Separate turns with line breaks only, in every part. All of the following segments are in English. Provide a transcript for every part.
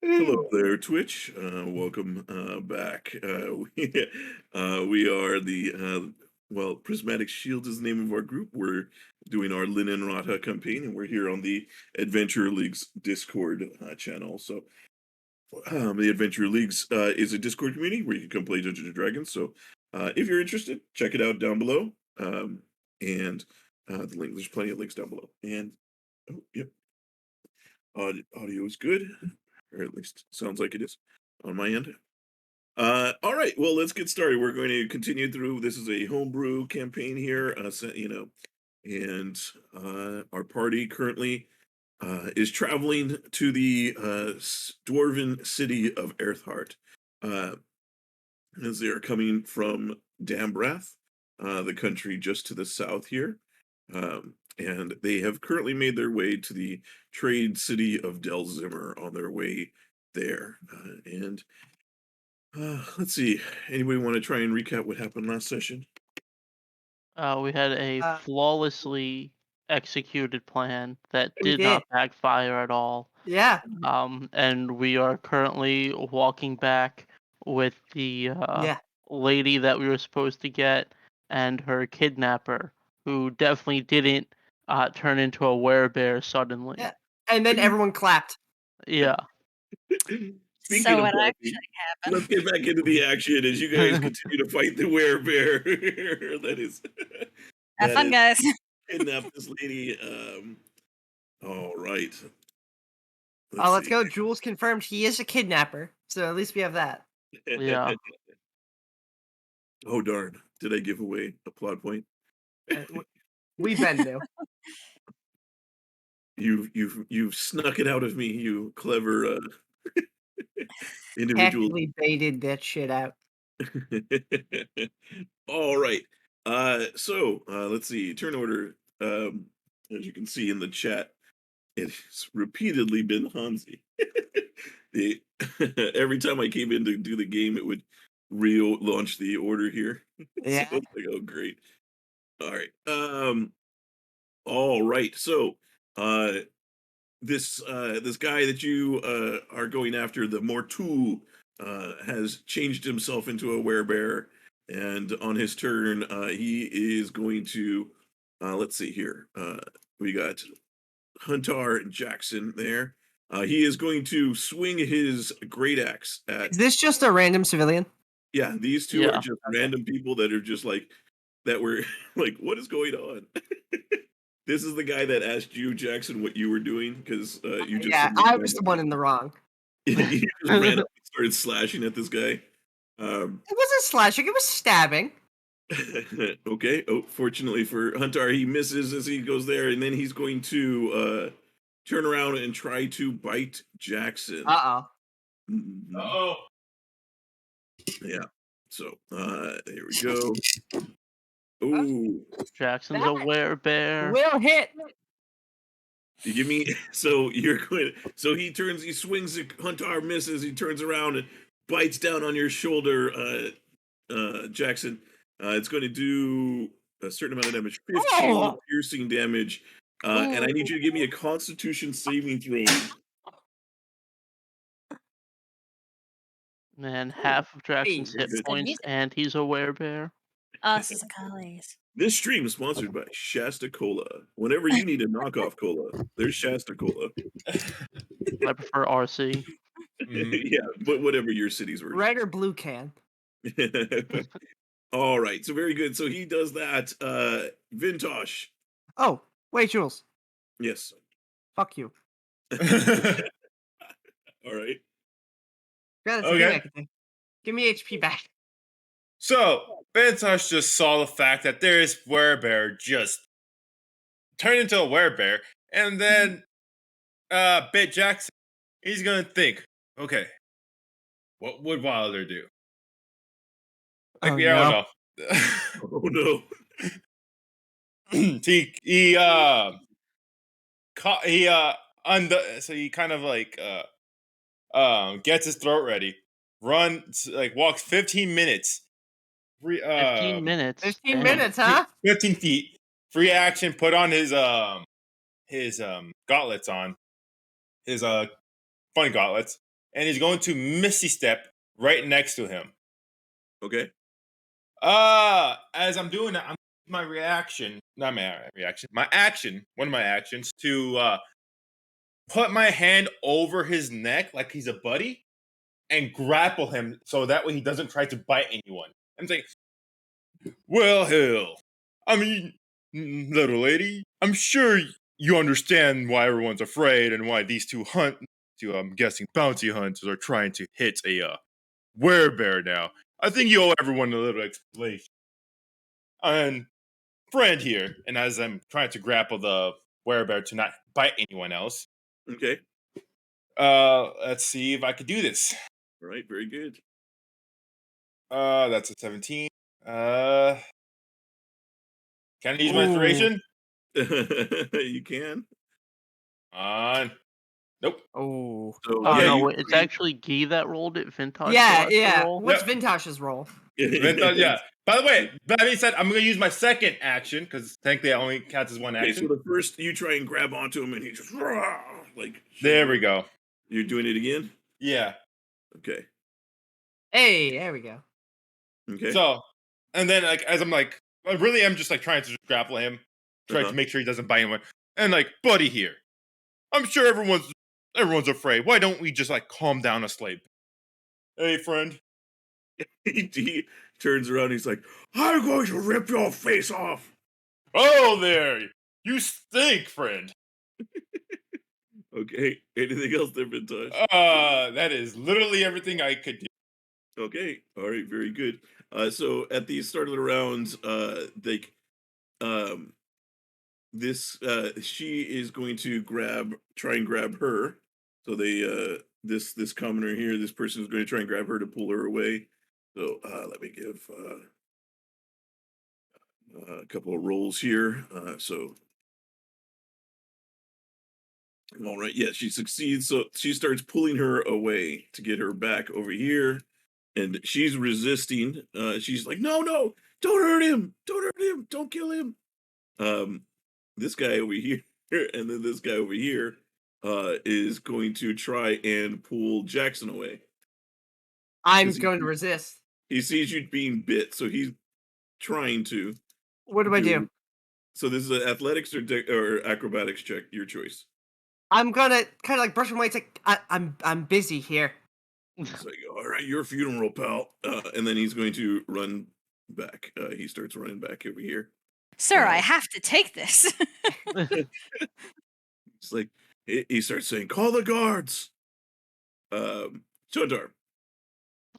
Hello there, Twitch. Welcome back. We are Prismatic Shield is the name of our group. We're doing our Linnunrata campaign, and we're here on the Adventure League's Discord channel. So, the Adventure League's is a Discord community where you can come play Dungeons and Dragons. So, if you're interested, check it out down below. And the link, there's plenty of links down below. And, oh, yep, audio is good. Or at least sounds like it is on my end. All right, well, let's get started. We're going to continue through. This is a homebrew campaign here, and our party currently is traveling to the dwarven city of Earthheart, as they are coming from Dambrath, the country just to the south here. And they have currently made their way to the trade city of Delzimmer on their way there. Let's see. Anybody want to try and recap what happened last session?
We had a
Uh,
flawlessly executed plan that
We
did
did.
not backfire at all.
Yeah.
And we are currently walking back with the
Yeah.
lady that we were supposed to get and her kidnapper, who definitely didn't turn into a werebear suddenly.
Yeah. And then everyone clapped.
Yeah.
Speaking
So
of
what
clapping,
actually happened?
let's get back into the action as you guys continue to fight the werebear. that is
Have fun, guys.
kidnapped this lady. All right.
Let's
see.
go. Jules confirmed he is a kidnapper. So at least we have that.
Yeah.
Oh darn! Did I give away a plot point?
We've been new.
You've snuck it out of me, you clever individual.
Tactically baited that shit out.
All right. Let's see. Turn order. As you can see in the chat, it's repeatedly been Hansi. Every time I came in to do the game, it would launch the order here.
Yeah.
So it's like, oh great. All right. All right. So this guy that you are going after, the Mortu, has changed himself into a werebear, and on his turn, he is going to let's see here. We got Huntar and Jackson there. He is going to swing his great axe at.
Is this just a random civilian?
Yeah, these two are
Yeah.
just random people that are just like that were like, what is going on? This is the guy that asked you, Jackson, what you were doing because you just
Yeah, I was the one in the wrong.
you just ran up and started slashing at this guy.
It wasn't slashing, it was stabbing.
Okay. Oh, fortunately for Huntar, he misses as he goes there, and then he's going to turn around and try to bite Jackson.
Uh-oh.
Mhm.
Uh-oh.
Yeah. So there we go. Ooh.
Jackson's a
That
werebear.
will hit.
You give me so you're going so he swings Huntar misses, he turns around and bites down on your shoulder, Jackson. It's going to do a certain amount of damage, 15 piercing damage. And I need you to give me a constitution saving throw.
Man, half of Jackson's hit
Good.
points,
music.
and he's a werebear.
Us collies.
This stream is sponsored by Shasta Cola. Whenever you need a knockoff cola, there's Shasta Cola.
I prefer RC.
Yeah, but whatever your city's version.
Red or blue can.
All right, so very good. So he does that. Vintash.
Oh, wait, Jules.
Yes.
Fuck you.
All right.
Yeah, that's
Okay.
okay. Give me HP back.
So, Vintash just saw the fact that this werebear just turned into a werebear and then bit Jackson. He's gonna think, okay, what would Wilder do? Like,
Oh,
I
no.
don't know.
Oh no.
So he kind of like gets his throat ready, runs, like walks 15 minutes.
15 minutes.
15
Damn.
minutes, huh?
15 feet. Free action, put on his gauntlets on. His funny gauntlets. and he's going to Misty Step right next to him.
Okay.
As I'm doing that, I'm my reaction, not my reaction, my action, one of my actions to put my hand over his neck like he's a buddy and grapple him so that way he doesn't try to bite anyone. I'm saying, well, hell, I mean, little lady, I'm sure you understand why everyone's afraid and why these I'm guessing, bounty hunters are trying to hit a werebear now. I think you owe everyone a little explanation. And friend here, and as I'm trying to grapple the werebear to not bite anyone else,
Okay.
let's see if I could do this.
All right. Very good.
That's a 17. Can I use my inspiration?
You can.
Nope.
Oh.
So
Oh
yeah,
no,
you
wait, it's actually Guy that rolled it. Vintash
Yeah,
still has to
yeah.
roll?
What's
Yep.
Vintash's role?
Yeah. By the way, that being said, I'm going to use my second action because technically it only counts as one
Okay,
action.
so the first you try and grab onto him, and he just like.
There we go.
You're doing it again.
Yeah.
Okay.
Hey, there we go.
Okay.
So, and then like as I'm like, I really am just like trying to just grapple him, trying
Uh-huh.
to make sure he doesn't bite anyone, and like, buddy here, I'm sure everyone's afraid. Why don't we just like calm down a slave? Hey, friend.
he turns around. He's like, "I'm going to rip your face off."
Oh, there. You stink, friend.
Okay. Anything else there, Vintash?
That is literally everything I could do.
Okay. All right. Very good. So at the start of the round, um, she is going to try and grab her. So this commoner here, this person is going to try and grab her to pull her away. So let me give a couple of rolls here. So all right, yeah, she succeeds. So she starts pulling her away to get her back over here, and she's resisting. She's like, "No, no, don't hurt him! Don't hurt him! Don't kill him!" Um, this guy over here, and then this guy over here, is going to try and pull Jackson away.
I'm
'Cause
going to resist.
He sees you being bit, so he's trying to
What do I do?
So this is an athletics or acrobatics check, your choice.
I'm gonna kind of like brush him away. It's like I'm busy here.
It's like, all right, your funeral, pal. And then he's going to run back. He starts running back over here.
Sir, I have to take this.
It's like he starts saying, "Call the guards." Huntar.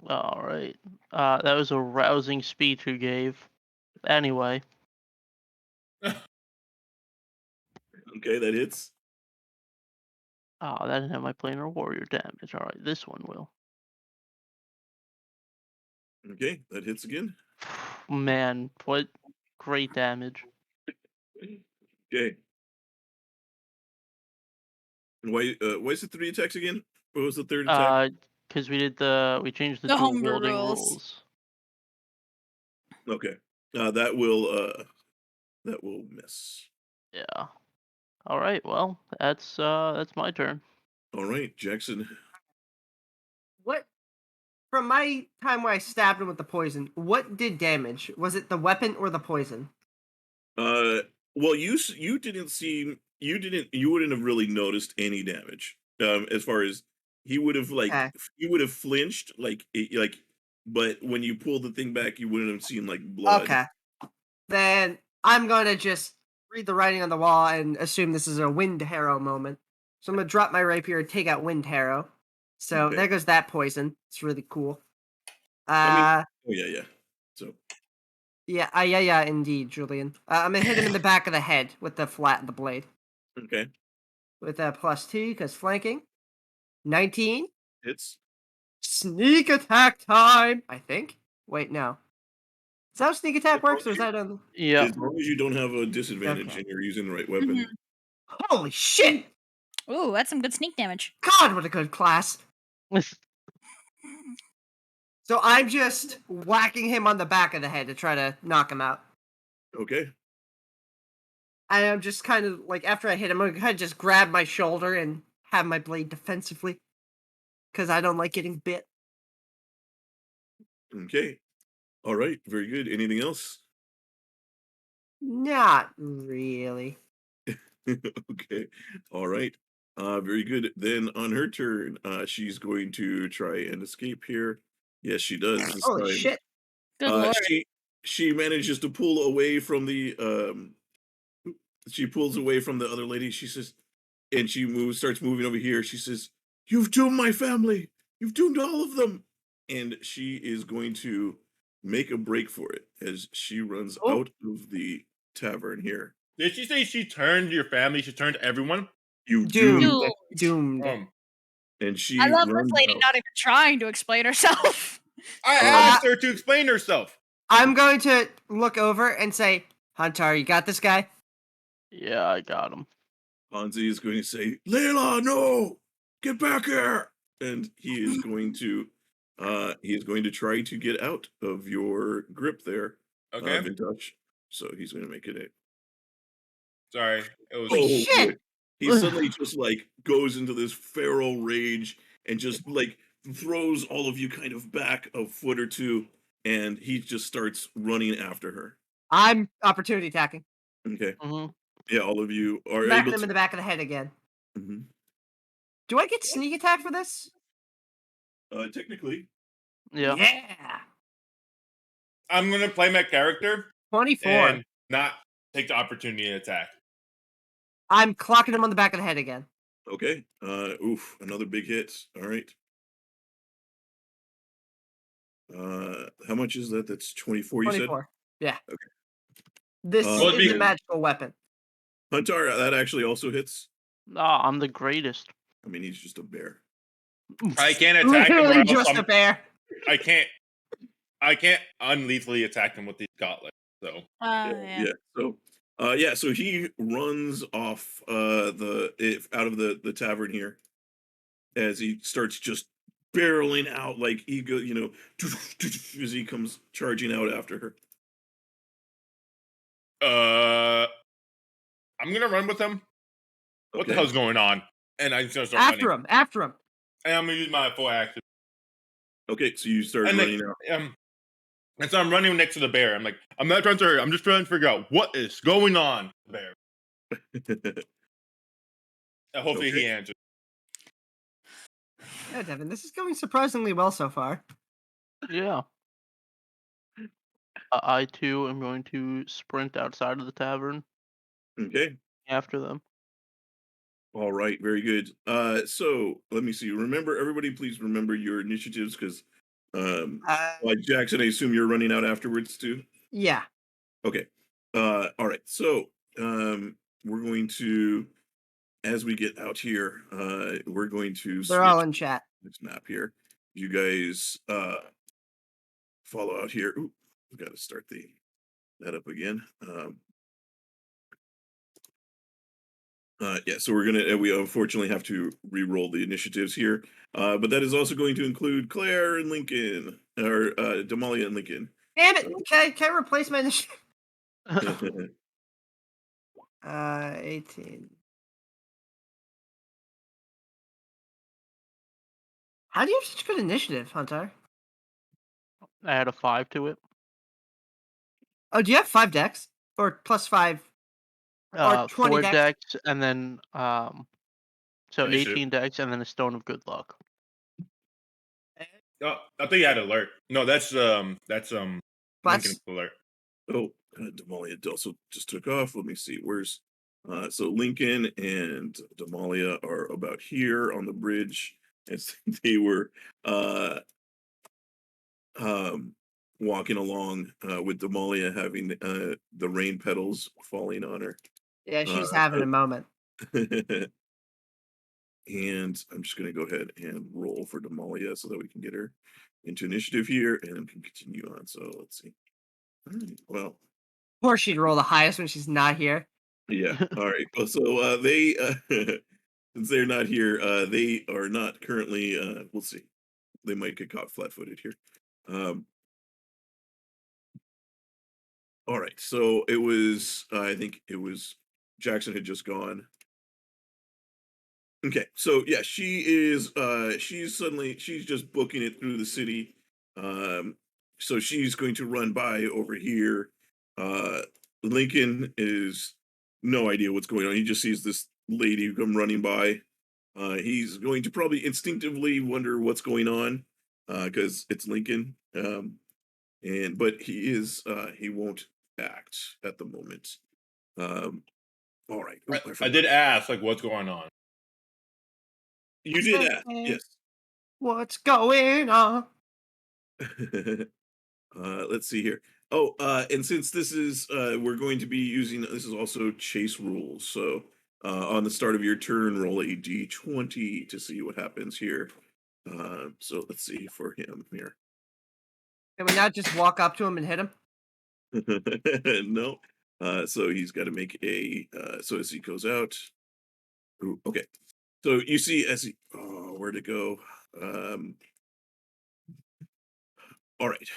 All right. That was a rousing speech you gave. Anyway,
Okay, that hits.
that didn't have my planar warrior damage. All right, this one will.
Okay, that hits again.
Man, what great damage.
Okay. And why is it 3 attacks again? What was the third attack?
Because we changed the
The
dual
homebrew
wielding
rules.
rules.
Okay. That will miss.
Yeah. All right. Well, that's my turn.
All right, Jackson.
What? From my time where I stabbed him with the poison, what did damage? Was it the weapon or the poison?
Well, you wouldn't have really noticed any damage. As far as he would have
Okay.
he would have flinched but when you pull the thing back, you wouldn't have seen like blood.
Okay. Then I'm gonna just read the writing on the wall and assume this is a wind harrow moment. So I'm gonna drop my rapier and take out wind harrow. So
Okay.
there goes that poison. It's really cool.
I mean, oh yeah. So
Yeah, indeed, Julian. I'm gonna hit him in the back of the head with the flat of the blade.
okay,
With a +2, because flanking. 19.
hits.
Sneak attack time! I think. Wait, no. Is that how sneak attack works, or is that on...
Yeah.
As long as you don't have a disadvantage
Okay.
and you're using the right weapon.
Mhm.
Holy shit!
Ooh, that's some good sneak damage.
God, what a good class! So I'm just whacking him on the back of the head to try to knock him out.
Okay.
And I'm just kind of, like, after I hit him, I'm gonna kind of just grab my shoulder and have my blade defensively. because I don't like getting bit.
Okay. All right. Very good. Anything else?
Not really.
Okay. All right. Very good. Then on her turn, she's going to try and escape here. Yes, she does this
Holy
time.
shit!
Good lord.
She manages to pull away from the. She pulls away from the other lady. She says, and she starts moving over here. She says, "You've doomed my family. You've doomed all of them." And she is going to make a break for it as she runs
Oh.
out of the tavern here.
Did she say she turned your family? She turned everyone?
You
Doomed.
doomed,
Dude.
Doomed.
and she
I love this
runs
lady
out.
not even trying to explain herself.
I asked her to explain herself.
I'm going to look over and say, Huntar, you got this guy?
Yeah, I got him.
Hansi is going to say, "Layla, no! Get back here!" And he is going to try to get out of your grip there,
Okay.
Vintash. So he's going to make it a
Sorry. It was.
Holy shit!
boy. He suddenly just like goes into this feral rage and just like throws all of you kind of back a foot or two, and he just starts running after her.
I'm opportunity attacking.
Okay.
Mhm.
Yeah, all of you are
Smacking
able
him in
to.
the back of the head again.
Mhm.
Do I get sneak attack for this?
Technically,
Yeah.
Yeah.
I'm going to play my character
24.
and not take the opportunity to attack.
I'm clocking him on the back of the head again.
okay. Oof, another big hit. All right. How much is that? That's 24, you said?
24. Yeah.
Okay.
This
Well,
is a
be-
magical weapon.
Huntar, that actually also hits.
Ah, I'm the greatest.
I mean, he's just a bear.
I can't attack him or
Literally
else
just a bear.
I can't unlethally attack him with these gauntlets. So
Yeah.
So he runs off out of the tavern here as he starts just barreling out like he go, as he comes charging out after her.
I'm gonna run with him. What the
Okay.
hell's going on? And I'm just gonna start
After
running.
him. After him.
And I'm gonna use my full action.
Okay, so you start
And
running
and so I'm running next to the bear. I'm like, I'm not trying to hurt. I'm just trying to figure out what is going on. Bear.
out.
And hopefully
Okay.
he answers.
Yeah, Devon, this is going surprisingly well so far.
Yeah. I too am going to sprint outside of the tavern
Okay.
after them.
All right, very good. So let me see. Remember, everybody, please remember your initiatives because, like Jackson, I assume you're running out afterwards too.
Yeah.
Okay. All right. So, we're going to, as we get out here, we're going to
They're all
switch
in chat.
this map here. You guys, follow out here. Ooh, we got to start that up again. Yeah, so we unfortunately have to re-roll the initiatives here, but that is also going to include Claire and Lincoln, or Damalia and Lincoln.
Damn it! Can I replace my initiative? 18. How do you have such good initiative, Hunter?
I had a 5 to it.
Oh, do you have 5 decks? Or plus 5? Or 20
4
decks?
decks, and then so
Initiative.
18 decks, and then a stone of good luck.
Oh, I think you had alert. No, that's Lincoln
Plus,
alert.
Oh, Damalia also just took off. Let me see. Where's so Lincoln and Damalia are about here on the bridge, as they were um, walking along with Damalia having the rain petals falling on her.
yeah, she's having a moment.
And I'm just going to go ahead and roll for Damalia so that we can get her into initiative here and can continue on. So let's see. All right. Well,
Of course, she'd roll the highest when she's not here.
yeah. All right. Well, so they, since they're not here, they are not currently. We'll see. They might get caught flat-footed here. All right. So it was. I think it was Jackson had just gone. Okay, so yeah, she is. She's just booking it through the city. Um, so she's going to run by over here. Uh, Lincoln is no idea what's going on. He just sees this lady come running by. He's going to probably instinctively wonder what's going on because it's Lincoln. But he won't act at the moment. Um, all right. Oh, I
I
forgot.
did ask, like, what's going on.
You did ask. Yes.
What's going on?
Let's see here. Oh, and since this is we're going to be using this is also chase rules. So on the start of your turn, roll a d20 to see what happens here. So let's see for him here.
Can we not just walk up to him and hit him?
No. So he's got to make a so as he goes out. Ooh, okay. So you see as he where'd it go? All right.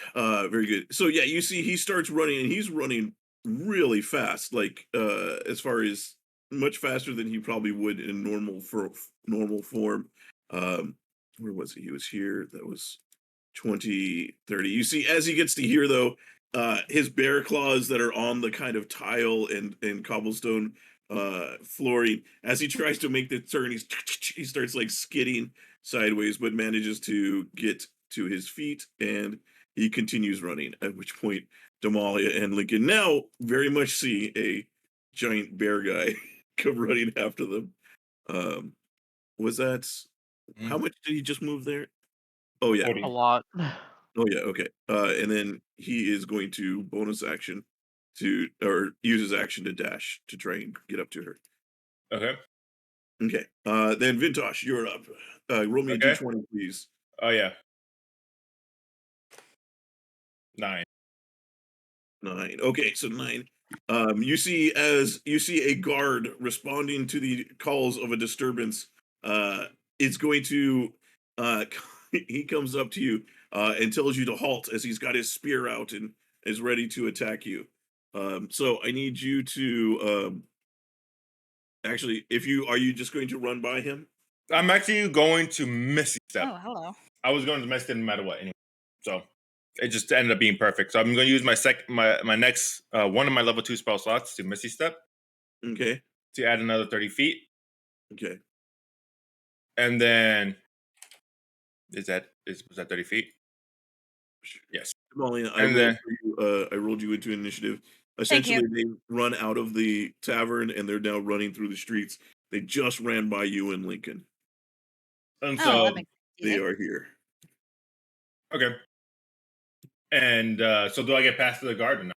Very good. So yeah, you see he starts running and he's running really fast, like as far as much faster than he probably would in normal form. Um where was he? He was here. That was 20, 30. You see as he gets to here though, his bear claws that are on the kind of tile and cobblestone flooring, as he tries to make the turn, he starts like skidding sideways, but manages to get to his feet and he continues running, at which point Damalia and Lincoln now very much see a giant bear guy come running after them. Um, was that how much did he just move there? Oh yeah.
40.
A lot.
Oh yeah, okay. And then he is going to bonus action to or use his action to dash to try and get up to her.
Okay.
Okay. Then Vintash, you're up. Roll me a
Okay.
d20, please.
Oh yeah. 9.
9. Okay, so 9. You see a guard responding to the calls of a disturbance. It's going to he comes up to you and tells you to halt as he's got his spear out and is ready to attack you. So I need you to actually, if you are you just going to run by him?
I'm actually going to Misty Step.
Oh, hello.
I was going to Misty Step no matter what anyway. So it just ended up being perfect. So I'm going to use my next one of my level 2 spell slots to Misty Step
Okay.
to add another 30 feet.
Okay.
And then was that 30 feet? Yes.
Molly,
And then
I rolled you into initiative.
Thank you.
Essentially, they run out of the tavern and they're now running through the streets. They just ran by you in Lincoln.
and
Oh,
so
that makes it
They
easy.
are here.
okay. And so do I get past the garden?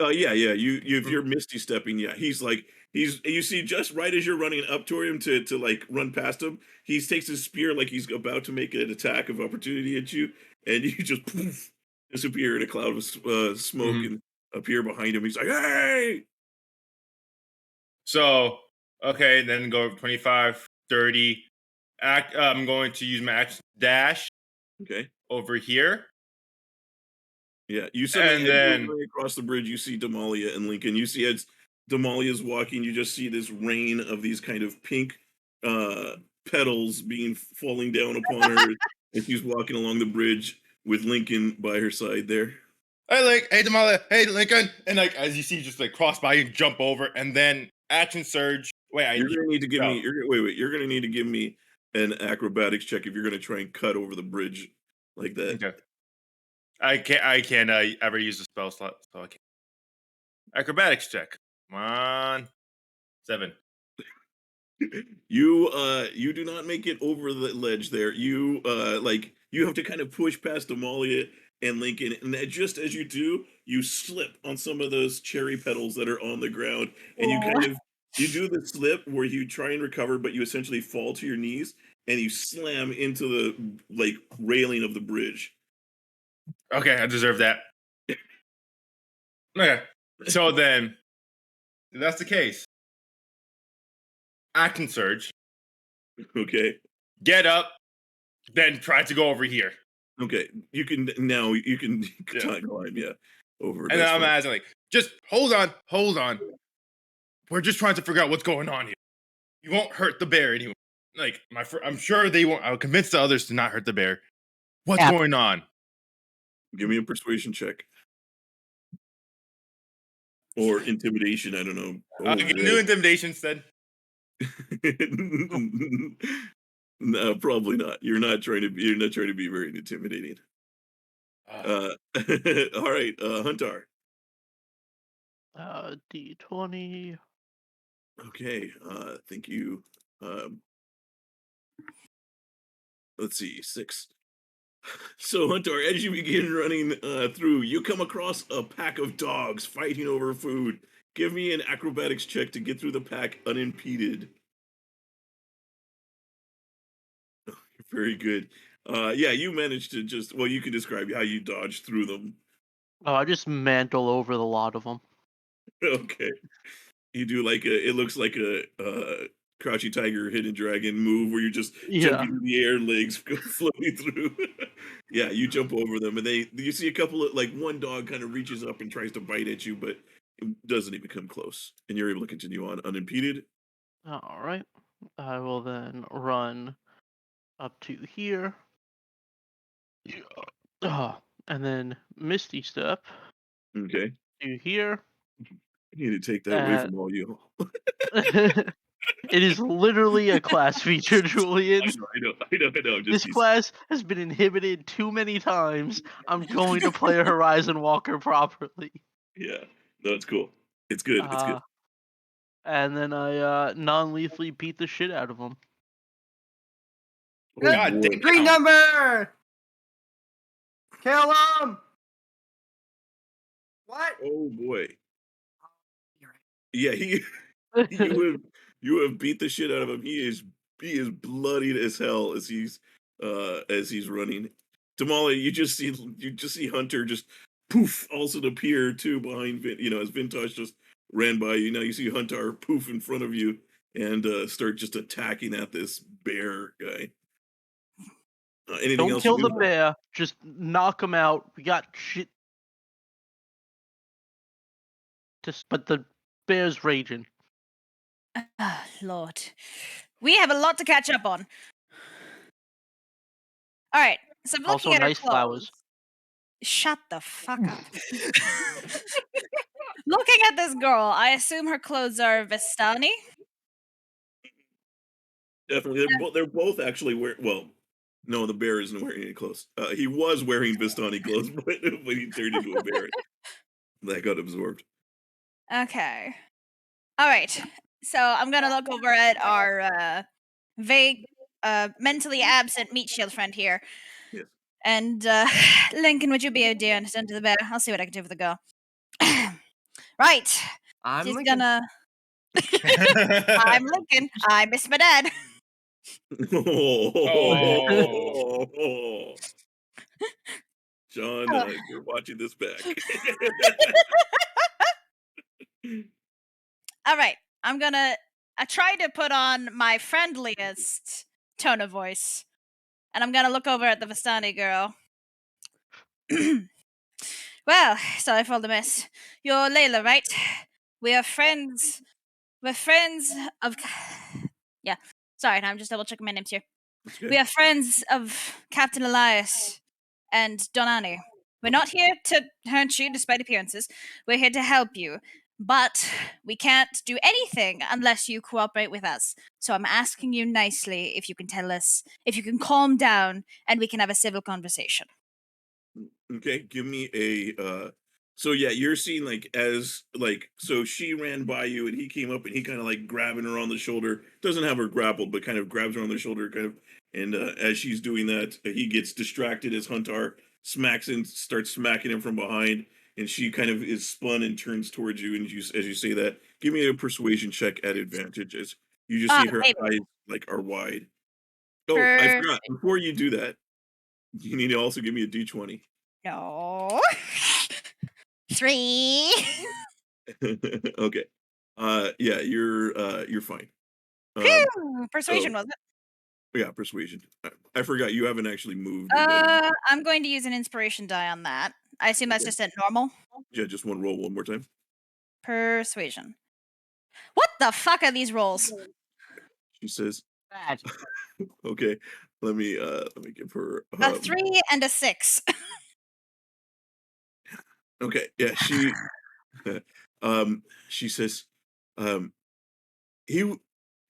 Yeah. If you're misty stepping, yeah, you see just right as you're running up to him to like run past him, he takes his spear like he's about to make an attack of opportunity at you, and you just poof, disappear in a cloud of smoke
Mhm.
and appear behind him. He's like, "Hey!"
So okay, then go 25, 30. I'm going to use my action dash
Okay.
over here.
Yeah, you suddenly,
And
as you're
then
running across the bridge, you see Damalia and Lincoln. You see as Damalia's walking, you just see this rain of these kind of pink uh, petals falling down upon her as she's walking along the bridge with Lincoln by her side there.
hey Damalia, hey Lincoln, and like as you see, just like cross by and jump over, and then action surge.
You're gonna need to give me.
no.
Wait. You're gonna need to give me an acrobatics check if you're gonna try and cut over the bridge like that.
Okay. I can't ever use a spell slot, so I can't. Acrobatics check. Come on. 7.
You do not make it over the ledge there. You have to kind of push past Damalia and Lincoln, and just as you do, you slip on some of those cherry petals that are on the ground, and you do the slip where you try and recover, but you essentially fall to your knees and you slam into the like railing of the bridge.
Okay, I deserve that. Okay. So then, if that's the case, action surge,
Okay.
get up, then try to go over here.
Okay. You can
Yeah.
climb, yeah, over.
And then
That's
I'm
fine.
asking, like, just hold on. We're just trying to figure out what's going on here. You won't hurt the bear anyway. like I'm sure they won't. I'll convince the others to not hurt the bear. What's
Yeah.
going on?
Give me a persuasion check. Or intimidation, I don't know. Oh,
Get
boy.
new intimidations then.
No, probably not. You're not trying to be very intimidating. All right, Huntar.
D20.
Okay, thank you. Let's see, 6. So, Huntar, as you begin running through, you come across a pack of dogs fighting over food. Give me an acrobatics check to get through the pack unimpeded. Very good. Yeah, you managed to you can describe how you dodged through them.
Oh, I just mantle over the lot of them.
Okay. You do it looks like a Crouching Tiger, Hidden Dragon move where you're just
Yeah.
jumping in the air, legs go floating through. Yeah, you jump over them, and you see a couple of one dog kind of reaches up and tries to bite at you, but it doesn't even come close, and you're able to continue on unimpeded.
All right. I will then run up to here. And then Misty Step
Okay,
to here.
you need to take that away from all you.
It is literally a class feature, Julian.
I know.
This class has been inhibited too many times. I'm going to play a Horizon Walker properly.
Yeah, no, it's cool. It's good. It's good.
And then I non-lethally beat the shit out of him.
Oh,
God
boy.
damn.
Green number! Kill him! What?
Oh boy.
You're right.
Yeah, you have beat the shit out of him. He is bloodied as hell as he's running. Damalia, you just see Hunter just poof also appear too behind as Vintash just ran by you. Now you see Hunter poof in front of you and start just attacking at this bear guy. Anything
Don't
else?
kill the bear. Just knock him out. We got shit. But the bear's raging.
Ah, Lord. We have a lot to catch up on. All right. So I'm
Also,
looking at her
nice
clothes.
flowers.
Shut the fuck up. Looking at this girl, I assume her clothes are Vistani.
Definitely, they're both actually well. No, the bear isn't wearing any clothes. He was wearing Vistani clothes, but he turned into a bear. That got absorbed.
Okay. All right. So I'm gonna look over at our vague, mentally absent meat shield friend here.
Yes.
And Lincoln, would you be a dear and send to the bear? I'll see what I can do for the girl. Right.
I'm
She's
Lincoln.
gonna. I'm Lincoln. I miss my dad.
Oh. John, you're watching this back.
All right. I try to put on my friendliest tone of voice, and I'm gonna look over at the Vistani girl. Well, sorry for all the mess. You're Layla, right? We are friends. We're friends of. Yeah. Sorry, I'm just double checking my names here. We are friends of Captain Elias and Donani. We're not here to hurt you despite appearances. We're here to help you. But we can't do anything unless you cooperate with us. So I'm asking you nicely if you can tell us, if you can calm down and we can have a civil conversation.
Okay, give me a so yeah, you're seeing so she ran by you and he came up and he kind of grabbing her on the shoulder. Doesn't have her grappled, but kind of grabs her on the shoulder and as she's doing that, he gets distracted as Huntar starts smacking him from behind, and she kind of is spun and turns towards you, and as you say that, give me a persuasion check at advantage as you just see her eyes are wide. Oh, I forgot. Before you do that, you need to also give me a d20.
No. 3.
Okay. Yeah, you're fine.
Phew, persuasion, was it?
Yeah, persuasion. I forgot you haven't actually moved.
I'm going to use an inspiration die on that. I assume that's just at normal.
Yeah, just one roll one more time.
Persuasion. What the fuck are these rolls?
She says,
Bad.
Okay, let me give her
A 3 and a 6.
Okay, yeah, she says, um, he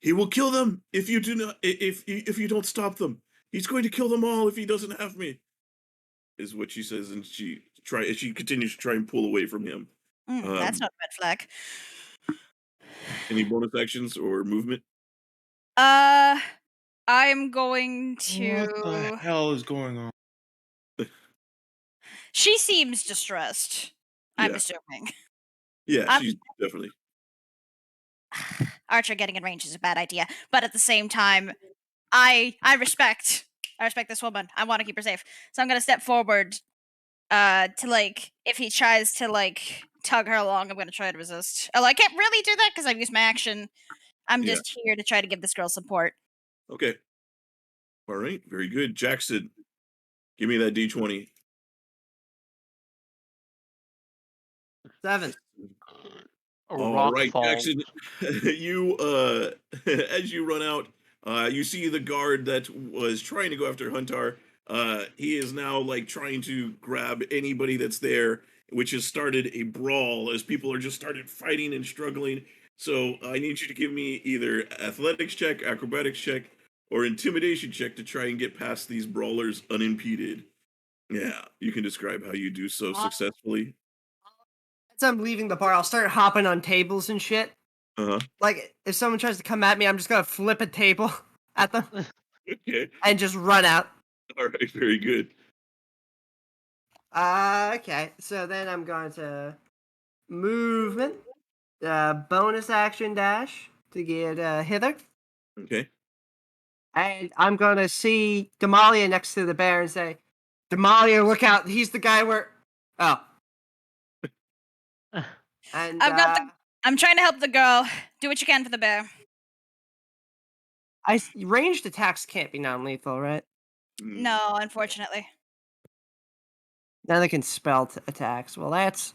he will kill them if you do not if you don't stop them. He's going to kill them all if he doesn't have me. Is what she says, and she continues to try and pull away from him.
That's
Um,
not a red flag.
any bonus actions or movement?
I'm going
What the
to.
hell is going on?
She seems distressed. I'm
Yeah,
assuming.
yeah,
I'm
she's definitely
Archer getting in range is a bad idea, but at the same time, I respect this woman. I want to keep her safe, so I'm gonna step forward. To like, if he tries to like tug her along, I'm gonna try to resist. Oh, I can't really do that because I've used my action. I'm
yeah.
just here to try to give this girl support.
Okay, all right, very good, Jackson. Give me that D20.
7.
A
All
rock
right,
falls.
Jackson, you as you run out, you see the guard that was trying to go after Huntar. He is now like trying to grab anybody that's there, which has started a brawl as people are just started fighting and struggling. So I need you to give me either athletics check, acrobatics check, or intimidation check to try and get past these brawlers unimpeded. Yeah, you can describe how you do so successfully.
As I'm leaving the bar, I'll start hopping on tables and shit.
Uh-huh.
Like, if someone tries to come at me, I'm just gonna flip a table at them
Okay.
and just run out.
All right, very good.
Okay, so then I'm going to movement, bonus action dash to get hither.
Okay.
And I'm going to see Damalia next to the bear and say, Damalia, look out. He's the guy where. Oh. And
I'm trying to help the girl. Do what you can for the bear.
ranged attacks can't be non-lethal, right?
No, unfortunately.
Now they can spell attacks. Well, that's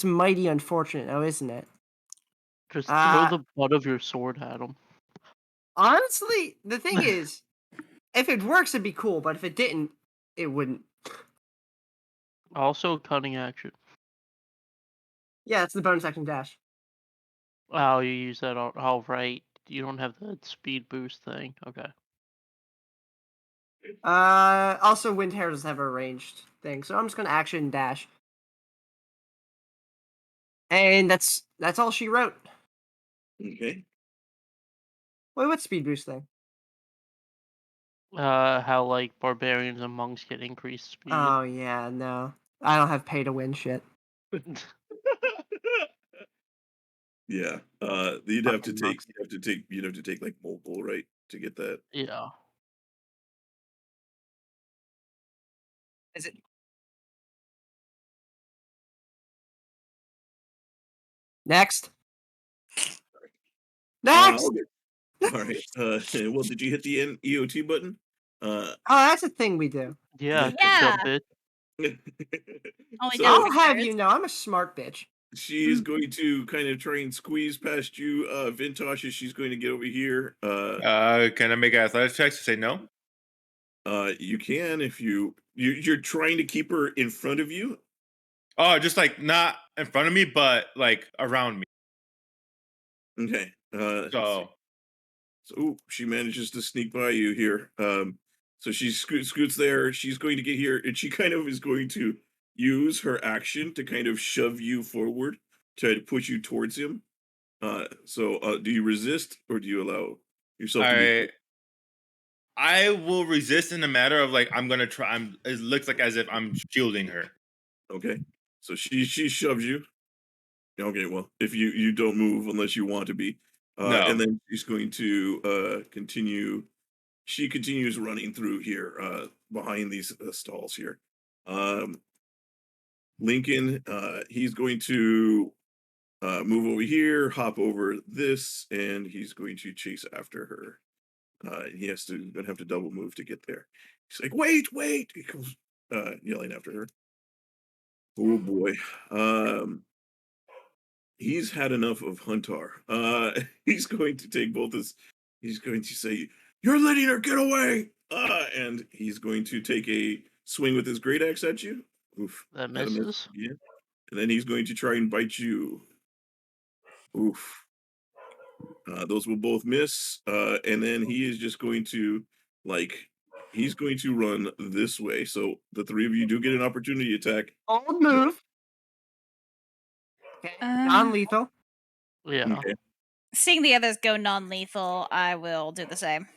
mighty unfortunate, though, isn't it?
Just throw the butt of your sword at him.
Honestly, the thing is, if it works, it'd be cool. But if it didn't, it wouldn't.
Also, cunning action.
Yeah, it's the bonus action dash.
Oh, you use that. Oh, right. You don't have the speed boost thing. Okay.
Also, Wind Hair doesn't have a ranged thing, so I'm just gonna action dash. And that's all she wrote.
Okay.
Wait, what speed boost thing?
How like barbarians and monks get increased speed.
Oh yeah, no, I don't have pay to win shit.
Yeah. You'd have to take like mobile, right, to get that.
Yeah.
Is it next? Next.
Okay. All right. Well, did you hit the EOT button?
Oh, that's a thing we do.
Yeah.
Yeah.
Dumb bitch.
Only
So-
down
I'll
for
have
carrots.
you know, I'm a smart bitch.
She is going to kind of try and squeeze past you, Vintash. She's going to get over here.
Can I make an athletics check to say no?
You can if you're trying to keep her in front of you.
Oh, just like not in front of me, but like around me.
Okay.
So
So she manages to sneak by you here. So she scoots there. She's going to get here, and she kind of is going to use her action to kind of shove you forward, try to push you towards him. Do you resist or do you allow yourself to be?
I will resist in the matter of like I'm gonna try. It looks like as if I'm shielding her.
Okay. So she shoves you. Okay. Well, if you don't move unless you want to be,
No.
and then she's going to continue. She continues running through here, behind these stalls here. Lincoln, he's going to move over here, hop over this, and he's going to chase after her. He has to gonna have to double move to get there. He's like, wait, wait! He comes yelling after her. Oh boy. He's had enough of Huntar. He's going to take both his. He's going to say, "You're letting her get away!" And he's going to take a swing with his great axe at you. Oof.
That
That miss
misses.
again. And then he's going to try and bite you. Oof. Those will both miss. And then he is just going to, he's going to run this way. So the three of you do get an opportunity attack.
Old move. Okay. Non-lethal.
Yeah.
Okay.
Seeing the others go non-lethal, I will do the same.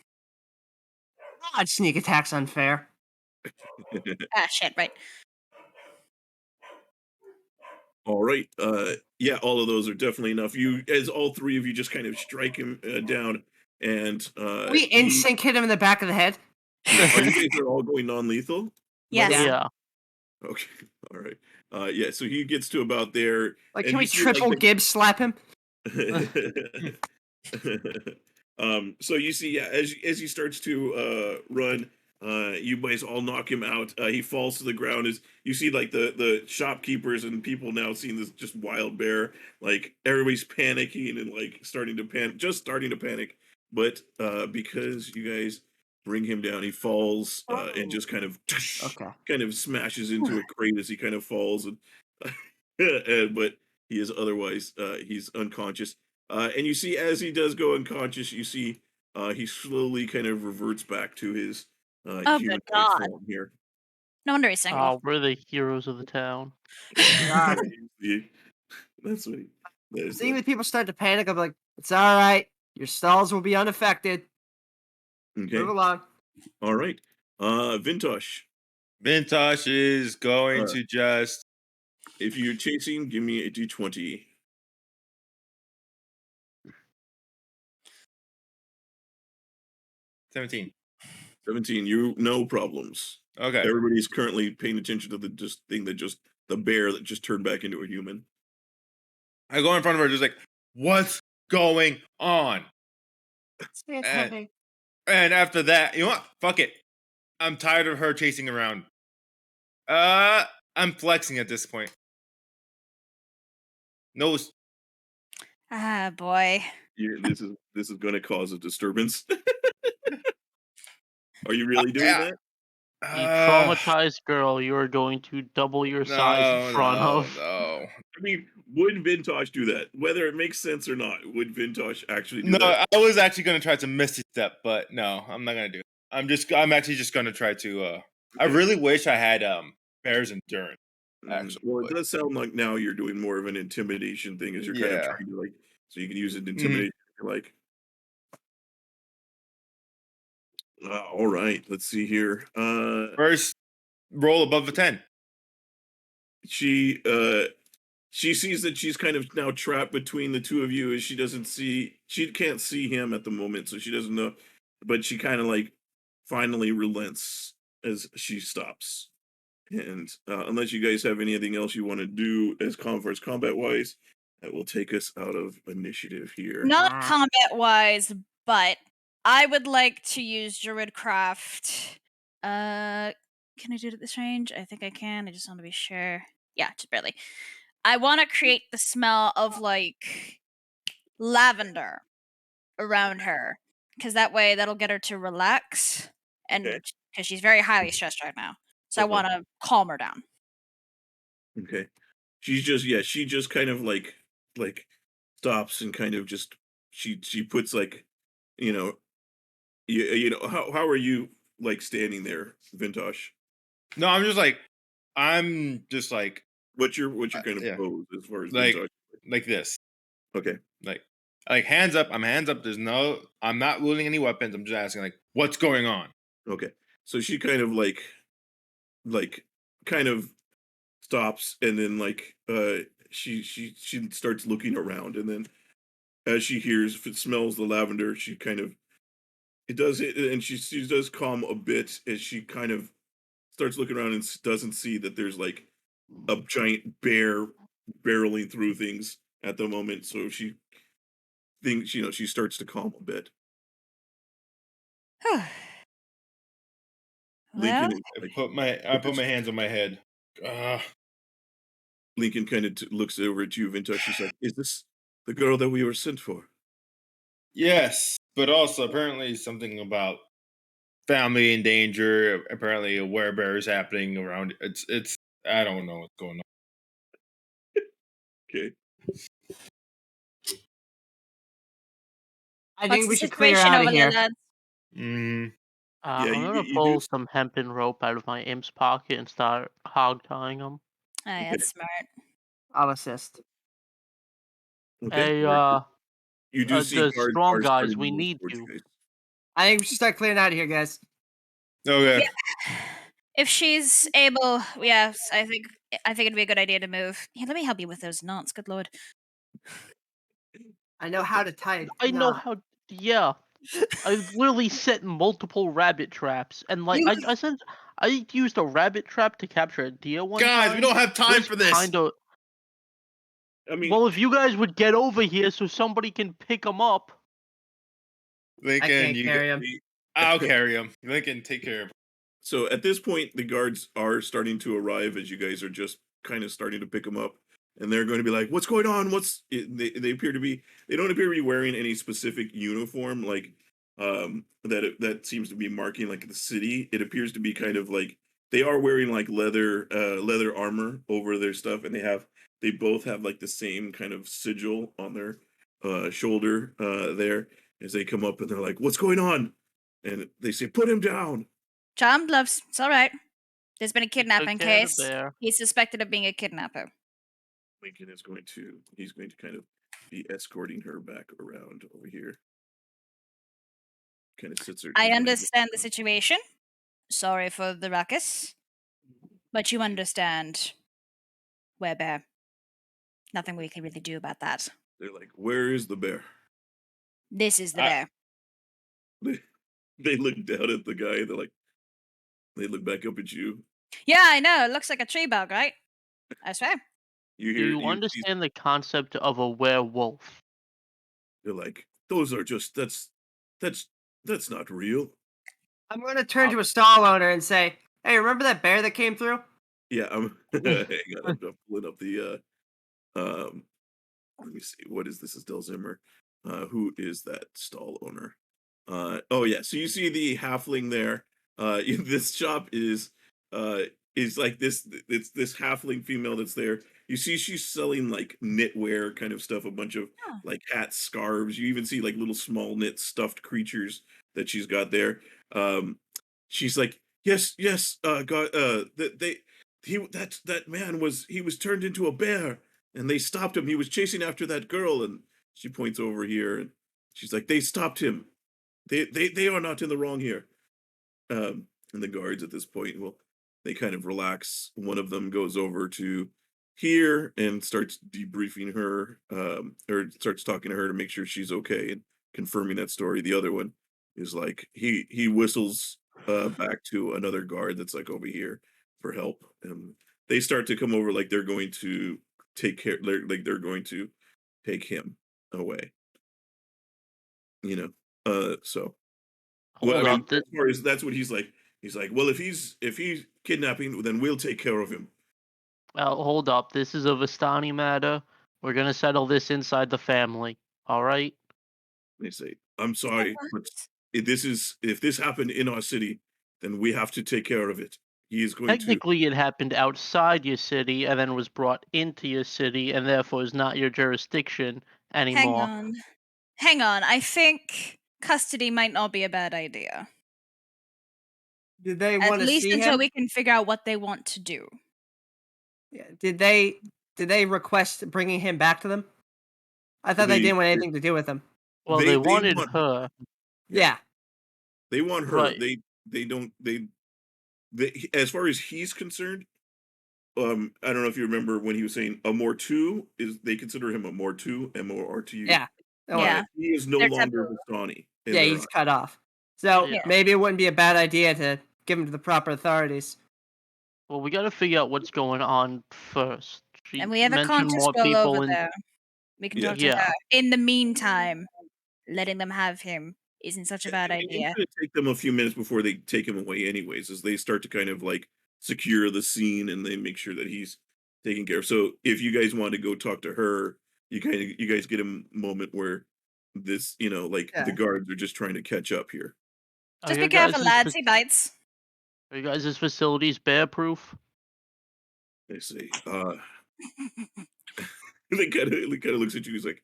God, sneak attack's unfair.
Ah, shit, right.
All right. Yeah, all of those are definitely enough. You, as all three of you, just kind of strike him down, and
We instant hit him in the back of the head.
Are you guys are all going non-lethal?
Yes.
Yeah.
Okay. All right. Yeah. So he gets to about there.
Like,
and
can we
you see,
triple Gibbs slap him?
So you see, yeah, as he starts to run, you guys all knock him out. He falls to the ground. As you see, like the shopkeepers and people now seeing this just wild bear, like everybody's panicking and like starting to panic. But because you guys bring him down, he falls and just kind of
Okay.
kind of smashes into a crate as he kind of falls, and but he is otherwise he's unconscious. And you see, as he does go unconscious, you see he slowly kind of reverts back to his
Oh, good
human
God.
form here.
No wonder he's single.
We're the heroes of the town.
God.
That's what he. There's
Seeing the people start to panic, I'm like, it's all right. Your stalls will be unaffected.
okay.
Move along.
All right. Vintash.
Vintash is going
Uh,
to just.
If you're chasing, give me a d20.
17.
17. You no problems.
Okay.
Everybody's currently paying attention to the the bear that just turned back into a human.
I go in front of her, just like, what's going on?
Stay
And,
attending.
and after that, you know what? Fuck it. I'm tired of her chasing around. I'm flexing at this point. No,
Ah, boy.
This is going to cause a disturbance. Are you really doing
yeah.
that?
The traumatized girl you are going to double your size in front of.
No.
I mean, would Vintash do that? Whether it makes sense or not, would Vintash actually do
No,
that?
I was actually going to try to misty step, but no, I'm not going to do it. I'm actually just going to try to, I really wish I had, bear's endurance, actually.
Well, it does sound like now you're doing more of an intimidation thing, as you're kind of
Yeah.
trying to like, so you can use it to intimidate. You're like, all right, let's see here.
First roll above a 10.
She sees that she's kind of now trapped between the two of you, as she can't see him at the moment, so she doesn't know, but she kind of like finally relents as she stops. And unless you guys have anything else you want to do as combat wise, that will take us out of initiative here.
Not combat-wise, but I would like to use Druidcraft. Can I do it at this range? I think I can. I just want to be sure. Yeah, just barely. I want to create the smell of, like, lavender around her, because that way that'll get her to relax, and
Okay.
because she's very highly stressed right now. So I
Uh-huh.
want to calm her down.
Okay. She just kind of like stops and kind of just she puts like, you know, you know, how are you like standing there, Vintash?
No, I'm just like,
What's your kind of
yeah.
pose as far as
like,
Vintash?
like this.
Okay.
Like hands up. I'm hands up. I'm not wielding any weapons. I'm just asking, like, what's going on?
Okay. So she kind of like kind of stops, and then like she starts looking around, and then as she hears, if it smells the lavender, she kind of it does it, and she does calm a bit as she kind of starts looking around and doesn't see that there's like a giant bear barreling through things at the moment. So she thinks, you know, she starts to calm a bit.
Well,
Lincoln is
I
like,
put my hands on my head.
Lincoln kind of looks over at you, Vintash. She's like, "Is this the girl that we were sent for?"
Yes. but also apparently something about family in danger. Apparently, a werebear is happening around. It's. I don't know what's going on.
Okay.
I
What's
think
the
we should clear
situation
out
over
of
there,
here.
lads?
Mm,
Yeah,
I'm gonna
you do.
pull some hempen rope out of my imp's pocket and start hog tying them.
Aye,
Okay.
that's smart.
I'll assist.
Okay.
Hey,
You do see
the
guards
strong
are
guys,
starting to
we
move
need
towards
you.
you guys.
I think we should start clearing out of here, guys.
okay.
If she's able, yes, I think it'd be a good idea to move. Yeah, let me help you with those knots. Good lord.
I know how to tie.
I know
knot.
how. Yeah, I literally set multiple rabbit traps, and like
You-
I said, I used a rabbit trap to capture a deer one
Guys,
time.
we don't have time for this.
Kinda.
I mean,
Well, if you guys would get over here so somebody can pick them up.
Lincoln,
can't
you
carry
get.
'em.
I'll carry him. Lincoln, take care of him.
so at this point, the guards are starting to arrive as you guys are just kind of starting to pick them up, and they're going to be like, "What's going on? They appear to be. They don't appear to be wearing any specific uniform like that seems to be marking like the city. It appears to be kind of like they are wearing like leather armor over their stuff, and they both have like the same kind of sigil on their shoulder there as they come up, and they're like, "What's going on?" And they say, "Put him down."
Charmed gloves. It's all right. There's been a
Took
kidnapping
care of
case.
the bear.
He's suspected of being a kidnapper.
Lincoln is he's going to kind of be escorting her back around over here. Kind of sits her.
I
he's gonna-
understand the situation. Sorry for the ruckus. But you understand. Werebear. Nothing we can really do about that.
They're like, "Where is the bear?"
This is the
I-
bear.
They look down at the guy. They're like, they look back up at you.
Yeah, I know. It looks like a tree bug, right? I swear.
You
Do
hear
you understand the concept of a werewolf?
they're like, "Those are just that's not real."
I'm going to turn to a stall owner and say, "Hey, remember that bear that came through?"
Yeah, I'm hang on, I'm pulling up the let me see, what is this? Is Del Zimmer. Who is that stall owner? Oh yeah, so you see the halfling there. This shop is like this. It's this halfling female that's there. You see, she's selling like knitwear kind of stuff, a bunch of
Oh.
like hats, scarves. You even see like little small knit stuffed creatures that she's got there. She's like, yes, yes, God, that man was turned into a bear, and they stopped him. He was chasing after that girl, and she points over here, and she's like, they stopped him. They are not in the wrong here. And the guards at this point, well, they kind of relax. One of them goes over to here and starts debriefing her, or starts talking to her to make sure she's okay and confirming that story. The other one is like he whistles back to another guard that's like over here for help, and they start to come over like they're going to take care, like they're going to take him away. You know, so well, I
Hold
mean,
up.
as far as that's what he's like. He's like, well, if he's kidnapping, then we'll take care of him.
Hold up. This is a Vistani matter. We're gonna settle this inside the family. All right.
They say, I'm sorry, but if this happened in our city, then we have to take care of it. He is going to.
Technically, it happened outside your city and then was brought into your city, and therefore is not your jurisdiction anymore.
Hang on. I think custody might not be a bad idea.
Did they
At
want to
least
see
until
him?
we can figure out what they want to do.
Yeah. Did they request bringing him back to them? I thought they didn't want anything to do with him.
Well,
They
they wanted
want-
her.
Yeah.
They want her.
Right.
They don't. As far as he's concerned, I don't know if you remember when he was saying a more two is they consider him a more two, MORTU.
Yeah. Oh,
Yeah.
He is no
They're
longer Vistani.
Yeah, he's cut off. So
Yeah.
maybe it wouldn't be a bad idea to give him to the proper authorities.
Well, we got to figure out what's going on first. She
And we have a
mentioned
conscious
more
girl
people
over
in.
there. We can
Yeah.
talk to
Yeah.
her. In the meantime, letting them have him isn't such a bad
It's
idea.
going to take them a few minutes before they take him away, anyways, as they start to kind of like secure the scene and they make sure that he's taken care of. So if you guys want to go talk to her, you guys get a moment where this, like
Yeah.
the guards are just trying to catch up here.
Just be careful, lads. He bites.
Are you guys' facilities bear proof?
They say, they kind of looks at you. He's like,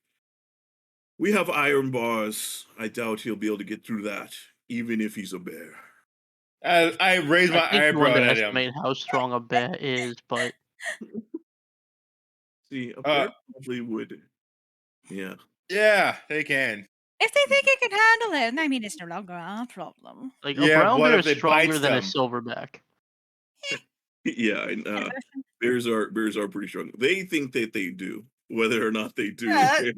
"We have iron bars. I doubt he'll be able to get through that, even if he's a bear."
I raise
I
my
think you
eyebrow at him.
underestimate how strong a bear is, but
See, a bear probably would. Yeah.
Yeah, they can.
If they think he can handle it, I mean, it's no longer our problem.
like
Yeah,
a brown
what
bear
if
is
it
stronger
bites
than a
them?
silverback.
Yeah, and bears are pretty strong. They think that they do. Whether or not they do,
Yeah,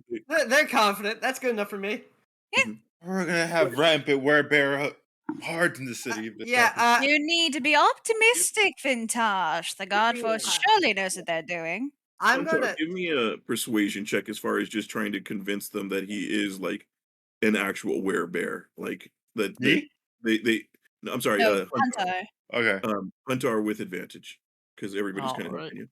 they're confident. That's good enough for me.
We're gonna have rampant werebear hearts in the city.
Yeah.
You need to be optimistic, Vintash. The God Force surely knows what they're doing.
I'm
Huntar,
gonna.
give me a persuasion check as far as just trying to convince them that he is like an actual werebear, like that.
Me?
They. No, I'm sorry,
No,
Huntar.
Hunter.
Okay.
Huntar with advantage because everybody's kind of
Alright.
helping you.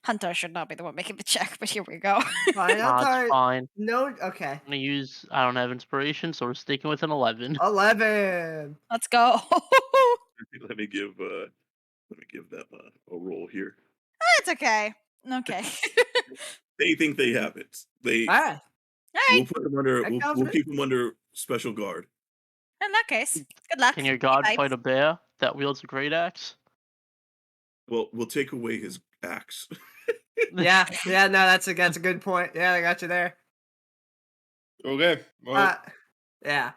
Hunter should not be the one making the check, but here we go.
Fine.
It's fine.
No. Okay.
I'm gonna use. I don't have inspiration, so we're sticking with an 11.
11.
Let's go.
Let me give them a roll here.
It's okay. Okay.
They think they have it. They
All right.
All
we'll
right.
put them under.
I'm
We'll
confident.
keep them under special guard.
In that case, good luck.
Can your
He
god
bites.
fight a bear that wields a great axe?
Well, we'll take away his axe.
Yeah. Yeah. No, that's a good point. Yeah, I got you there.
Okay. Well,
Yeah.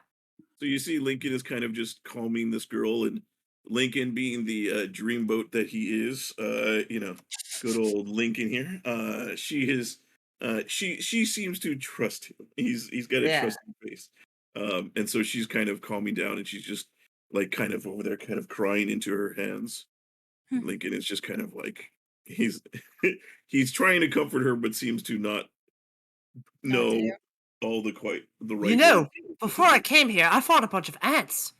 So you see Lincoln is kind of just calming this girl, and Lincoln being the dreamboat that he is, good old Lincoln here. She is she seems to trust him. He's got a
Yeah.
trusting face. And so she's kind of calming down, and she's just like kind of over there kind of crying into her hands.
Hmm.
Lincoln is just kind of like he's he's trying to comfort her, but seems to not know
dear.
all the right
You know,
words.
before I came here, I fought a bunch of ants.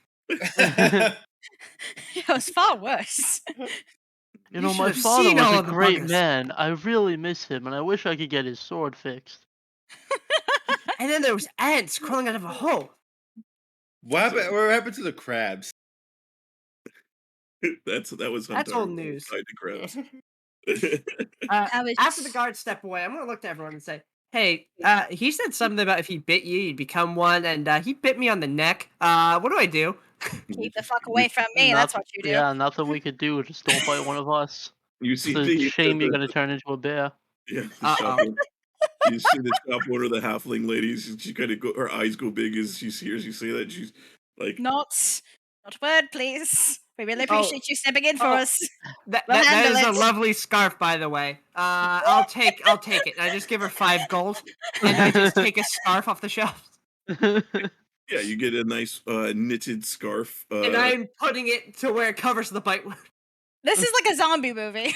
It was far worse.
You know,
should
my
have
father
seen
was
all
a
of the
great
buggers.
man. I really miss him, and I wish I could get his sword fixed.
And then there was ants crawling out of a hole.
what happened to the crabs?
That was
That's
Huntar
old news.
tied to crabs.
I was
After the guards step away, I'm gonna look to everyone and say, "Hey, he said something about if he bit you, you'd become one, and he bit me on the neck. What do I do?"
keep the fuck away from me. That's what you do.
Yeah, nothing we could do. Just don't fight one of us.
You
It's
see
a
the
shame you're gonna turn into a bear.
yeah, the
Uh-oh.
shop owner. You see the shop owner, the halfling lady. She kind of her eyes go big as she hears you say that. She's like,
Not a word, please. We really
Oh.
appreciate you stepping in for
Oh.
us.
That
We'll
that is
handle
a
it.
lovely scarf, by the way. I'll take it. I just give her 5 gold, and I just take a scarf off the shelf,
yeah, you get a nice knitted scarf.
and I'm putting it to where it covers the bite wound.
This is like a zombie movie.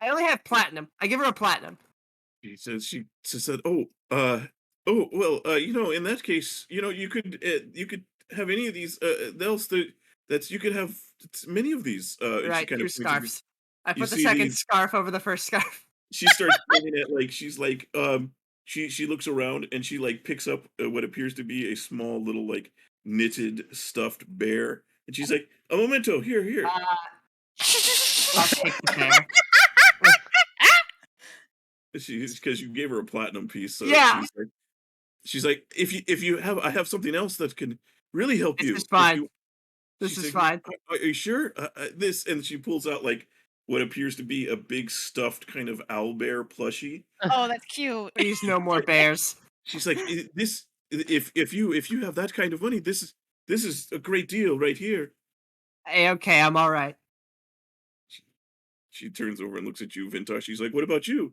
I only have platinum. I give her a platinum.
She said, "Oh, well, in that case, you could have any of these. That's you could have many of these." And she
Right,
kind
two
of points at
scarves. I
you
put the
see
second
these-
scarf over the first scarf.
She starts pointing at she's like she looks around and she like picks up what appears to be a small little like knitted stuffed bear, and she's like, "A memento, here."
I'll take the bear.
She's because you gave her a platinum piece, so
Yeah.
she's like, if you have, I have something else that can really help
This
you.
is
If
fine.
you-"
This
she
is
said,
fine.
Are you sure? This, and she pulls out like what appears to be a big stuffed kind of owlbear plushie.
Oh, that's cute.
Please, no more bears.
She's like, this, if you have that kind of money, this is a great deal right here.
Hey, okay, I'm all right.
She turns over and looks at you, Vintash. She's like, what about you?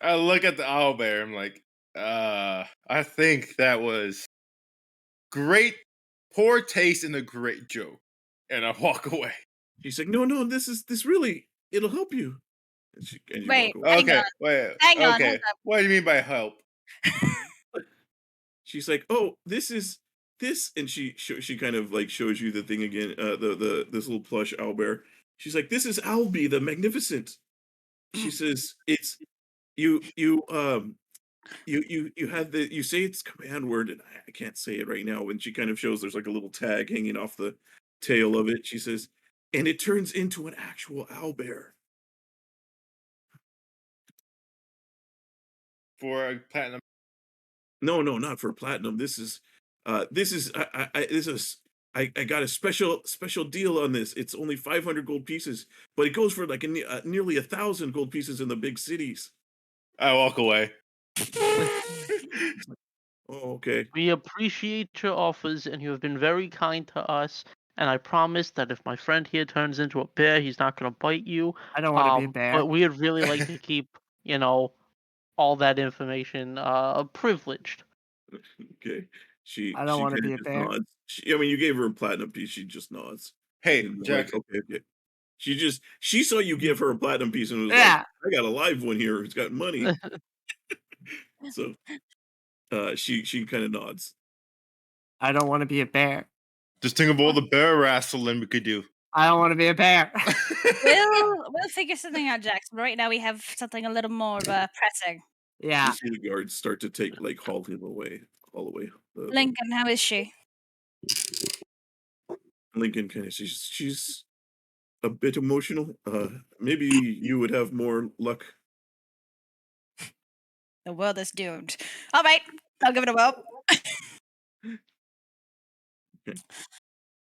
I look at the owlbear. I'm like, I think that was great, poor taste and a great joke, and I walk away.
She's like, no, this really, it'll help you. And you
Wait,
walk away.
Okay,
on.
wait.
Hang on,
okay,
hold up.
what do you mean by help?
She's like, oh, this, and she kind of like shows you the thing again, the this little plush owlbear. She's like, this is Albie the Magnificent. She says, you had you say it's command word, and I can't say it right now. And she kind of shows there's like a little tag hanging off the tail of it. She says, and it turns into an actual owlbear.
For a platinum.
No, not for platinum. This is I got a special deal on this. It's only 500 gold pieces, but it goes for like nearly 1,000 gold pieces in the big cities.
I walk away.
Oh, okay.
We appreciate your offers, and you have been very kind to us. And I promise that if my friend here turns into a bear, he's not going to bite you.
I don't want to be a bear.
But we'd really like to keep, all that information privileged.
Okay.
I don't want to
kind
be
of
a
just
bear.
nods. I mean, you gave her a platinum piece. She just nods.
Hey,
And
Jack.
like, okay. She saw you give her a platinum piece and was
Yeah.
like, I got a live one here who's got money. So she kind of nods.
I don't want to be a bear.
Just think of all the bear wrestling we could do.
I don't want to be a bear.
We'll figure something out, Jackson. Right now we have something a little more pressing.
Yeah.
You see the guards start to haul him away, all away.
Lincoln, how is she?
Lincoln kind of she's a bit emotional. Maybe you would have more luck.
The world is doomed. All right, I'll give it a whirl.
Okay.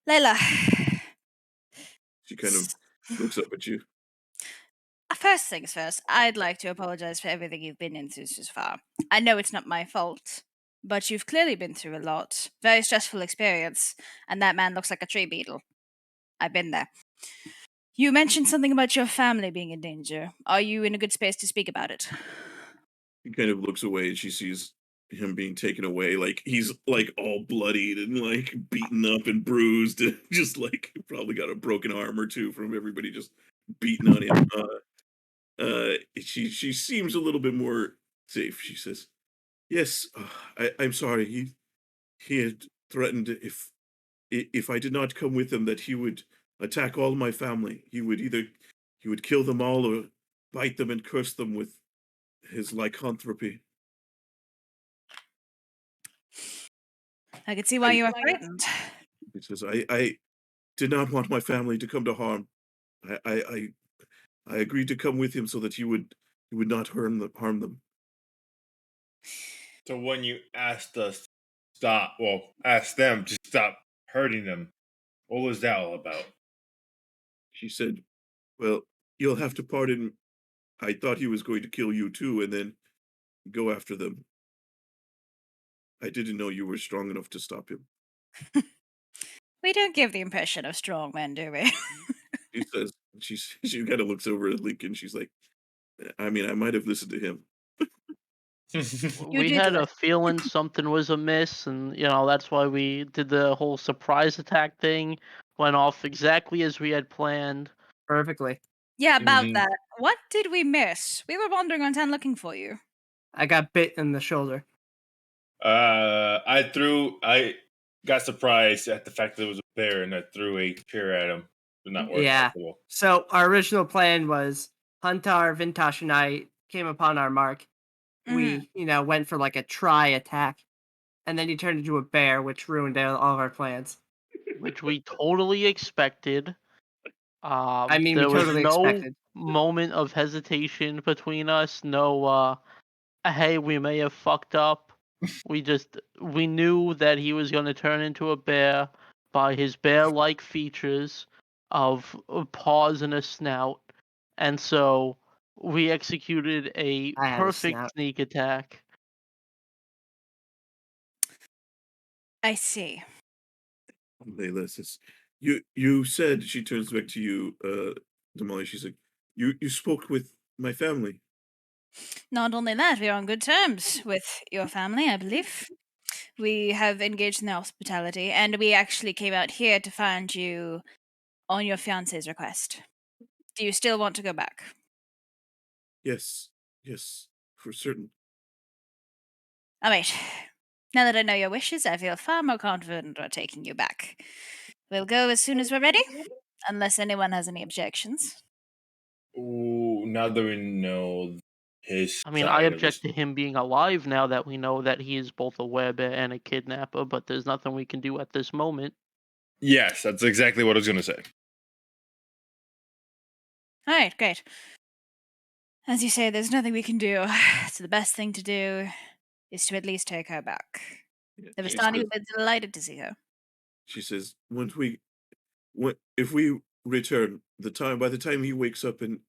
Layla.
She kind of looks up at you.
First things first, I'd like to apologize for everything you've been into so far. I know it's not my fault, but you've clearly been through a lot. Very stressful experience, and that man looks like a tree beetle. I've been there. You mentioned something about your family being in danger. Are you in a good space to speak about it?
He kind of looks away and she sees him being taken away. Like he's like all bloodied and like beaten up and bruised and just like probably got a broken arm or two from everybody just beating on him. She seems a little bit more safe. She says, "Yes, I'm sorry. He had threatened if I did not come with him that he would attack all my family. He would kill them all or bite them and curse them with his lycanthropy."
I can see why you are frightened.
He says, I did not want my family to come to harm. I agreed to come with him so that he would not harm them.
So when you asked us asked them to stop hurting them, what was that all about?
She said, well, you'll have to pardon. I thought he was going to kill you too and then go after them. I didn't know you were strong enough to stop him.
We don't give the impression of strong men, do we?
She says, she kind of looks over at Lincoln. She's like, I mean, I might have listened to him.
You
We
did
had a
listen.
feeling something was amiss, and that's why we did the whole surprise attack thing. Went off exactly as we had planned.
Perfectly.
Yeah, about
Mhm.
that. What did we miss? We were wandering on town looking for you.
I got bit in the shoulder.
I got surprised at the fact that it was a bear and I threw a chair at him. But not worth
Yeah.
it.
So our original plan was Huntar, Vintash, and I came upon our mark. We, went for like a try attack. And then he turned into a bear, which ruined all of our plans.
Which we totally expected.
I mean, we
There was
totally
no
expected.
moment of hesitation between us. No, hey, we may have fucked up. We knew that he was going to turn into a bear by his bear-like features of paws and a snout, and so we executed a
I had a
perfect
snout.
sneak attack.
I see.
Layla says, you said, she turns back to you, Damalia, she's like, you spoke with my family.
Not only that, we are on good terms with your family, I believe. We have engaged in their hospitality, and we actually came out here to find you on your fiance's request. Do you still want to go back?
Yes, for certain.
All right. Now that I know your wishes, I feel far more confident about taking you back. We'll go as soon as we're ready, unless anyone has any objections.
Ooh, now that we know
I mean, I object to him being alive now that we know that he is both a werebear and a kidnapper, but there's nothing we can do at this moment.
Yes, that's exactly what I was going to say.
All right, great. As you say, there's nothing we can do. So the best thing to do is to at least take her back.
Yeah,
The
she
Vistani
says-
would be delighted to see her.
She says, if we return, by the time he wakes up, and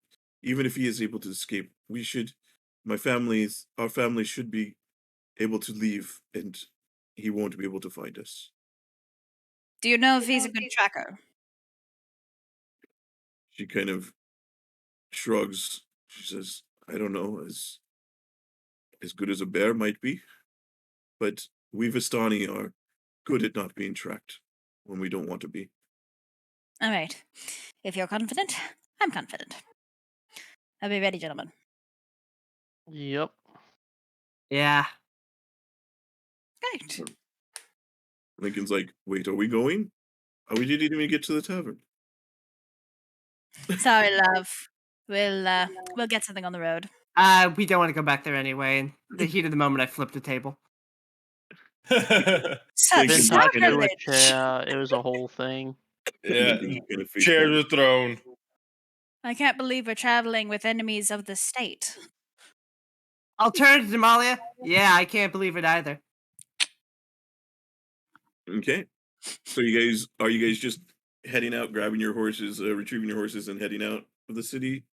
even if he is able to escape, our family should be able to leave, and he won't be able to find us.
Do you know if he's a good tracker?
She kind of shrugs. She says, I don't know, as good as a bear might be, but we Vistani are good at not being tracked when we don't want to be.
All right. If you're confident, I'm confident. I'll be ready, gentlemen.
Yep.
Yeah.
Great.
Lincoln's like, wait, are we going? Oh, we didn't even get to the tavern.
Sorry, love. We'll get something on the road.
We don't want to go back there anyway. In the heat of the moment, I flipped the table.
Such
Vintash
Vintash threw a
sacrilege.
chair. It was a whole thing.
Yeah,
Lincoln kind of face
chairs
palms.
are thrown.
I can't believe we're traveling with enemies of the state.
Alternative, Damalia? Yeah, I can't believe it either.
Okay. So are you guys just heading out, grabbing your horses, retrieving your horses, and heading out of the city?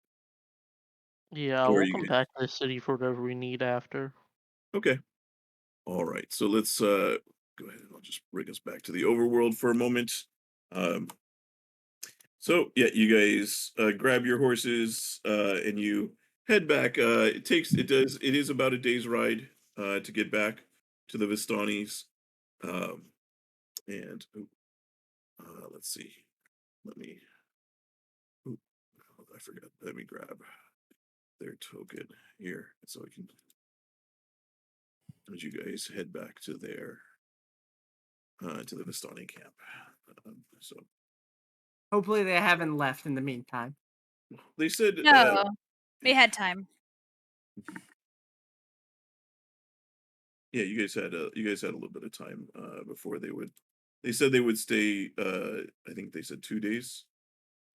Yeah,
Or are
we'll
you
come
guys...
back to the city for whatever we need after.
Okay. All right. So let's go ahead and I'll just bring us back to the overworld for a moment. So yeah, you guys grab your horses and you head back. It is about a day's ride to get back to the Vistanis. And let's see. Let me. Ooh, I forgot. Let me grab their token here so I can. As you guys head back to their to the Vistani camp. So
Hopefully, they haven't left in the meantime.
they said
No, we had time.
yeah, you guys had a little bit of time before they would. They said they would stay. I think they said 2 days.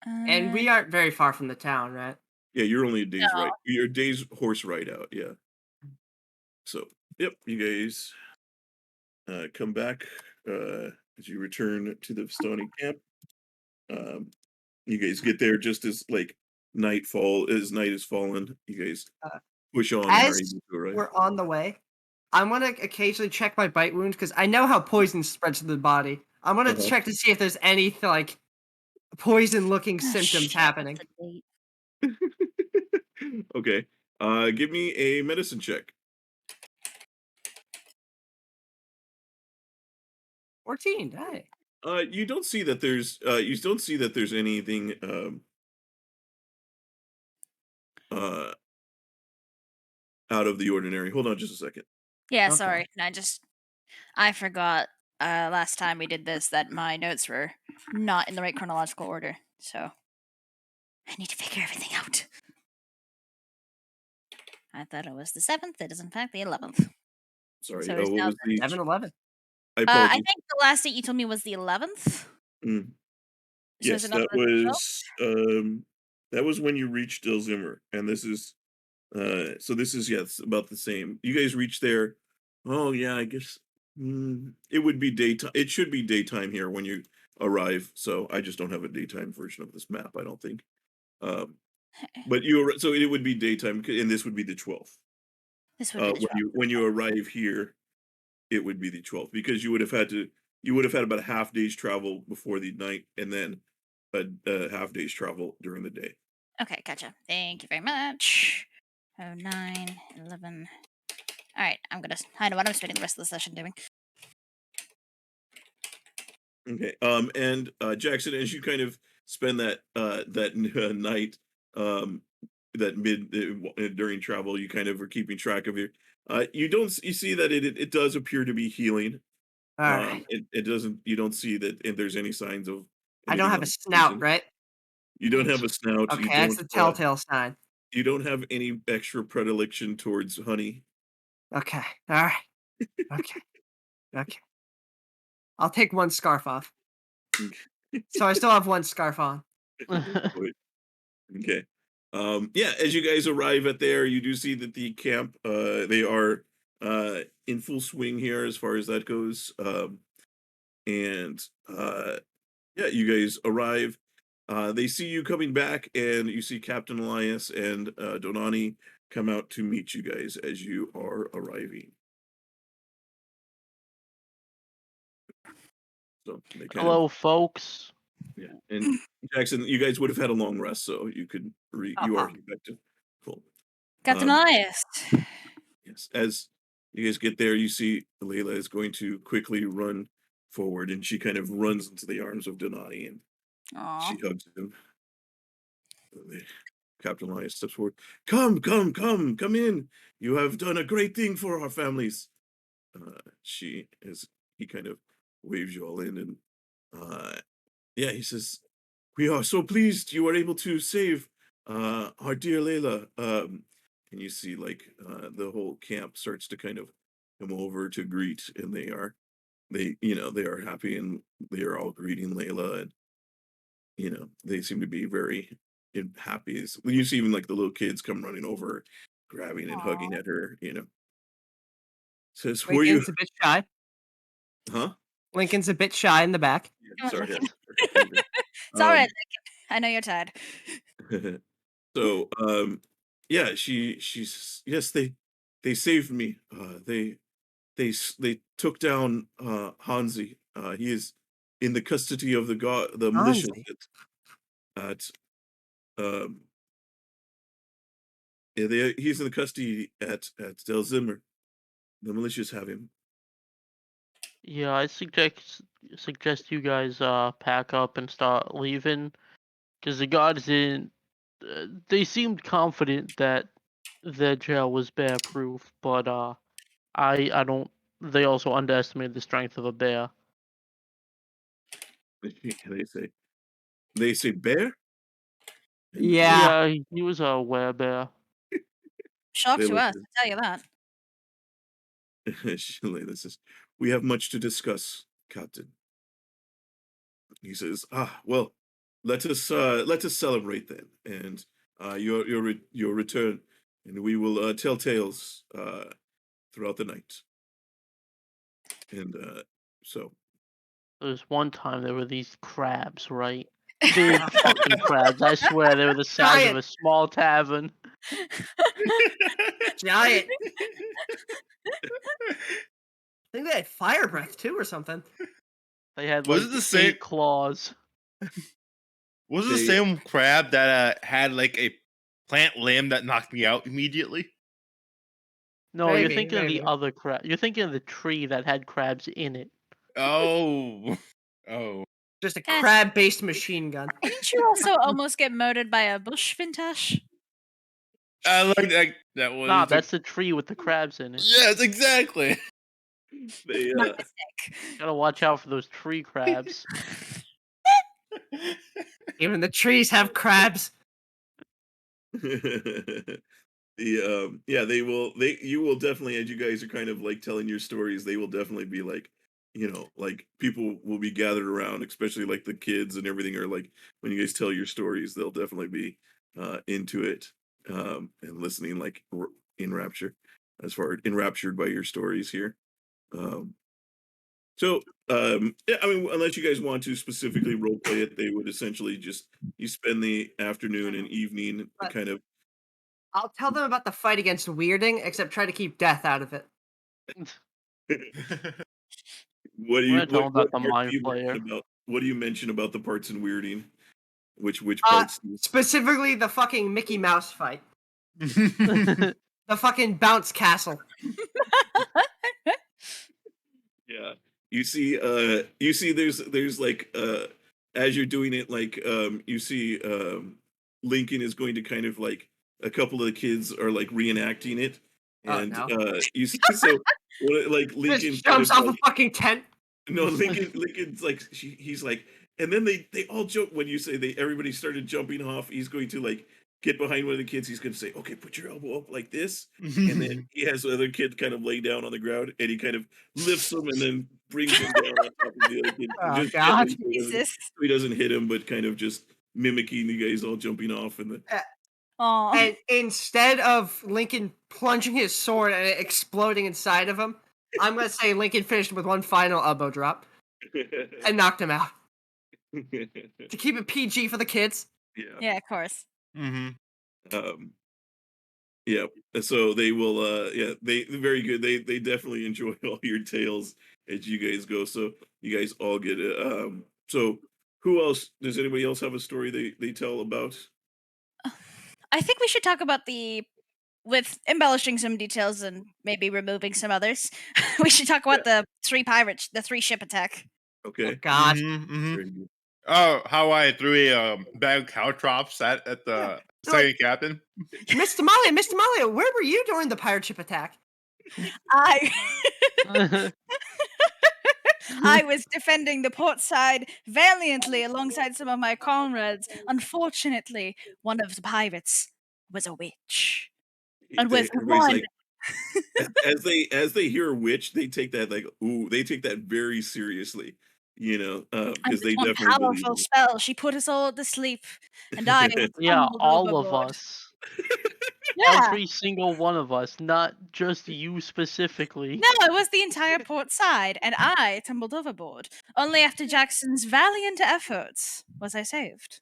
And we aren't very far from the town, right?
Yeah, you're only a day's
No.
ride. You're a day's horse ride out. Yeah. So yep, you guys come back as you return to the Vistani camp. You guys get there just as like night has fallen. You guys push on and are
As
able to arrive.
we're on the way, I'm gonna occasionally check my bite wound because I know how poison spreads to the body. I'm gonna check to see if there's any like poison-looking symptoms happening.
Okay. Give me a medicine check.
14. Hey.
You don't see that there's anything out of the ordinary. Hold on just a second.
Yeah,
Okay.
sorry. I forgot last time we did this that my notes were not in the right chronological order. So I need to figure everything out. I thought it was the 7th. It is in fact the 11th.
Sorry.
So it's
What
now
was the
7-11.
I
I
apologize.
think the last date you told me was the 11th.
Mm.
So is
Yes,
it not
that was when you reached Dilzimmer, and this is yes, about the same. You guys reached there. Oh yeah, I guess it would be daytime. It should be daytime here when you arrive. So I just don't have a daytime version of this map. I don't think. But so it would be daytime, and this would be the 12th.
This would be the 12th.
When you arrive here, it would be the 12th because you would have had about a half day's travel before the night, and then a half day's travel during the day.
Okay, gotcha. Thank you very much. 9, 11. All right, I know what I'm spending the rest of the session doing.
Okay. And Jackson, as you kind of spend that night, that during travel, you kind of are keeping track of your. You see that it does appear to be healing.
All right.
It doesn't. You don't see that there's any signs of.
I don't
anything
have
on
a
the
snout,
poison.
right?
You don't have a snout.
Okay,
You
that's
don't.
the telltale sign.
You don't have any extra predilection towards honey.
Okay. All right. Okay. Okay. I'll take one scarf off. So I still have one scarf on.
Wait, okay. Yeah, as you guys arrive at there, you do see that the camp, they are in full swing here as far as that goes. And yeah, you guys arrive. They see you coming back, and you see Captain Elias and Donani come out to meet you guys as you are arriving. So they kind of,
Hello, folks.
yeah. And Jackson, you guys would have had a long rest, so you could you are back to full.
Captain
Um,
Elias.
Yes, as you guys get there, you see Layla is going to quickly run forward, and she kind of runs into the arms of Donani, and
Aw.
she hugs him. Captain Elias steps forward. Come, come, come, come in. You have done a great thing for our families. She is. He kind of waves you all in, and yeah, he says, "We are so pleased you were able to save our dear Layla." And you see, like, the whole camp starts to kind of come over to greet, and they are happy, and they are all greeting Layla, and they seem to be very happy. You see even like the little kids come running over, grabbing and hugging at her. Says, "Were you?"
Lincoln's a bit shy.
Huh?
Lincoln's a bit shy in the back.
Yeah, sorry.
Lincoln.
Yeah.
It's all right, Lincoln. I know you're tired.
So, yeah, she's yes, they saved me. They took down Hansi. He is in the custody of the militia
Hansi?
at um yeah, he's in the custody at Del Zimmer. The militias have him.
Yeah, I suggest you guys pack up and start leaving, because the guards didn't. They seemed confident that their jail was bear proof, but I don't. They also underestimated the strength of a bear.
They say bear. And
Yeah.
Yeah, he was a werebear.
Shock
they
to
look
us, I tell you that.
Layla says, "We have much to discuss, Captain." He says, well, let us celebrate then, and your return, and we will tell tales throughout the night." And so
There was one time there were these crabs, right? Big fucking crabs. I swear they were the size of
Giant.
a small tavern.
Giant. I think they had fire breath too or something.
They had
Was
like
it the same?
8 claws.
Was it the
They-
same crab that had like a plant limb that knocked me out immediately?
No, you're
Maybe,
thinking of the
maybe.
other crab. You're thinking of the tree that had crabs in it.
Oh, oh.
Just a
Yes.
crab-based machine gun.
Didn't you also almost get murdered by a bush, Vintash?
I like that was.
Nah, that's the tree with the crabs in it.
Yes, exactly.
they
My mistake.
Gotta watch out for those tree crabs.
Even the trees have crabs.
yeah, you will definitely, as you guys are kind of like telling your stories, they will definitely be like, like people will be gathered around, especially like the kids and everything, are like, when you guys tell your stories, they'll definitely be into it, and listening, like enraptured by your stories here. um so yeah, I mean, unless you guys want to specifically role play it, they would essentially just, you spend the afternoon and evening
But-
kind of.
I'll tell them about the fight against weirding, except try to keep death out of it.
What do
We're
you
gonna tell them about the
part
mind
do you mention
player.
about, what do you mention about the parts in weirding? Which
Uh,
parts?
Specifically, the fucking Mickey Mouse fight.
Yeah,
The fucking bounce castle.
Yeah. You see there's like as you're doing it, like you see Lincoln is going to kind of like, a couple of the kids are like reenacting it,
Oh,
and
no.
you see, so like Lincoln
Just
kind
jumps
of
off
like,
a fucking tent.
no, Lincoln's like, he's like, and then they all joke when you say everybody started jumping off. He's going to like get behind one of the kids. He's going to say, "Okay, put your elbow up like this," and then he has the other kid kind of lay down on the ground, and he kind of lifts him and then brings him down on top of the other kid,
Oh,
just
God.
gently,
Jesus.
so he doesn't hit him, but kind of just mimicking the guys all jumping off and the.
Aw.
And instead of Lincoln plunging his sword and it exploding inside of him, I'm going to say Lincoln finished with one final elbow drop and knocked him out. To keep it PG for the kids.
Yeah, of course.
Yeah. So they will. They're very good. They definitely enjoy all your tales as you guys go. So you guys all get it. So who else? Does anybody else have a story they tell about?
I think we should talk about with embellishing some details and maybe removing some others. We should talk about the three ship attack.
Okay.
Oh, God.
Very good.
Oh, how I threw a bag of caltrops at the second captain.
Miss Damalia, where were you during the pirate ship attack?
I was defending the port side valiantly alongside some of my comrades. Unfortunately, one of the pirates was a witch. And with
Everybody's
one,
like, as they hear a witch, they take that like, ooh, they take that very seriously,
and
because
with
they
one
definitely believe
powerful
it.
spell, she put us all to sleep, and I was
Yeah,
tumbled
all of
overboard.
us.
Yeah.
Every single one of us, not just you specifically.
No, it was the entire port side, and I tumbled overboard. Only after Jackson's valiant efforts was I saved.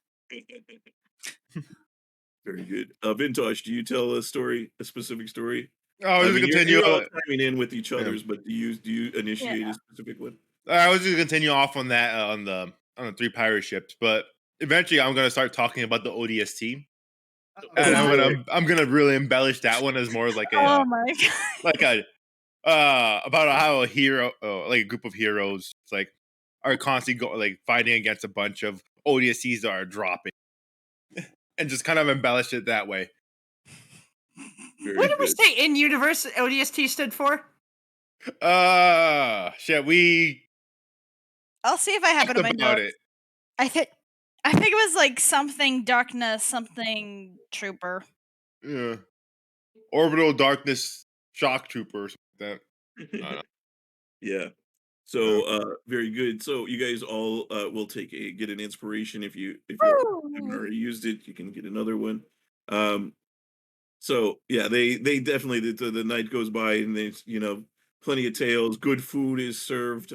Very good. Vintash, do you tell a specific story?
I was
I
just
mean,
continue.
you're all chiming in with each
Yeah.
other's, but do you initiate
Yeah.
a specific one?
I was just gonna continue off on that on the three pirate ships, but eventually I'm gonna start talking about the ODST, and I'm gonna really embellish that one as more like
Oh
a
my god.
like a about how a hero like a group of heroes like are constantly fighting against a bunch of ODSTs that are dropping, and just kind of embellish it that way.
Very
What did we
good.
say in universe ODST stood for?
Shit, we
I'll see if I have it
talked
in my
about
notes.
it.
I think it was like something darkness, something trooper.
Yeah. Orbital darkness shock trooper or something like that. I don't know.
Yeah. So very good. So you guys all will get an inspiration if you haven't already used it, you can get another one. So yeah, they definitely the night goes by and there's plenty of tales. Good food is served.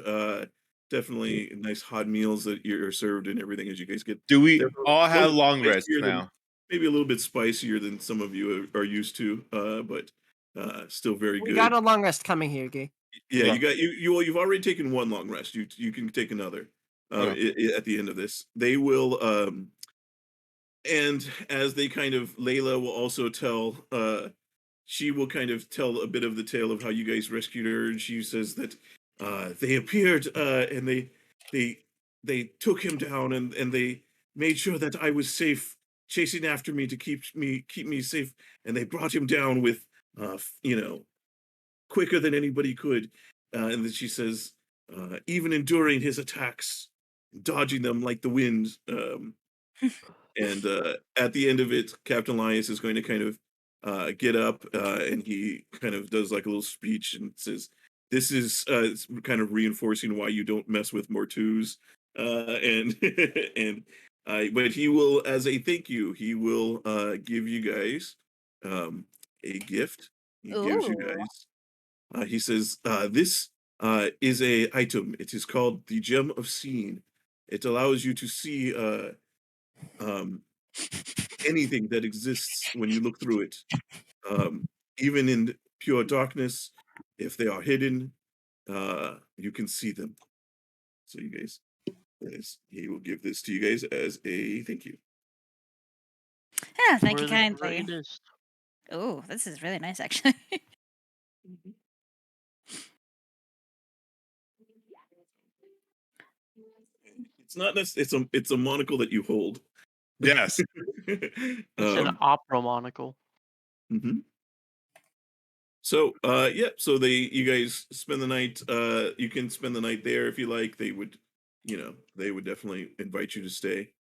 Definitely nice hot meals that you're served and everything as you guys get.
Do we
They're
all
a
have
little
long rests
spicier
now?
maybe a little bit spicier than some of you are used to, but still very
We
good.
got a long rest coming here, Gay.
Yeah,
Okay.
you got you've already taken one long rest. You can take another at the end of this. They will and as they kind of Layla will also tell she will kind of tell a bit of the tale of how you guys rescued her, and she says that they appeared and they took him down and they made sure that I was safe, chasing after me to keep me safe, and they brought him down with quicker than anybody could. And then she says, even enduring his attacks, dodging them like the wind. And at the end of it, Captain Elias is going to kind of get up and he kind of does like a little speech and says, "This is kind of reinforcing why you don't mess with Mortus." And but he will, as a thank you, he will give you guys a gift. He gives you
Ooh.
guys. He says, "This is a item. It is called the Gem of Seeing. It allows you to see anything that exists when you look through it, even in pure darkness. If they are hidden, you can see them." So you guys, he will give this to you guys as a thank you.
Yeah, thank you
We're the
kindly.
greatest.
Oh, this is really nice, actually.
It's not necessarily it's a monocle that you hold.
Yes.
It's an opera monocle.
Mhm. So yeah, so you guys spend the night. You can spend the night there if you like. They would definitely invite you to stay.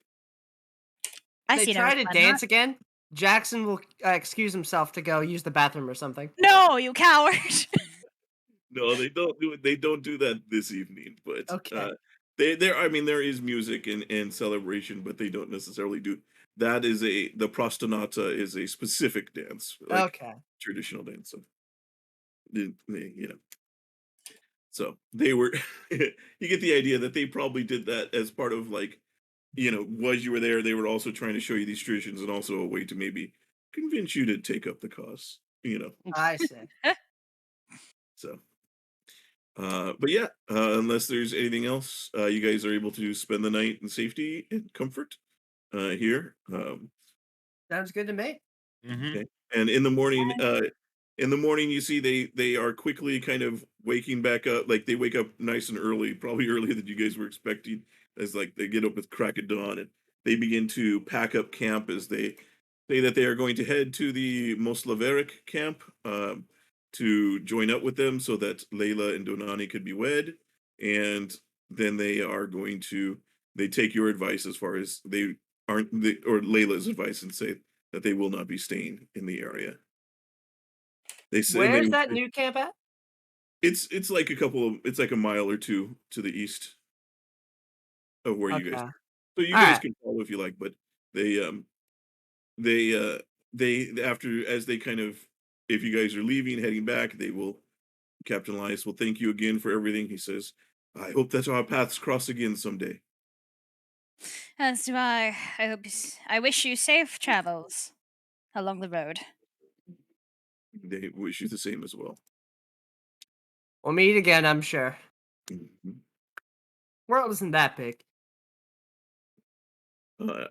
I
They
see no
try
reason
to
why
dance
not.
again. Jackson will excuse himself to go use the bathroom or something.
No, you coward.
No, they don't do it. They don't do that this evening. But
Okay.
I mean, there is music and celebration, but they don't necessarily do. That is the prostinata is a specific dance, like
Okay.
traditional dance. So, so they were. You get the idea that they probably did that as part of like, was you were there, they were also trying to show you these traditions and also a way to maybe convince you to take up the cause.
I see.
So. But yeah, unless there's anything else, you guys are able to spend the night in safety and comfort here.
Sounds good to me.
Okay. And in the morning, you see they are quickly kind of waking back up. Like they wake up nice and early, probably earlier than you guys were expecting. As like they get up with crack of dawn and they begin to pack up camp as they say that they are going to head to the Moslaveric camp to join up with them so that Layla and Donani could be wed. And then they take your advice as far as they aren't, or Layla's advice and say that they will not be staying in the area. They say
Where's that new camp at?
it's like it's like a mile or two to the east of where you guys
Okay.
are. So you
All
guys
right.
can follow if you like, but they they after as they kind of if you guys are leaving, heading back, they will Captain Elias will thank you again for everything. He says, I hope that our paths cross again someday.
As do I. I wish you safe travels along the road.
They wish you the same as well.
We'll meet again, I'm sure.
Mhm.
World isn't that big.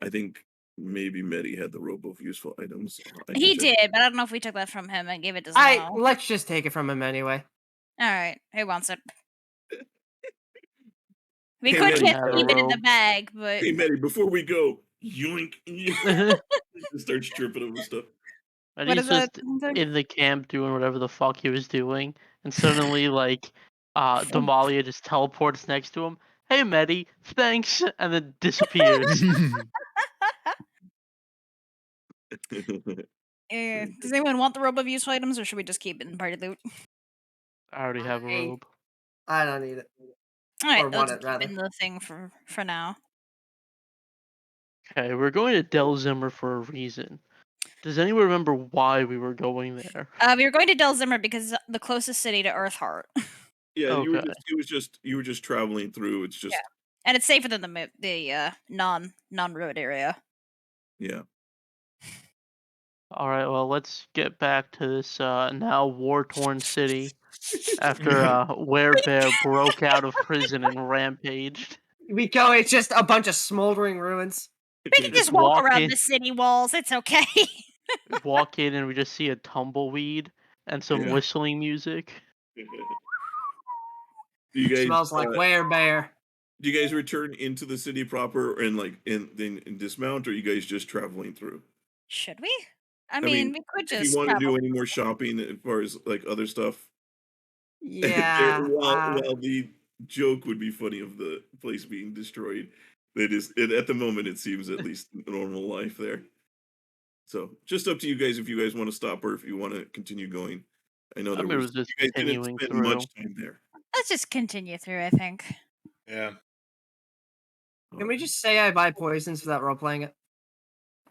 I think maybe Medi had the rope of useful items. I can
He
check.
did, but I don't know if we took that from him and gave it to someone else.
Let's just take it from him anyway.
All right, who wants it? We
Hey,
could
Medi,
just keep it in the bag, but
hey, Medi, before we go, yoink. Starts tripping over stuff.
And
what
he's
is that?
just in the camp doing whatever the fuck he was doing, and suddenly like Damalia just teleports next to him. Hey Medi, thanks, and then disappears.
Does anyone want the robe of useful items, or should we just keep it in party loot?
I already have a robe.
I don't need it.
All right,
Or
let's
want it,
keep
rather.
in the thing for now.
Okay, we're going to Delzimmer for a reason. Does anyone remember why we were going there?
We were going to Delzimmer because it's the closest city to Earthheart.
Yeah,
Okay.
you were just traveling through. It's just
And it's safer than the non-road area.
yeah.
All right, well, let's get back to this now war-torn city after Werebear broke out of prison and rampaged.
We go, it's just a bunch of smoldering ruins.
We can just walk around the city walls. It's okay.
Walk in and we just see a tumbleweed and some
Yeah.
whistling music.
Do you guys
Smells like werebear.
do you guys return into the city proper and like in dismount, or are you guys just traveling through?
Should we? I
mean,
mean, we could
if you
just
want to do
travel.
any more shopping as far as like other stuff,
Yeah.
while the joke would be funny of the place being destroyed, at the moment it seems at least normal life there. So just up to you guys if you guys want to stop or if you want to continue going. I know
I mean, it was just
you guys didn't
continuing
spend
through.
much time there.
Let's just continue through, I think.
Yeah.
Can we just say I buy poisons without role playing it?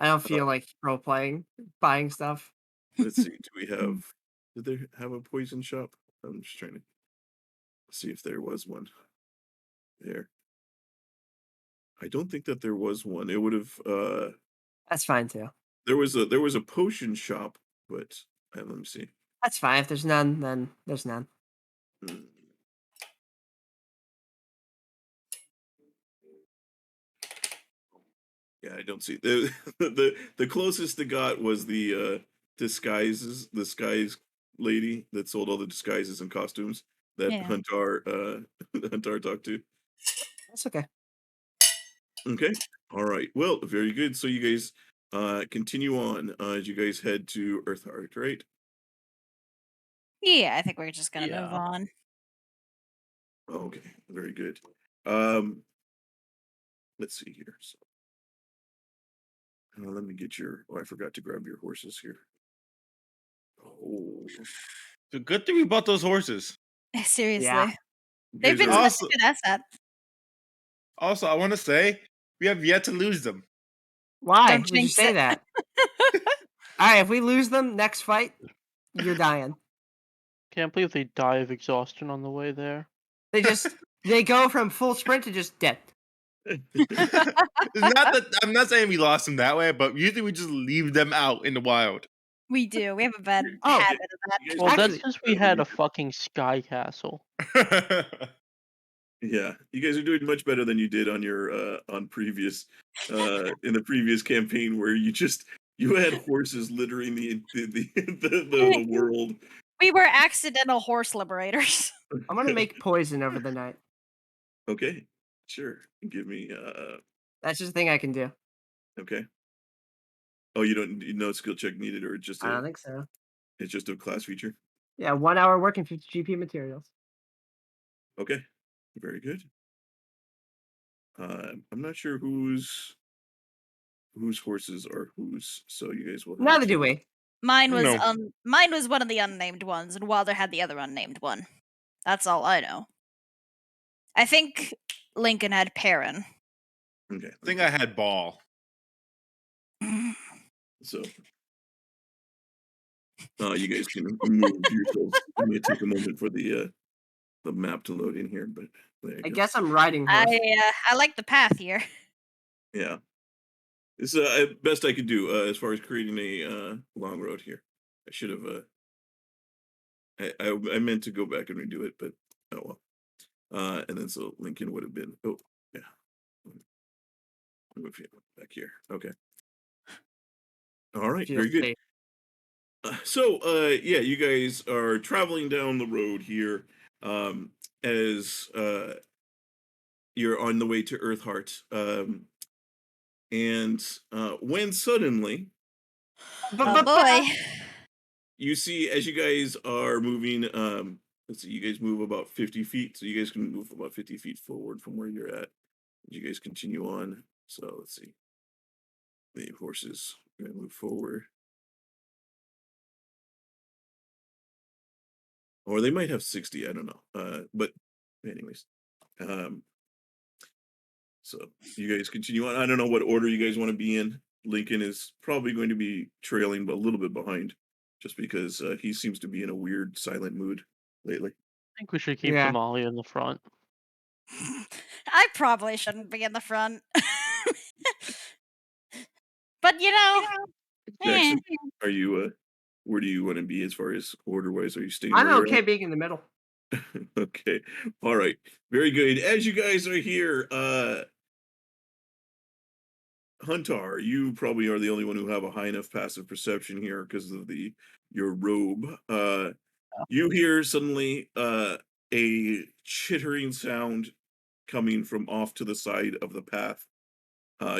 I don't feel like role playing buying stuff.
Let's see. Did they have a poison shop? I'm just trying to see if there was one there. I don't think that there was one. It would have
That's fine too.
there was a potion shop, but let me see.
That's fine. If there's none, then there's none.
Hmm. Yeah, I don't see the closest it got was the disguise lady that sold all the disguises and costumes that
Yeah.
Huntar talked to.
That's okay.
Okay. All right. Well, very good. So you guys continue on as you guys head to Earthheart, right?
Yeah, I think we're just gonna move
Yeah.
on.
Okay. Very good. Um let's see here. So let me get your. Oh, I forgot to grab your horses here. Oh,
So good thing we bought those horses.
Seriously.
Yeah.
you
They've
guys
been
are-
such a good asset.
Also, I want to say we have yet to lose them.
Why
Don't
would you
jinx
say
it.
that? All right, if we lose them next fight, you're dying.
Can't believe they die of exhaustion on the way there.
They go from full sprint to just dead.
It's not that I'm not saying we lost them that way, but usually we just leave them out in the wild.
We do. We have a bad
Oh,
habit of that.
you guys
Well,
are-
that's
Actually-
because we had a fucking sky castle.
Yeah, you guys are doing much better than you did on your on previous in the previous campaign where you had horses littering the world.
We were accidental horse liberators.
I'm gonna make poison over the night.
Okay, sure. Give me
That's just a thing I can do.
okay. Oh, you no skill check needed, or just
I don't think so.
it's just a class feature.
Yeah, 1 hour work and 50 GP materials.
Okay, very good. I'm not sure whose horses are whose, so you guys will. have
Neither
to-
do we.
Mine was
No.
mine was one of the unnamed ones, and Wilder had the other unnamed one. That's all I know. I think Lincoln had Perrin.
Okay,
I think I had ball.
so you guys can move yourselves. It may take a moment for the map to load in here, but there you
I
go.
guess I'm riding horse.
I like the path here.
Yeah, it's best I could do as far as creating a long road here. I should have. I meant to go back and redo it, but oh well. And then so Lincoln would have been. Oh yeah. Move him back here. Okay. All right. Very good. So yeah, you guys are traveling down the road here as you're on the way to Earthheart. And when suddenly
Oh boy.
you see, as you guys are moving, let's see, you guys move about 50 feet, so you guys can move about 50 feet forward from where you're at. You guys continue on. So let's see, the horses are gonna move forward, or they might have 60. I don't know. But anyways, so you guys continue on. I don't know what order you guys want to be in. Lincoln is probably going to be trailing, but a little bit behind, just because he seems to be in a weird silent mood lately.
I think we should keep
Yeah.
Damalia in the front.
I probably shouldn't be in the front. But you know,
Jackson, are you where do you want to be as far as order wise? Are you staying?
I'm
where you're
okay
at?
being in the middle.
Okay. All right. Very good. As you guys are here, Huntar, you probably are the only one who have a high enough passive perception here because of your robe. You hear suddenly a chittering sound coming from off to the side of the path.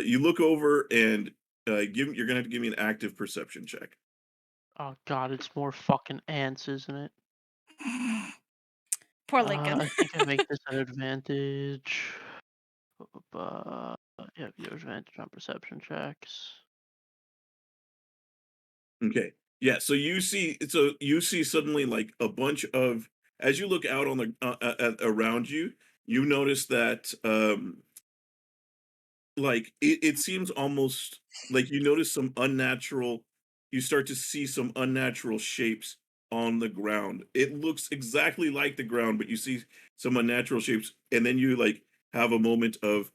You look over and you're gonna have to give me an active perception check.
Oh god, it's more fucking ants, isn't it?
poor Lincoln.
I think I make this an advantage. Yeah, you have advantage on perception checks.
Okay. Yeah, so you see suddenly like a bunch of, as you look out on the around you, you notice that like it seems almost like you notice some unnatural, you start to see some unnatural shapes on the ground. It looks exactly like the ground, but you see some unnatural shapes, and then you like have a moment of,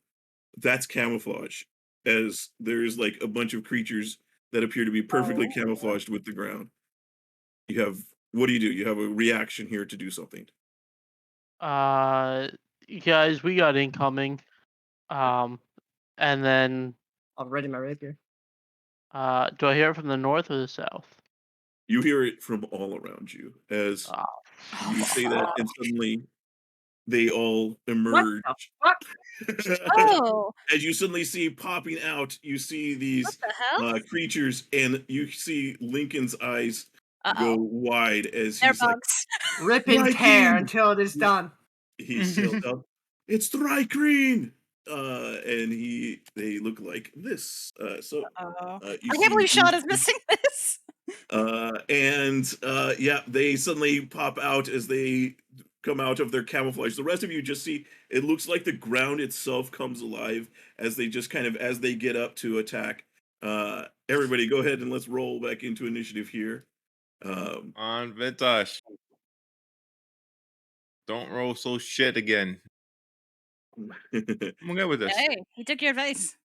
that's camouflage, as there's like a bunch of creatures that appear to be perfectly camouflaged with the ground. You have, what do? You have a reaction here to do something.
You guys, we got incoming. And then
I'll ready my rapier.
do I hear it from the north or the south?
You hear it from all around you as
Oh,
you say that, and suddenly they all emerge.
What the fuck?
Oh,
As you suddenly see popping out, you see these
what the hell?
creatures, and you see Lincoln's eyes
Uh
go
oh.
wide as
They're
he's like,
bugs.
Rip and
Viking!
tear until it is done.
he yells out, "It's Thrycreen!" and they look like this. So
Oh,
you
I can't
see
believe Sean is missing this.
and yeah, they suddenly pop out as they come out of their camouflage. The rest of you just see it looks like the ground itself comes alive as they just kind of as they get up to attack. Everybody, go ahead and let's roll back into initiative here.
On Vintash. Don't roll so shit again. I'm okay with this.
Hey, he took your advice.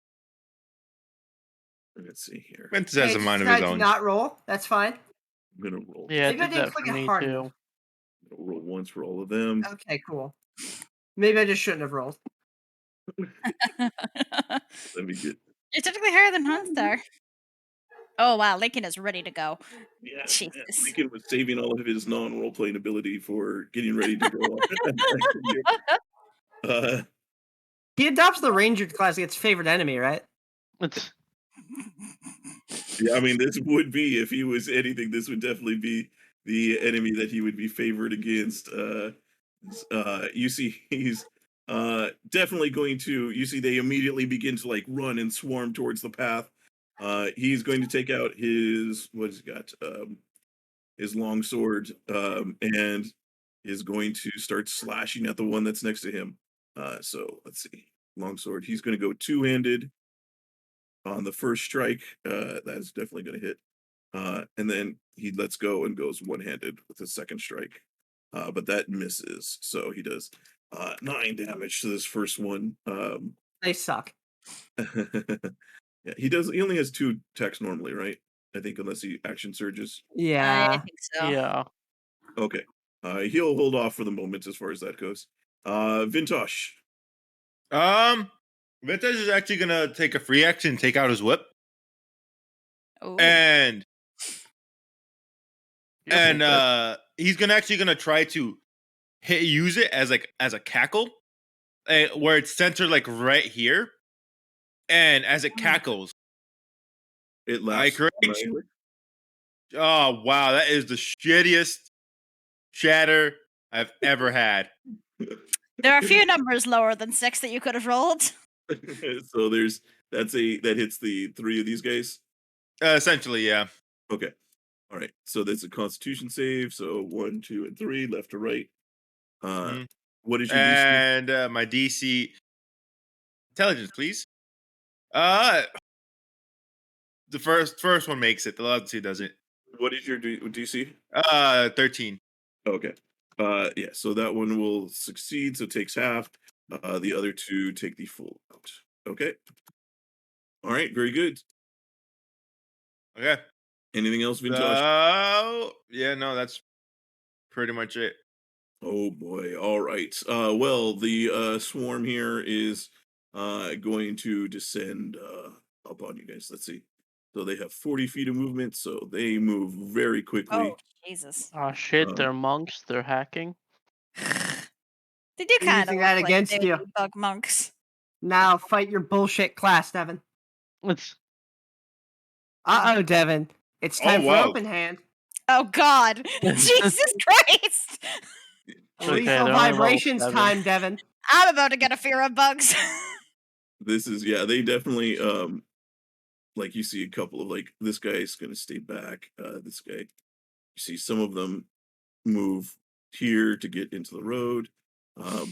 Let's see here.
Vintash
Hey,
has a
just
mind of his
decide to
own.
not roll. That's fine.
I'm gonna roll.
Yeah, it
Maybe I
did
didn't
that
click
for
it
me
hard
too.
enough.
Roll once for all of them.
Okay, cool. Maybe I just shouldn't have rolled.
Let me get.
You're typically higher than Huntar. Oh wow, Lincoln is ready to go.
Yeah,
Jesus.
Lincoln was saving all of his non-role playing ability for getting ready to go.
He adopts the ranger class against favorite enemy, right?
It's
Yeah, I mean, this would be if he was anything. This would definitely be the enemy that he would be favored against. You see, he's definitely going to. You see, they immediately begin to like run and swarm towards the path. He's going to take out his what's he got? His long sword, and is going to start slashing at the one that's next to him. So let's see, longsword. He's going to go two-handed on the first strike. That's definitely going to hit. And then he lets go and goes one-handed with his second strike. But that misses. So he does 9 damage to this first one.
They suck.
Yeah, he does. He only has 2 attacks normally, right? I think unless he action surges.
I
Yeah.
think so.
yeah.
Okay. He'll hold off for the moment as far as that goes. Vintash.
Vintash is actually gonna take a free action, take out his whip,
Ooh.
and
Beautiful.
he's gonna try to use it as a cackle, where it's centered like right here, and as it cackles,
It
I
lasts
create.
automatically.
Oh wow, that is the shittiest shatter I've ever had.
There are a few numbers lower than 6 that you could have rolled.
So that hits the 3 of these guys.
Essentially, yeah.
Okay. All right. So that's a Constitution save. So 1, 2, and 3, left to right.
Mhm.
What is your DC?
And my DC intelligence, please. The first one makes it. The other two doesn't.
What is your DC?
13.
Okay. Yeah. So that one will succeed. So takes half. The other 2 take the full amount. Okay. All right. Very good.
Okay.
Anything else, Vintash?
Yeah, no, that's pretty much it.
Oh boy. All right. Well, the swarm here is going to descend up on you guys. Let's see. So they have 40 feet of movement, so they move very quickly.
Oh, Jesus.
Oh shit,
Um,
they're monks, they're hacking.
They do
They're
kind of
using
look
that
like
against
they would
you.
be bug monks.
Now fight your bullshit class, Devon.
It's
Uh-oh, Devon. It's time for
wow.
open hand.
Oh God. Jesus Christ.
okay,
Lethal
they're only level
vibrations
7.
time, Devon.
I'm about to get a fear of bugs.
this is yeah, they definitely like you see a couple of like this guy's gonna stay back. This guy. You see some of them move here to get into the road.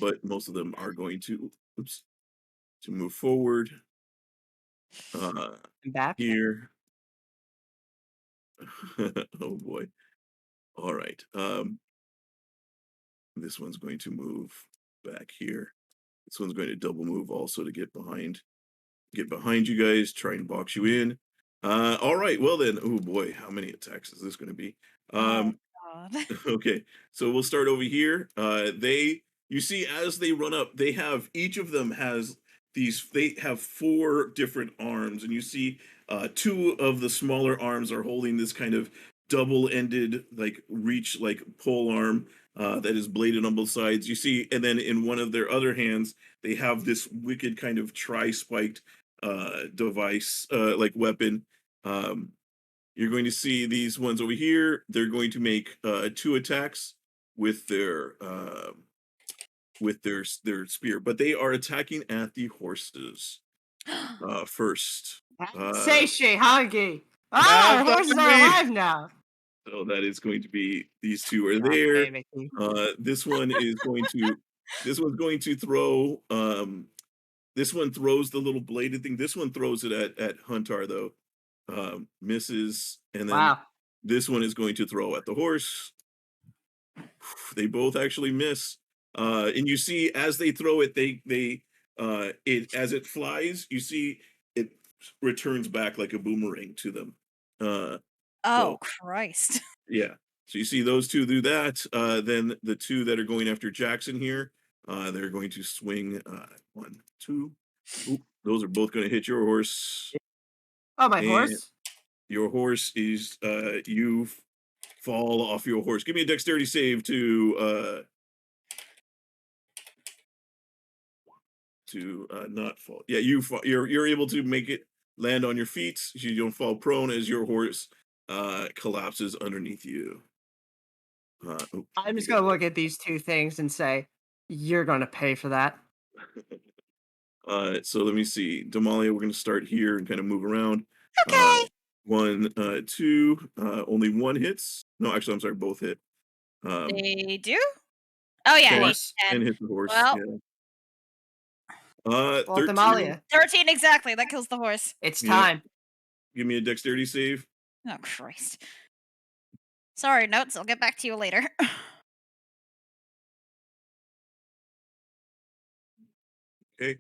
But most of them are going to move forward.
I'm back.
Here. Oh boy. All right. This one's going to move back here. This one's going to double move also to get behind you guys, try and box you in. All right. Well then, oh boy, how many attacks is this going to be?
Oh God.
Okay, so we'll start over here. You see, as they run up, they have each of them has they have 4 different arms, and you see 2 of the smaller arms are holding this kind of double-ended, like reach, like pole arm that is bladed on both sides. You see, and then in one of their other hands, they have this wicked kind of tri-spiked device, like weapon. Um, you're going to see these ones over here. They're going to make 2 attacks with their with their spear, but they are attacking at the horses first.
Seishi, Hagi.
Ah,
Oh, the horses are
sorry.
alive now.
So that is going to be these two are
God
there.
damn it, Keith.
This one is going to throw this one throws the little bladed thing. This one throws it at Huntar though. Misses, and then
Wow.
this one is going to throw at the horse. They both actually miss. And you see as they throw it, it as it flies, you see it returns back like a boomerang to them.
Oh
So
Christ!
yeah. So you see those two do that. Then the two that are going after Jackson here, they're going to swing 1, 2. Oop, those are both going to hit your horse.
Oh, my
And
horse.
your horse is you fall off your horse. Give me a dexterity save to not fall. Yeah, you're able to make it land on your feet. You don't fall prone as your horse collapses underneath you.
I'm just gonna look at these two things and say, "You're gonna pay for that."
So let me see. Damalia, we're going to start here and kind of move around.
Okay.
1, 2. Only one hits. No, actually, I'm sorry, both hit.
They do. Oh yeah,
Okay.
Horse.
10
10.
hits the horse.
Well,
Yeah.
Well,
13.
Damalia,
13 exactly. That kills the horse.
it's
Yeah.
time.
Give me a dexterity save.
Oh Christ! Sorry, notes. I'll get back to you later.
Okay.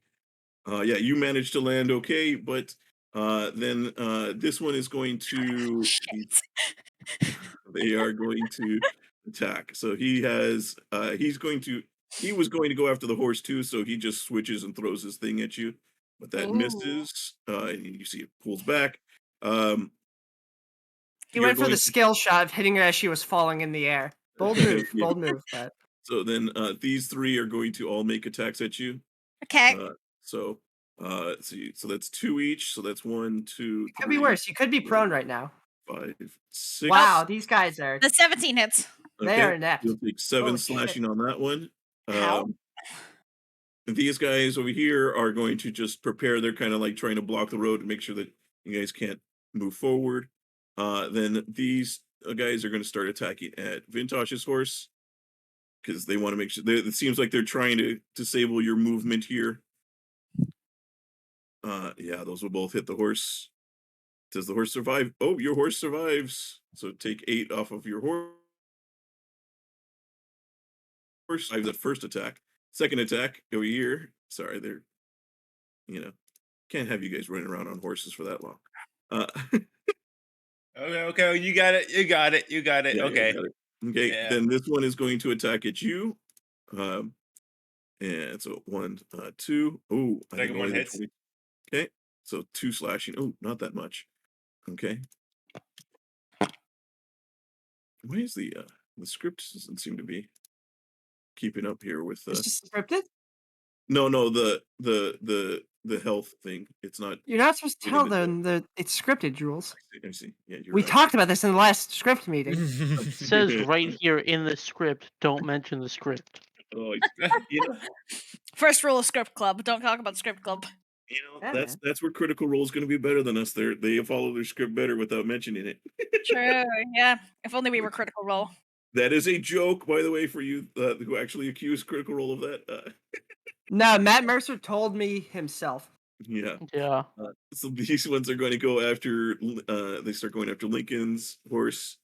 Yeah, you managed to land okay, but then this one is going to
Shit.
they are going to attack. So he was going to go after the horse too, so he just switches and throws his thing at you, but that
Ooh.
misses. And you see it pulls back. Um,
He
you're
went for
going
the
to-
skill shot of hitting her as she was falling in the air. Bold move,
Yeah.
bold move. But
So then these three are going to all make attacks at you.
Okay.
So let's see. So that's 2 each. So that's 1, 2,
it could be
3,
worse. You could be prone right now.
5, 6.
Wow, these guys are.
The 17 hits.
They are inept.
You'll take 7
Holy shit.
slashing on that one.
How?
These guys over here are going to just prepare. They're kind of like trying to block the road and make sure that you guys can't move forward. Then these guys are going to start attacking at Vintash's horse because they want to make sure. It seems like they're trying to disable your movement here. Yeah, those will both hit the horse. Does the horse survive? Oh, your horse survives. So take 8 off of your horse. Survives that first attack. Second attack over here. Sorry, they're can't have you guys running around on horses for that long.
Okay, you got it.
Yeah,
Okay.
got it. Okay,
Yeah.
then this one is going to attack at you. And so 1, 2. Oh, I think
Second one
only the
hits.
20. Okay, so 2 slashing. Oh, not that much. Okay. Why is the script doesn't seem to be keeping up here with
It's just scripted.
no the health thing. It's not.
You're not supposed to
Wait a
tell
minute.
them that it's scripted, Jules.
I see. Yeah, you're
We
right.
talked about this in the last script meeting.
It says right here in the script, don't mention the script.
Oh, you know,
First rule of Script Club: don't talk about Script Club.
Yeah,
that's where Critical Role is going to be better than us. They follow their script better without mentioning it.
True. Yeah. If only we were Critical Role.
That is a joke, by the way, for you who actually accused Critical Role of that.
No, Matt Mercer told me himself.
Yeah.
Yeah.
So these ones are going to go after. They start going after Lincoln's horse.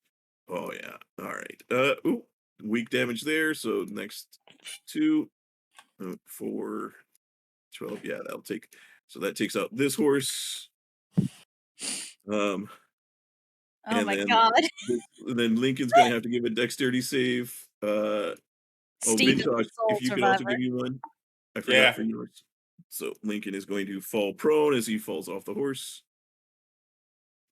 Oh yeah. All right. Ooh, weak damage there. So next 2, 4, 12. Yeah, that'll take. So that takes out this horse.
Oh
And
my
then
god.
then Lincoln's going to have to give a dexterity save.
Steve is
Vintash,
the sole
if you could also
survivor.
give me one. I forgot
Yeah.
for yours. So Lincoln is going to fall prone as he falls off the horse.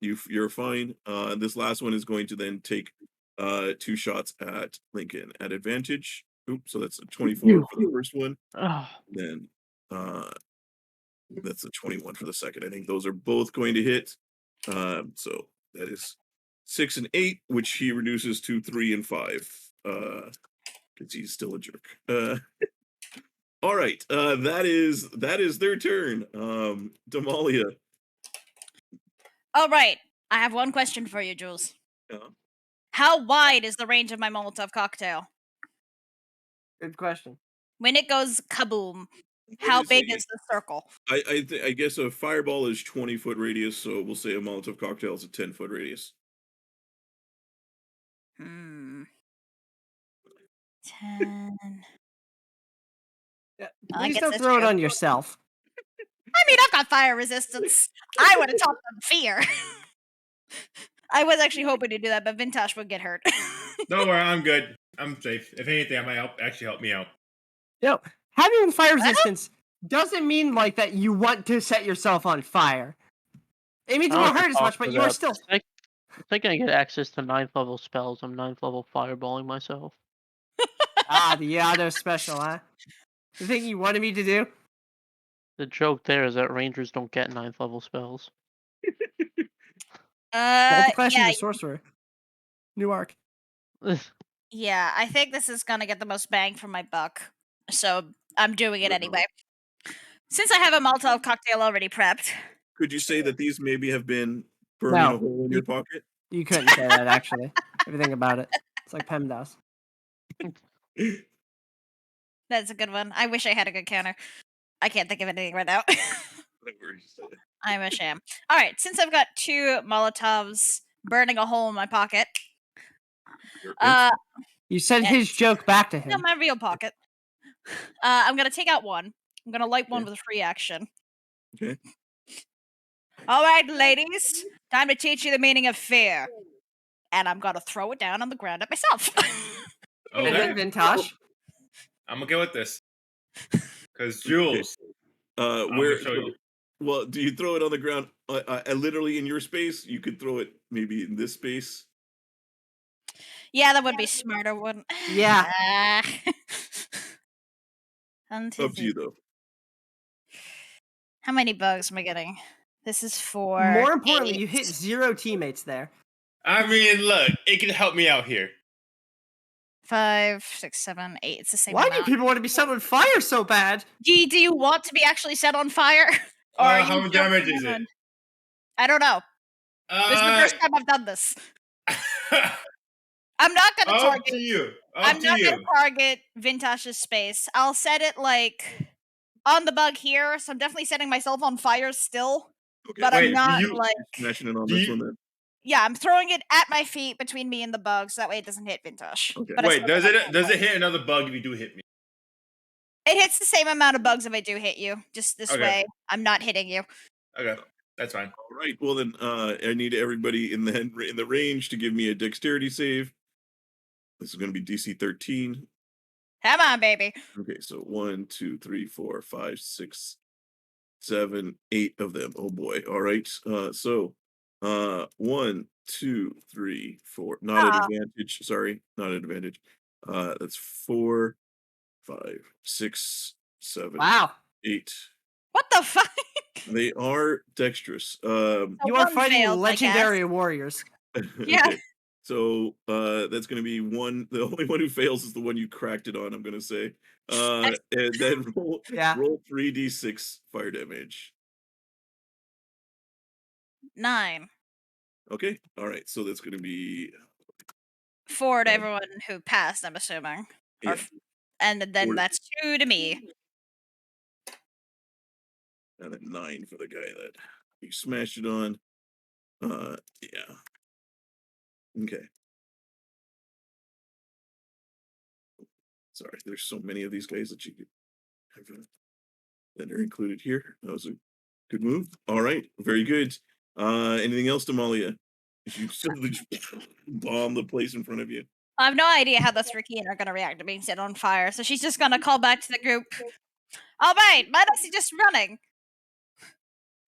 You're fine. This last one is going to then take 2 shots at Lincoln at advantage. Oops, so that's a 24 for the first one.
Ugh.
Then that's a 21 for the second. I think those are both going to hit. So that is 6 and 8, which he reduces to 3 and 5. Because he's still a jerk. All right. That is their turn. Damalia.
All right. I have one question for you, Jules. How wide is the range of my Molotov cocktail?
Good question.
When it goes kaboom,
What
how
is
big
a-
is the circle?
I guess a fireball is 20-foot radius, so we'll say a Molotov cocktail is a 10-foot radius.
10.
Yeah,
I
please
guess
don't
that's
throw it
true.
on yourself.
I mean, I've got fire resistance. I would have taught them fear. I was actually hoping to do that, but Vintash would get hurt.
Don't worry, I'm good. I'm safe. If anything, I might help me out.
No, having fire resistance doesn't mean like that you want to set yourself on fire. It means it
I
won't
don't
hurt as much, but
offer
you are
that.
still.
I think I get access to 9th level spells. I'm 9th level fireballing myself.
The auto special, huh? The thing you wanted me to do?
The joke there is that rangers don't get 9th level spells.
Multi-class
Yeah,
into sorcerer. New arc.
yeah. I think this is gonna get the most bang for my buck, so I'm doing it anyway. Since I have a Molotov cocktail already prepped.
Could you say that these maybe have been burning
No.
a hole in your pocket?
You couldn't say that, actually. Everything about it. It's like PEMDAS.
That's a good one. I wish I had a good counter. I can't think of anything right now.
No worries.
I'm a sham. All right, since I've got 2 Molotovs burning a hole in my pocket,
You said
Yeah.
his joke back to
no,
him.
my real pocket. I'm gonna take out one. I'm gonna light one
Okay.
with a free action.
Okay.
All right, ladies, time to teach you the meaning of fear. And I'm gonna throw it down on the ground at myself.
Is it
Okay,
Vintash?
I'm okay with this. Because Jules, I'm
Where?
gonna show you.
Well, do you throw it on the ground? Literally in your space. You could throw it maybe in this space.
Yeah, that would be smarter, wouldn't?
Yeah.
One, two,
Up to
three.
you though.
How many bugs am I getting? This is for
More importantly,
8.
you hit 0 teammates there.
I mean, look, it can help me out here.
5, 6, 7, 8. It's the same
Why do
amount.
people want to be set on fire so bad?
Do you want to be actually set on fire? Or are
How
you
much damage
joking
is it?
around? I don't know. This is the first time I've done this. I'm not gonna
up
target.
to you.
I'm
Up
not
to
gonna
you.
target Vintash's space. I'll set it like on the bug here, so I'm definitely setting myself on fire still.
Okay.
But
Wait,
I'm not
do you-
like.
Smashing it on
do
this
you-
one then.
Yeah, I'm throwing it at my feet between me and the bug, so that way it doesn't hit Vintash.
Okay.
But I
Wait,
still
does
get my
it
point.
hit another bug if you do hit me?
It hits the same amount of bugs if I do hit you. Just this
Okay.
way, I'm not hitting you.
Okay, that's fine.
All right. Well then, I need everybody in the range to give me a dexterity save. This is going to be DC 13.
Come on, baby.
Okay, so 1, 2, 3, 4, 5, 6, 7, 8 of them. Oh boy. All right. So 1, 2, 3, 4. Not at
Ah.
advantage. Sorry, not at advantage. That's 4, 5, 6, 7,
Wow.
8.
What the fuck?
They are dexterous.
So
You are
one
fighting
failed, I guess.
legendary warriors.
Yeah.
Okay. So that's gonna be one. The only one who fails is the one you cracked it on. I'm gonna say. And then
Yeah.
roll 3d6 fire damage.
9.
Okay. All right. So that's gonna be
4 to everyone who passed, I'm assuming. Or
yeah.
and then
4
that's 2 to me.
and then 9 for the guy that you smashed it on. Yeah. Okay. Sorry, there's so many of these guys that you could have that are included here. That was a good move. All right, very good. Anything else, Damalia? You simply just bomb the place in front of you.
I have no idea how the 3 are going to react to being set on fire, so she's just going to call back to the group. All right, Maddox is just running.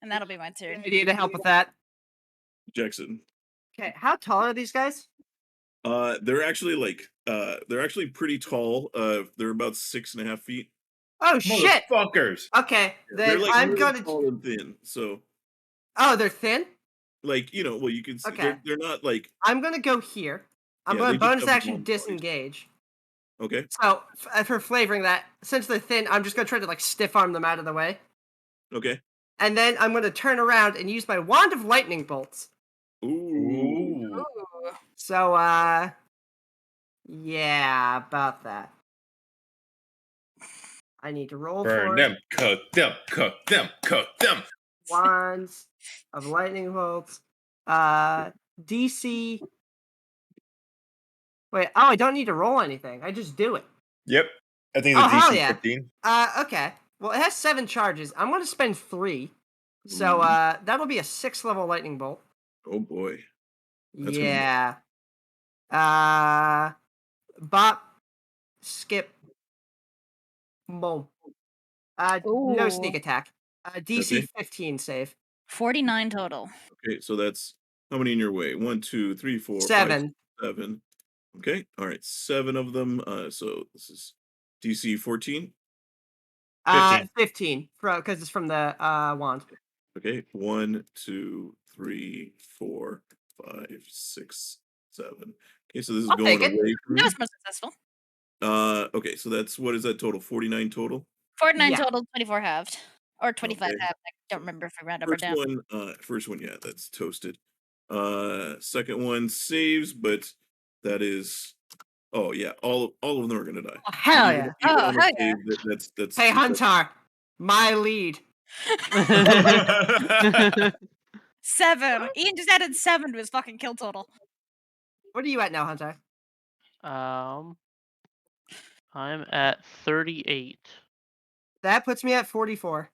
And that'll be my turn.
Idea to help with that.
Jackson.
Okay, how tall are these guys?
They're actually they're actually pretty tall. They're about 6.5 feet.
Oh shit!
Motherfuckers.
Okay,
They're
then
like
I'm
really
gonna.
tall and thin. So
Oh, they're thin.
like well, you can see
Okay.
they're not like
I'm gonna go here. I'm
Yeah,
gonna
they just
bonus
have
action
long bodies.
disengage.
Okay.
So for flavoring that, since they're thin, I'm just gonna try to like stiff arm them out of the way,
Okay.
and then I'm gonna turn around and use my wand of lightning bolts.
Ooh.
Ooh.
So yeah, about that. I need to roll
Burn
for
them,
it.
cook them, cook them, cook them.
Wands of lightning bolts. DC. Wait, oh, I don't need to roll anything. I just do it.
Yep. I think
Oh,
the
hell
DC
yeah.
15.
Okay. Well, it has 7 charges. I'm gonna spend 3. So
Ooh.
that'll be a 6th level lightning bolt.
Oh boy. That's gonna
Yeah. Bop, skip, boom. No sneak
Ooh.
attack. DC
Okay.
15 save.
49 total.
Okay, so that's how many in your way? 1, 2, 3, 4, 5,
7.
7. Okay, all right, 7 of them. So this is DC 14.
15.
15 because it's from the wand.
Okay, 1, 2, 3, 4, 5, 6, 7. Okay, so this is
I'll
going
take it.
away from
That
you.
was more successful.
Okay, so that's what is that total? 49 total.
49
Yeah.
total, 24 halved. Or 25
Okay.
halved. I don't remember if I round up or down.
First one, yeah, that's toasted. Second one saves, but that is, oh yeah, all of them are gonna die.
Oh, hell
Even,
yeah.
even
Oh,
on a
hell yeah.
save, that's
Hey, Huntar, my lead.
7. Ian just added 7 to his fucking kill total.
What are you at now, Huntar?
I'm at 38.
That puts me at 44.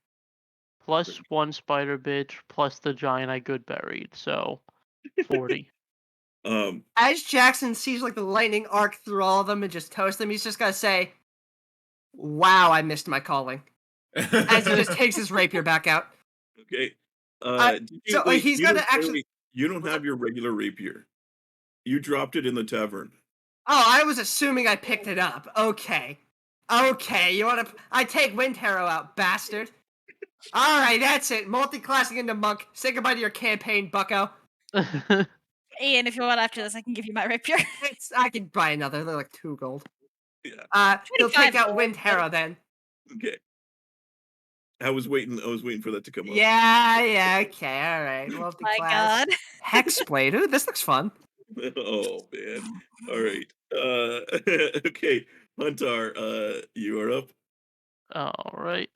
Plus 1 spider bitch, plus the giant I good buried, so 40.
As Jackson sees like the lightning arc through all of them and just toast them, he's just gonna say, "Wow, I missed my calling." As he just takes his rapier back out.
Okay. Did you
So
wait?
he's
You
gonna
don't
actually.
wait, you don't have your regular rapier. You dropped it in the tavern.
Oh, I was assuming I picked it up. Okay. Okay, you wanna. I take Wind Harrow out, bastard. Alright, that's it. Multi-classing into monk. Say goodbye to your campaign, bucko.
Ian, if you want after this, I can give you my rapier.
I can buy another. They're like 2 gold.
Yeah.
He'll take
25
out
gold,
Wind
but-
Harrow then.
Okay. I was waiting for that to come up.
Yeah, okay, alright.
My
Multi-class.
god.
Hexblade. Ooh, this looks fun.
Oh man. All right. Okay. Huntar, you are up.
Alright.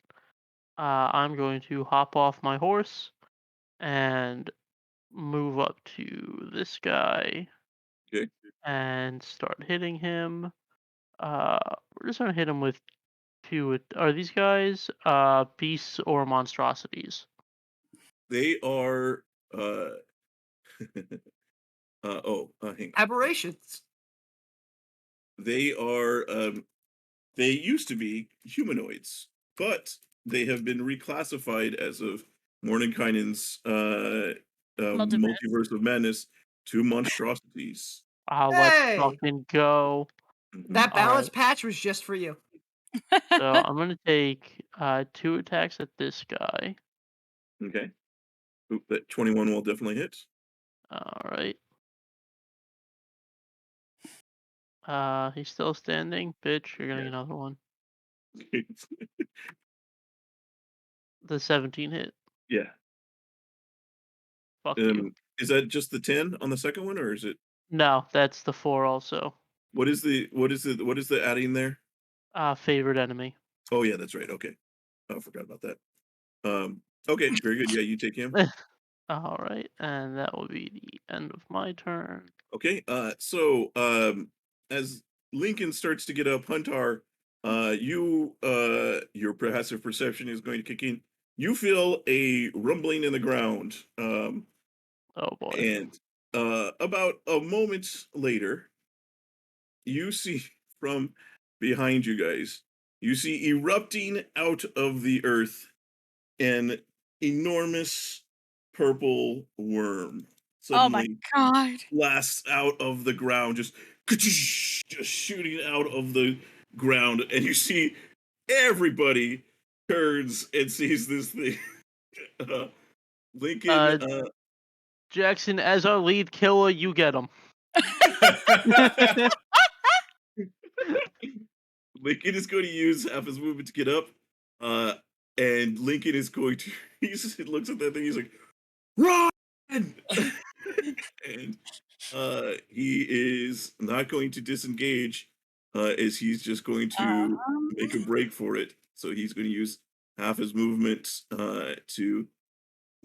I'm going to hop off my horse and move up to this guy
Okay.
and start hitting him. We're just gonna hit him with 2. Are these guys beasts or monstrosities?
They are hang on.
Aberrations.
They are they used to be humanoids, but they have been reclassified as of Mordenkainen's Multiverse of Madness to monstrosities.
Let's
Hey!
fucking go.
Mhm.
That balance
Alright.
patch was just for you.
So I'm gonna take 2 attacks at this guy.
Okay. Oop, that 21 will definitely hit.
Alright. He's still standing. Bitch, you're getting
Yeah.
another one. The 17 hit.
Yeah.
Fuck you.
Is that just the 10 on the second one, or is it
No, that's the 4 also.
what is the adding there?
Favorite enemy.
Oh yeah, that's right. Okay. Oh, I forgot about that. Okay, very good. Yeah, you take him.
Alright, and that will be the end of my turn.
Okay, so as Lincoln starts to get up, Huntar, your passive perception is going to kick in. You feel a rumbling in the ground,
Oh boy.
and about a moment later, you see from behind you guys, you see erupting out of the earth an enormous purple worm.
Oh my
Suddenly
god.
blasts out of the ground, just shooting out of the ground, and you see everybody turns and sees this thing. Lincoln,
Jackson, as our lead killer, you get him.
Lincoln is going to use half his movement to get up. And Lincoln is going to. He looks at that thing. He's like, "Run!" And he is not going to disengage. As he's just going to make a break for it. So he's going to use half his movement to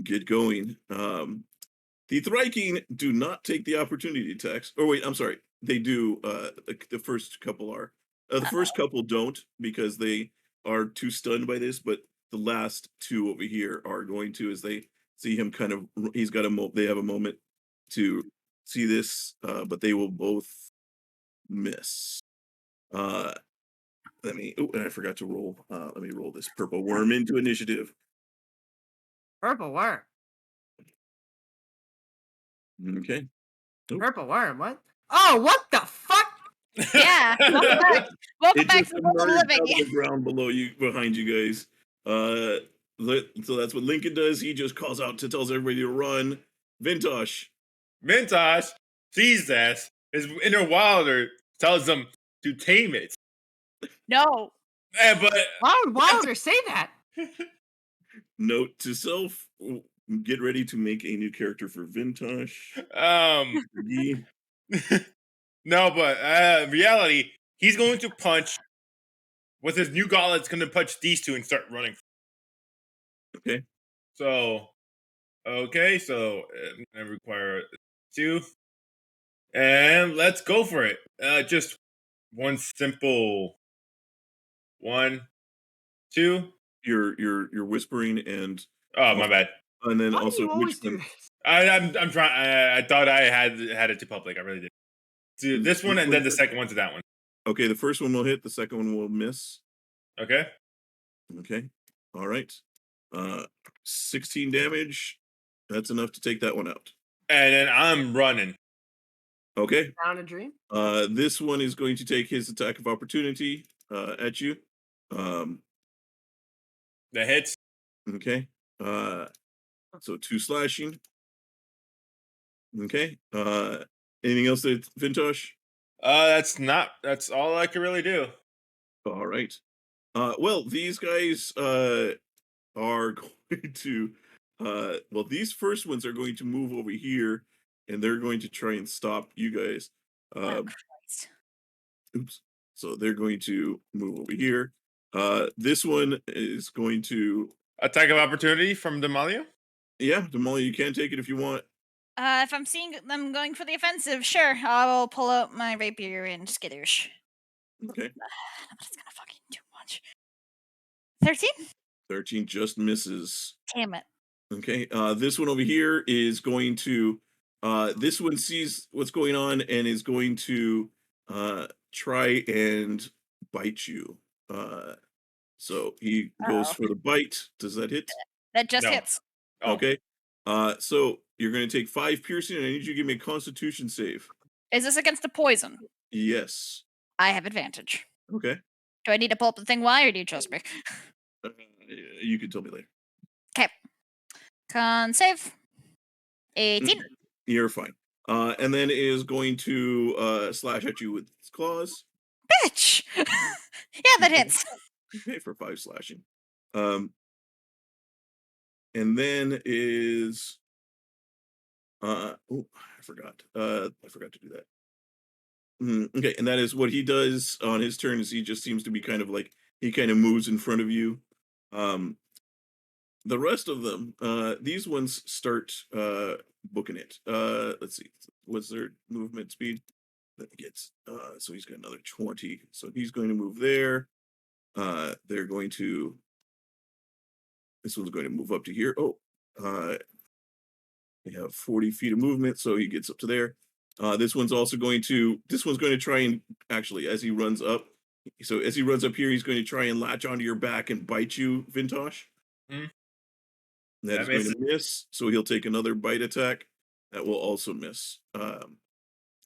get going. The Thryking do not take the opportunity attacks. Oh wait, I'm sorry. They do. The first couple are. The first couple don't because they are too stunned by this. But the last two over here are going to, as they see him kind of. He's got a. They have a moment to see this, but they will both miss. Let me. Oh, and I forgot to roll. Let me roll this purple worm into initiative.
Purple worm.
Okay. Nope.
Purple worm. What? Oh, what the fuck?
Yeah. Welcome back. Welcome
It
back
just
to the world of
emerged
living.
out of the ground below you, behind you guys. So that's what Lincoln does. He just calls out to tells everybody to run. Vintash.
Vintash sees this. His inner wilder tells them to tame it.
No.
But
Why would Wilder say that?
Note to self: get ready to make a new character for Vintash.
no, but reality, he's going to punch with his new gauntlet's going to punch these two and start running.
Okay.
So, so I require 2, and let's go for it. Just one simple 1, 2.
You're whispering and.
Oh, my bad.
And then
Why
also
do you always
which
do
one?
this?
I'm trying. I thought I had it to public. I really did. To this one, and then the second one to that one.
Okay, the first one will hit. The second one will miss.
Okay.
Okay. All right. 16 damage. That's enough to take that one out.
And then I'm running.
Okay.
Down a dream.
This one is going to take his attack of opportunity at you.
The hits.
Okay. So 2 slashing. Okay. Anything else that Vintash?
That's all I can really do.
All right. Well, these guys are going to well, these first ones are going to move over here and they're going to try and stop you guys.
Oh, Christ.
Oops. So they're going to move over here. This one is going to
Attack of opportunity from Damalia.
Yeah, Damalia, you can take it if you want.
If I'm seeing them going for the offensive, sure, I will pull out my rapier and skitters.
Okay.
But it's gonna fucking do much. 13?
13 just misses.
Damn it.
Okay. This one over here is going to this one sees what's going on and is going to try and bite you. So he goes for the bite. Does that hit?
That just
No.
hits.
Oh.
Okay. So you're going to take 5 piercing, and I need you to give me a Constitution save.
Is this against the poison?
Yes.
I have advantage.
Okay.
Do I need to pull up the thing? Why, or do you trust me?
You can tell me later.
Okay. Con save. 18.
You're fine. And then is going to slash at you with its claws.
Bitch! Yeah, that hits.
Okay, for 5 slashing. And then is I forgot. I forgot to do that. Okay, and that is what he does on his turn. Is he just seems to be kind of like he kind of moves in front of you. The rest of them, these ones start booking it. Let's see, what's their movement speed? That gets so he's got another 20. So he's going to move there. They're going to. This one's going to move up to here. Oh, they have 40 feet of movement, so he gets up to there. This one's going to try and actually, as he runs up. So as he runs up here, he's going to try and latch onto your back and bite you, Vintash. That is going to miss. So he'll take another bite attack. That will also miss.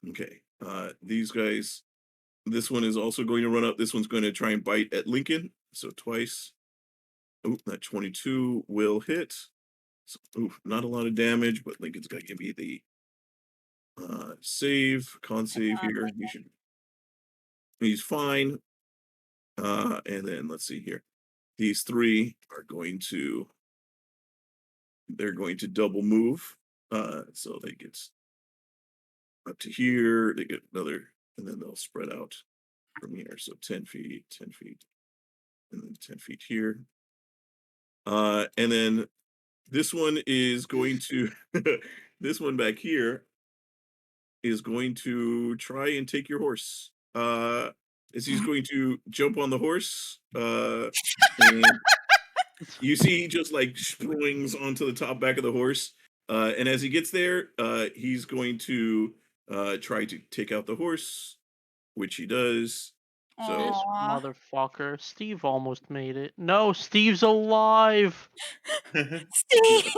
Okay. These guys. This one is also going to run up. This one's going to try and bite at Lincoln. So twice. Oh, that 22 will hit. So, not a lot of damage, but Lincoln's got to give me the con save here. He's fine. And then let's see here. These three are going to double move. So they get up to here, they get another, and then they'll spread out from here. So 10 feet, 10 feet, and then 10 feet here. And then this one is going to this one back here is going to try and take your horse. As he's going to jump on the horse, and you see he just like springs onto the top back of the horse. And as he gets there, he's going to try to take out the horse, which he does. So
This
Aw.
motherfucker. Steve almost made it. No, Steve's alive.
Steve.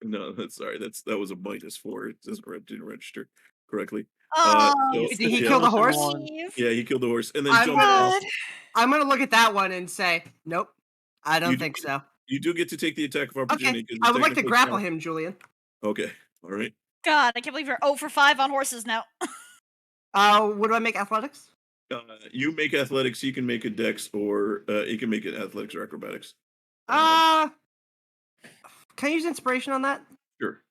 no, that's sorry. That was a -4. It didn't register correctly.
Oh,
So,
Did he
yeah,
kill the
chosen
horse?
one.
Steve.
yeah, he killed the horse and then
I'm
jumped off.
God.
I'm gonna look at that one and say, nope, I
You
don't
do
think so.
You do get to take the attack of opportunity.
Okay,
'cause
I
it's
would like to
technically
grapple
count.
him, Julian.
Okay, all right.
God, I can't believe you're 0 for 5 on horses now.
What do I make athletics?
You make athletics. You can make a dex, or you can make it athletics or acrobatics.
Can I use inspiration on that?
Sure.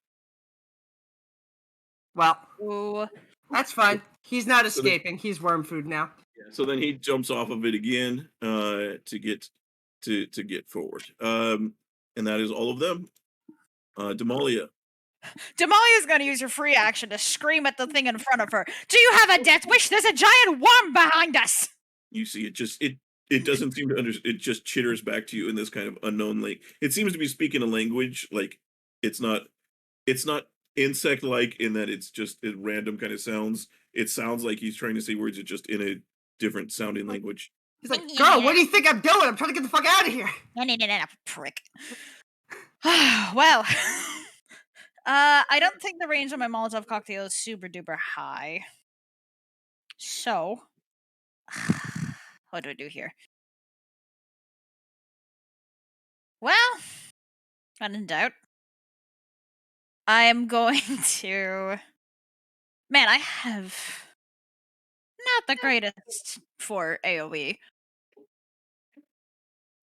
Well,
Ooh.
that's fine. He's not
So then-
escaping. He's worm food now.
Yeah, so then he jumps off of it again to get forward. And that is all of them. Damalia.
Damalia's gonna use her free action to scream at the thing in front of her. Do you have a death wish? There's a giant worm behind us!
You see, it doesn't seem to it just chitters back to you in this kind of unknown it seems to be speaking a language like it's not insect like in that it's just random kind of sounds. It sounds like he's trying to say words, it's just in a different sounding language.
He's like, girl, what do you think I'm doing? I'm trying to get the fuck out of here.
No, prick. Well, I don't think the range on my Molotov cocktail is super duper high. So, what do I do here? Well, when in doubt, I am going to. Man, I have not the greatest for AoE.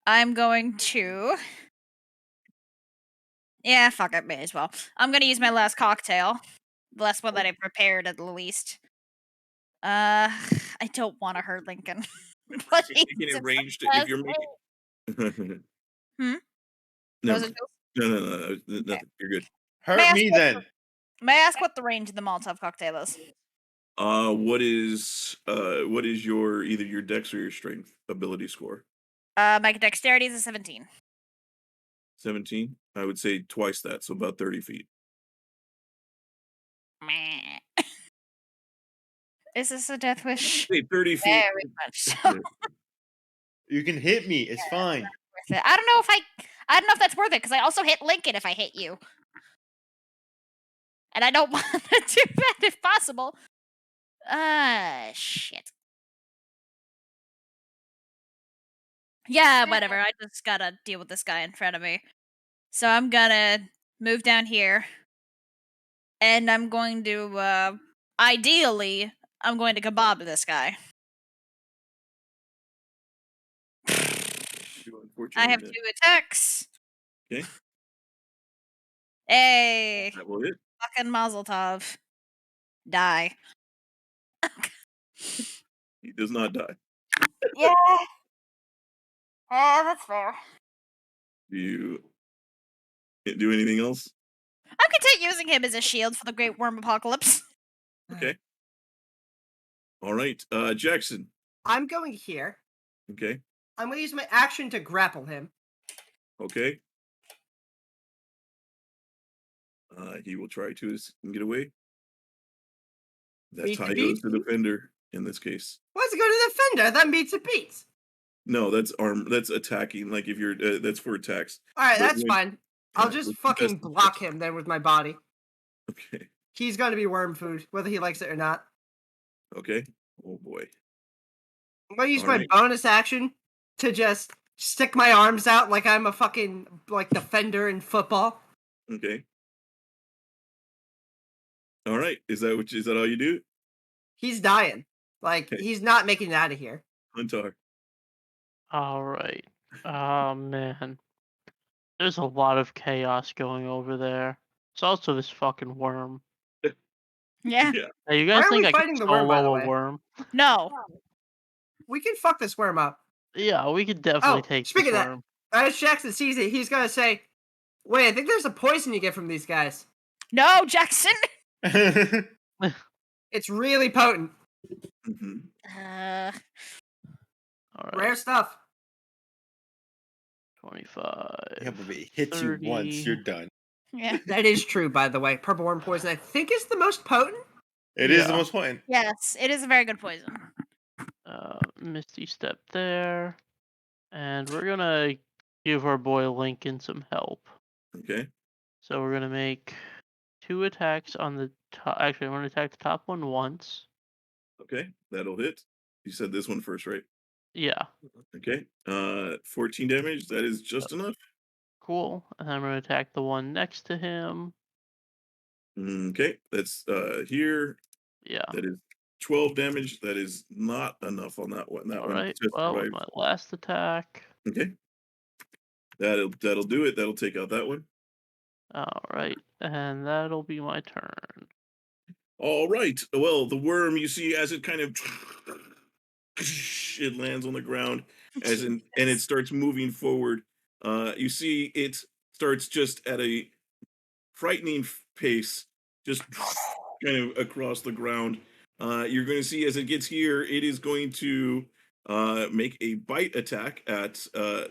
I'm going to. Yeah, fuck it, may as well. I'm gonna use my last cocktail. The last one that I prepared at the least. I don't want to hurt Lincoln. But
Making
he's
it ranged
just
if you're making
Hmm?
Never
Was it
mind. No, nothing. You're good.
May I
Hurt
ask
me
what
then.
May I ask what the range of the Molotov cocktail is?
What is your either your dex or your strength ability score?
My dexterity is a 17.
17? I would say twice that, so about 30 feet.
Meh. Is this a death wish?
Say 30 feet.
Very much so.
Yeah.
You can hit me. It's fine.
Worth it. I don't know if that's worth it because I also hit Lincoln if I hit you, and I don't want to do that if possible. Shit. Yeah, whatever. I just gotta deal with this guy in front of me. So I'm gonna move down here, and I'm going to ideally I'm going to kebab this guy. I have 2 attacks.
Okay.
Hey,
That will hit.
fucking Mazel Tov. Die.
He does not die.
Yeah. That's fair.
Do you do anything else?
I'm content using him as a shield for the Great Worm Apocalypse.
Okay. All right. Jackson.
I'm going here.
Okay.
I'm going to use my action to grapple him.
Okay. He will try to get away. That
Beat the
tie
beat?
goes to the defender in this case.
Why does it go to the defender? That beats it beats.
No, that's that's attacking. Like if you're that's for attacks.
All right,
But
that's
when-
fine. I'll
yeah,
just
it's
fucking
best-
block him then with my body.
Okay.
He's going to be worm food, whether he likes it or not.
Okay. Oh boy.
I'm going to use
All
my
right.
bonus action to just stick my arms out like I'm a fucking defender in football.
Okay. All right. Is that all you do?
He's dying. Like,
Okay.
he's not making it out of here.
Huntar.
All right. Oh man, there's a lot of chaos going over there. It's also this fucking worm.
Yeah.
Yeah.
Hey, you
Why
guys
are we
think I could
fighting the worm, by the
solo a
way?
worm?
No.
We can fuck this worm up.
Yeah, we could definitely
Oh,
take
speaking
this
of that,
worm.
as Jackson sees it, he's gonna say, "Wait, I think there's a poison you get from these guys.
No, Jackson.
It's really potent,
hmm
Uh,
All right,
rare stuff."
25.
Yeah, but if it hits you once,
30.
you're done.
yeah.
That is true, by the way. Purple worm poison, I think, is the most potent.
It is the
Yeah.
most potent.
Yes, it is a very good poison.
Misty Step there. And we're gonna give our boy Lincoln some help.
Okay.
So we're gonna make 2 attacks on the top. Actually, I'm gonna attack the top one once.
Okay. That'll hit. You said this one first, right?
Yeah,
Okay. 14 damage. That is just enough.
cool. And then I'm gonna attack the one next to him.
Okay. That's here.
Yeah.
That is 12 damage. That is not enough on that one. That
All
one
right.
to
Well, with
survive.
my last attack.
Okay. That'll do it. That'll take out that one.
All right, and that'll be my turn.
All right. Well, the worm you see as it kind of it lands on the ground and it starts moving forward. You see it starts just at a frightening pace, just kind of across the ground. You're going to see as it gets here, it is going to make a bite attack at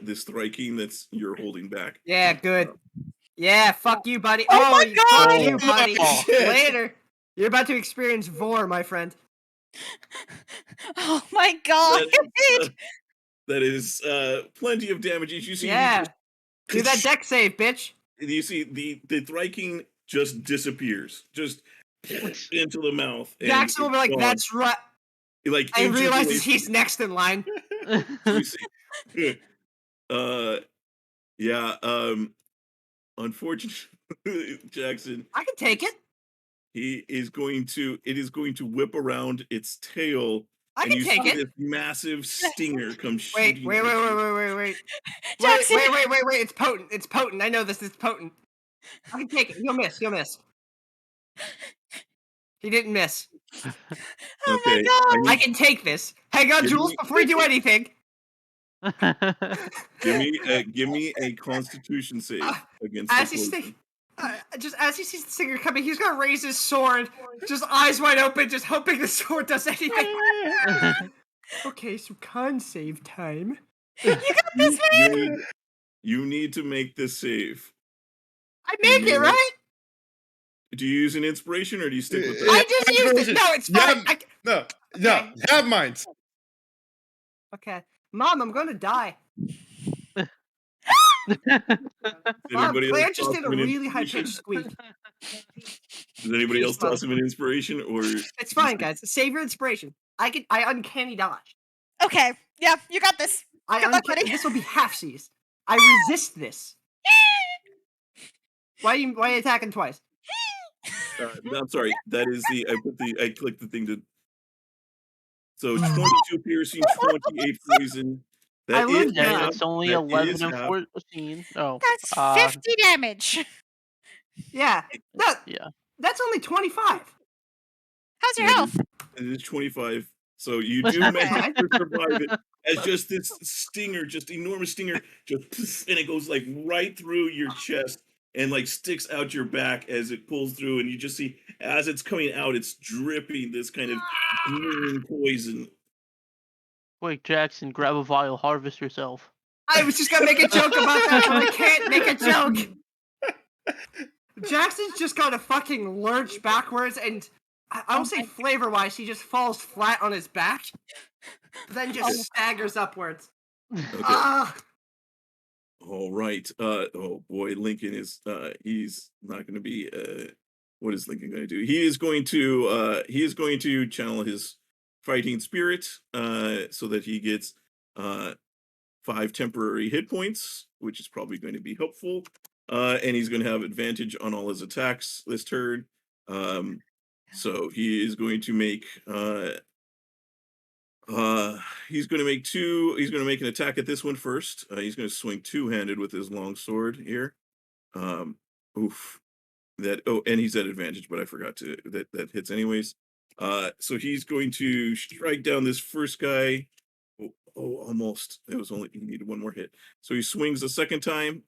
this Thryking that's you're holding back.
Yeah, good. Yeah, fuck you, buddy.
Oh my
Fuck
God!
you, buddy.
Oh,
shit.
Later. You're about to experience Vor, my friend.
Oh my God!
That is plenty of damage. As you see,
Yeah. Do that deck save, bitch.
you see the Thryking just disappears, just into the mouth. And
Jackson will be like,
gone.
"That's right."
Like
And
inches
realizes
away
he's next in line.
you see. Yeah, unfortunately, Jackson,
I can take it.
it is going to whip around its tail,
I
and
can
you
take
see
it.
this massive stinger come
Wait,
shooting.
wait,
at
wait,
you.
wait, wait, wait, wait.
Jackson!
Wait. It's potent. It's potent. I know this is potent. I can take it. You'll miss. You'll miss. He didn't miss.
Oh
Okay,
my God!
I can take this. Hang on,
Give
Jules,
me-
before you do anything.
give me a Constitution save against the
As he's
poison.
just as he sees the singer coming, he's gonna raise his sword, just eyes wide open, just hoping the sword does anything. Okay, so con save time.
You got this, man!
You need to make this save.
I make it, right?
Do you use an inspiration or do you stick with
Yeah.
that?
I just used it. No, it's fine.
No,
Okay.
have mine.
Okay. Mom, I'm gonna die. Mom,
Anybody else
Claire just
toss
did a
him an
really high
inspiration?
pitched squeak.
Does anybody else
Jeez,
toss him an inspiration or?
It's fine, guys. Save your inspiration. I uncanny dodge.
Okay, yeah, you got this. Good luck, buddy.
This will be halfsies. I resist this. Why are you attacking twice?
No, I'm sorry. That is I clicked the thing to. So 22 piercing, 28 poison.
I
That is
lose
Yeah,
now.
it's only
That
11
is
and
half.
14. Oh,
That's 50 damage.
Yeah. No,
yeah.
that's only 25.
How's your
That
health?
It is 25. So you do manage to survive it as just this stinger, just enormous stinger, just and it goes like right through your chest and like sticks out your back as it pulls through, and you just see as it's coming out, it's dripping this kind of green poison.
Quick, Jackson, grab a vial, harvest yourself.
I was just gonna make a joke about that, but I can't make a joke. Jackson's just gotta fucking lurch backwards, and I won't say flavor-wise, he just falls flat on his back, but then just staggers upwards.
Okay.
Ah!
All right. Oh boy, Lincoln is he's not going to be what is Lincoln going to do? He is going to channel his fighting spirit so that he gets 5 temporary hit points, which is probably going to be helpful. And he's going to have advantage on all his attacks this turn. So he is going to make He's going to make two. He's going to make an attack at this one first. He's going to swing two-handed with his long sword here. Oof. That. Oh, and he's at advantage, but I forgot to that hits anyways. So he's going to strike down this first guy. Almost. It was only he needed one more hit. So he swings the second time.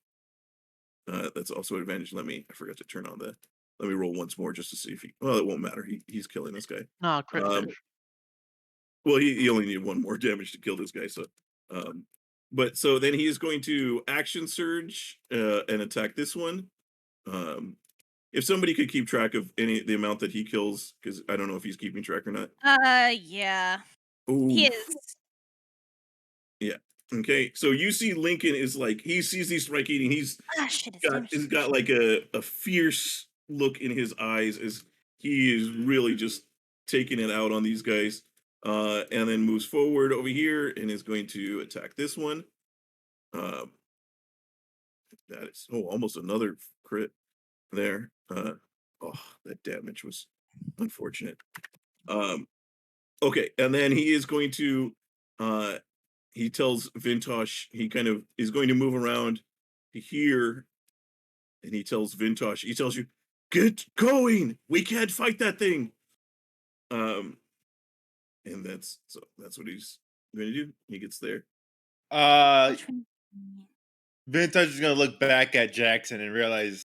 That's also advantage. I forgot to turn on that. Let me roll once more just to see if he. Well, it won't matter. He's killing this guy.
Nah, crit fish.
Well, he only needed one more damage to kill this guy. So, but so then he is going to action surge and attack this one. If somebody could keep track of the amount that he kills, because I don't know if he's keeping track or not.
Yeah.
Ooh.
He is.
Yeah. Okay. So you see Lincoln is like he sees these striking and he's got like a fierce look in his eyes as he is really just taking it out on these guys. And then moves forward over here and is going to attack this one. That is almost another crit there. That damage was unfortunate. Okay, and then he is going to he tells Vintash he kind of is going to move around here, and he tells you, get going, we can't fight that thing. And that's what he's going to do. He gets there.
Vintash is gonna look back at Jackson and realize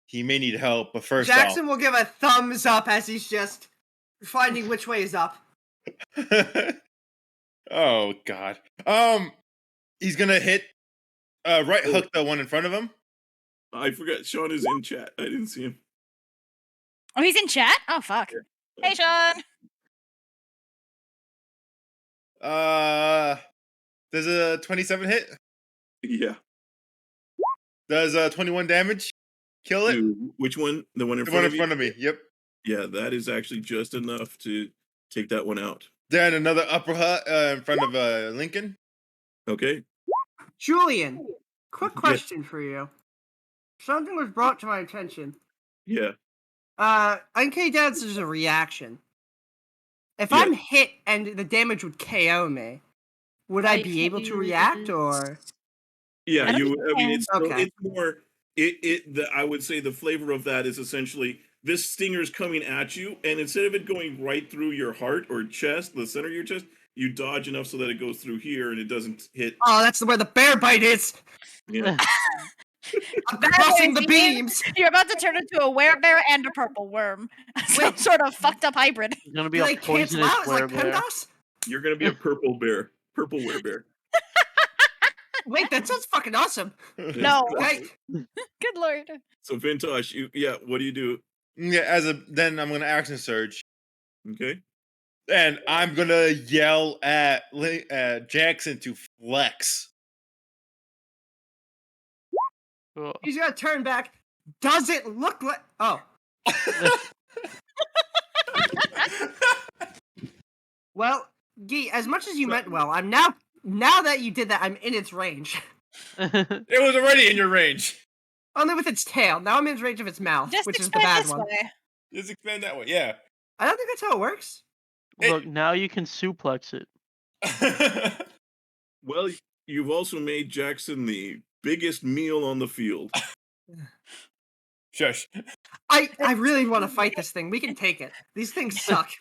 he may need help, but first
Jackson will give a thumbs up as he's just finding which way is up.
Oh God. He's gonna hit right hook the one in front of him.
I forgot Sean is in chat. I didn't see him.
Oh, he's in chat? Oh fuck.
Yeah.
Hey Sean.
Does a 27 hit?
Yeah.
Does 21 damage kill it?
Dude, which one? The one in
The
front
one
of
in front of me. Yep.
Yeah, that is actually just enough to take that one out.
Then another uppercut in front of Lincoln.
Okay.
Julian, quick question for you. Something was brought to my attention.
Yeah.
Uncanny Dance is a reaction. If I'm hit and the damage would KO me, would I be able to react or?
Yeah, I mean, it's
okay.
it's more. I would say the flavor of that is essentially this stinger's coming at you, and instead of it going right through your heart or chest, the center of your chest, you dodge enough so that it goes through here and it doesn't hit.
Oh, that's where the bear bite is.
Yeah.
I'm crossing the beams.
You're about to turn into a werebear and a purple worm. Some sort of fucked up hybrid.
It's gonna be a poisonous werebear.
You're gonna be a purple bear, purple werebear.
Wait, that sounds fucking awesome.
No.
Okay.
Good lord.
So Vintash, what do you do?
Yeah, then I'm gonna action surge.
Okay.
And I'm gonna yell at Jackson to flex.
Cool.
He's gonna turn back. Does it look like? Oh. Well, Gee, as much as you meant well, I'm now that you did that, I'm in its range.
It was already in your range.
Only with its tail. Now I'm in its range of its mouth,
Just
which is the bad one.
Way.
Just expand that way, yeah.
I don't think that's how it works.
Look, now you can suplex it.
Well, you've also made Jackson the biggest meal on the field.
Shush.
I really want to fight this thing. We can take it. These things suck.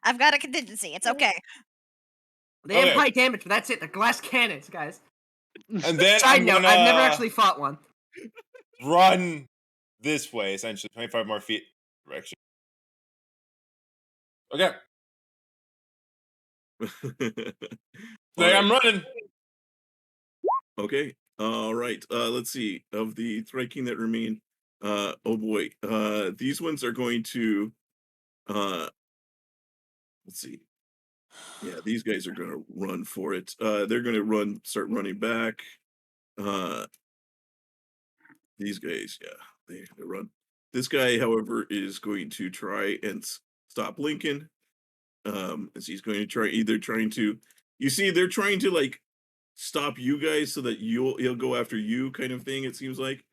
I've got a contingency. It's okay.
They have high damage, but that's it. They're glass cannons, guys.
And then
I've never actually fought one.
Run this way, essentially. 25 more feet direction. Okay. I'm running.
Okay. All right. Let's see. Of the striking that remain, oh boy. These ones are going to let's see. Yeah, these guys are gonna run for it. They're gonna start running back. These guys, yeah, they run. This guy, however, is going to try and stop Lincoln. As he's going to trying to, you see, they're trying to like stop you guys so that he'll go after you, kind of thing. It seems like.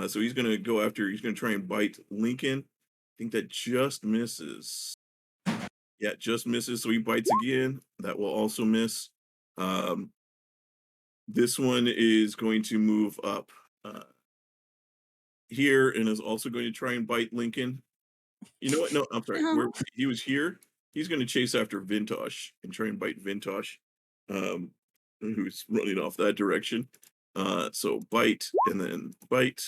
So he's gonna try and bite Lincoln. I think that just misses. Yeah, just misses. So he bites again. That will also miss. This one is going to move up here and is also going to try and bite Lincoln. You know what? No, I'm sorry. Where he was here, he's going to chase after Vintash and try and bite Vintash, who's running off that direction. So bite and then bite.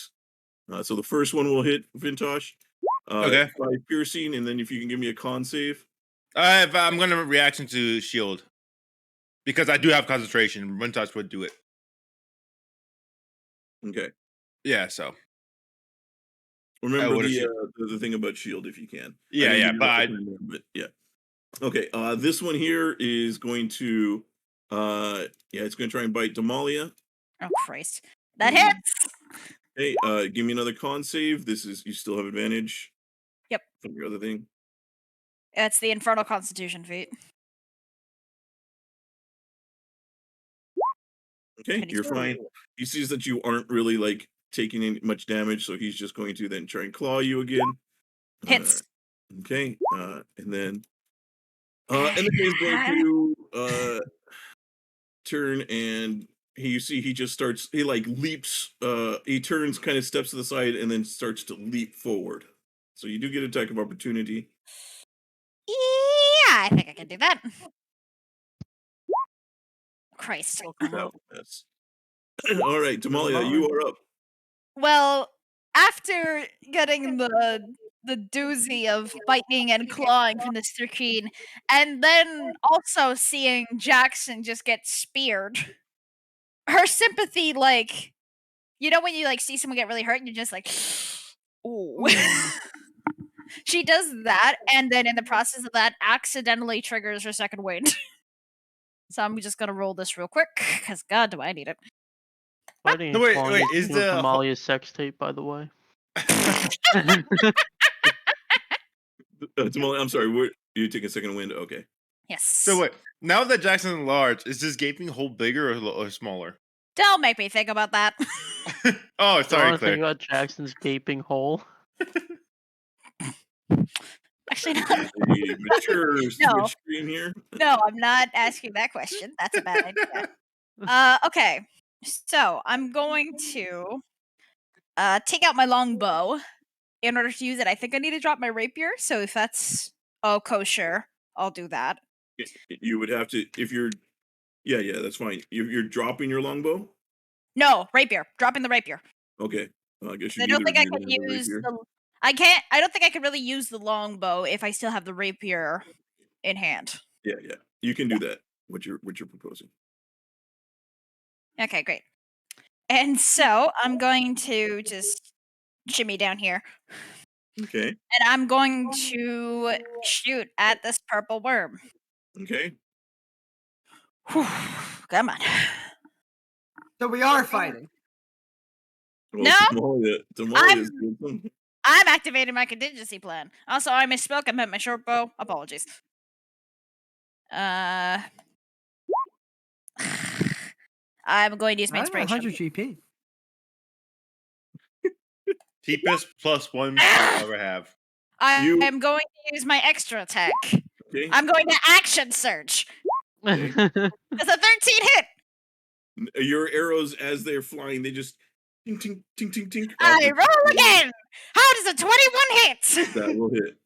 So the first one will hit Vintash.
Okay.
5 piercing, and then if you can give me a con save.
I'm going to reaction to shield because I do have concentration. Vintash would do it.
Okay.
Yeah. So
remember the thing about shield if you can.
Yeah.
But yeah. Okay. This one here is going to it's going to try and bite Damalia.
Oh Christ, that hits.
Hey, give me another con save. This is you still have advantage.
Yep.
From your other thing.
It's the Infernal Constitution feat.
Okay, you're fine. He sees that you aren't really like taking any much damage, so he's just going to then try and claw you again.
Hits.
Okay, and then he's going to turn and he just starts. He like leaps. He turns, kind of steps to the side, and then starts to leap forward. So you do get attack of opportunity.
Yeah, I think I can do that. Christ.
Yes. All right, Damalia, you are up.
Well, after getting the doozy of biting and clawing from this screen, and then also seeing Jackson just get speared, her sympathy, like, you know when you like see someone get really hurt and you're just like, ooh. She does that, and then in the process of that, accidentally triggers her second wind. So I'm just gonna roll this real quick, because God, do I need it.
No, wait, is the Damalia sex tape, by the way?
Damalia, I'm sorry, you take a second wind? Okay.
Yes.
So wait, now that Jackson's large, is this gaping hole bigger or smaller?
Don't make me think about that.
Oh, sorry,
Claire. Think about Jackson's gaping hole.
Actually, no.
Mature switch screen here.
No, I'm not asking that question. That's a bad idea. Okay, so I'm going to take out my longbow in order to use it. I think I need to drop my rapier. So if that's kosher, I'll do that.
You would have to if you're. Yeah, that's fine. You're dropping your longbow.
No, rapier. Dropping the rapier.
Okay. Well, I guess you.
I don't think I can use the. I can't. I don't think I can really use the longbow if I still have the rapier in hand.
Yeah. You can do that. What you're proposing.
Okay, great. And so I'm going to just shimmy down here.
Okay.
And I'm going to shoot at this purple worm.
Okay.
Whew, come on.
So we are fighting.
Well,
No, I'm activating my contingency plan. Also, I misspoke. I meant my short bow. Apologies. I'm going to use my inspiration.
100 GP.
Cheapest +1 I'll ever have.
I am going to use my extra attack.
Okay.
I'm going to action surge.
Okay.
It's a 13 hit.
Your arrows, as they're flying, they just ting ting ting ting ting.
I roll again. How does a 21 hit?
That will hit.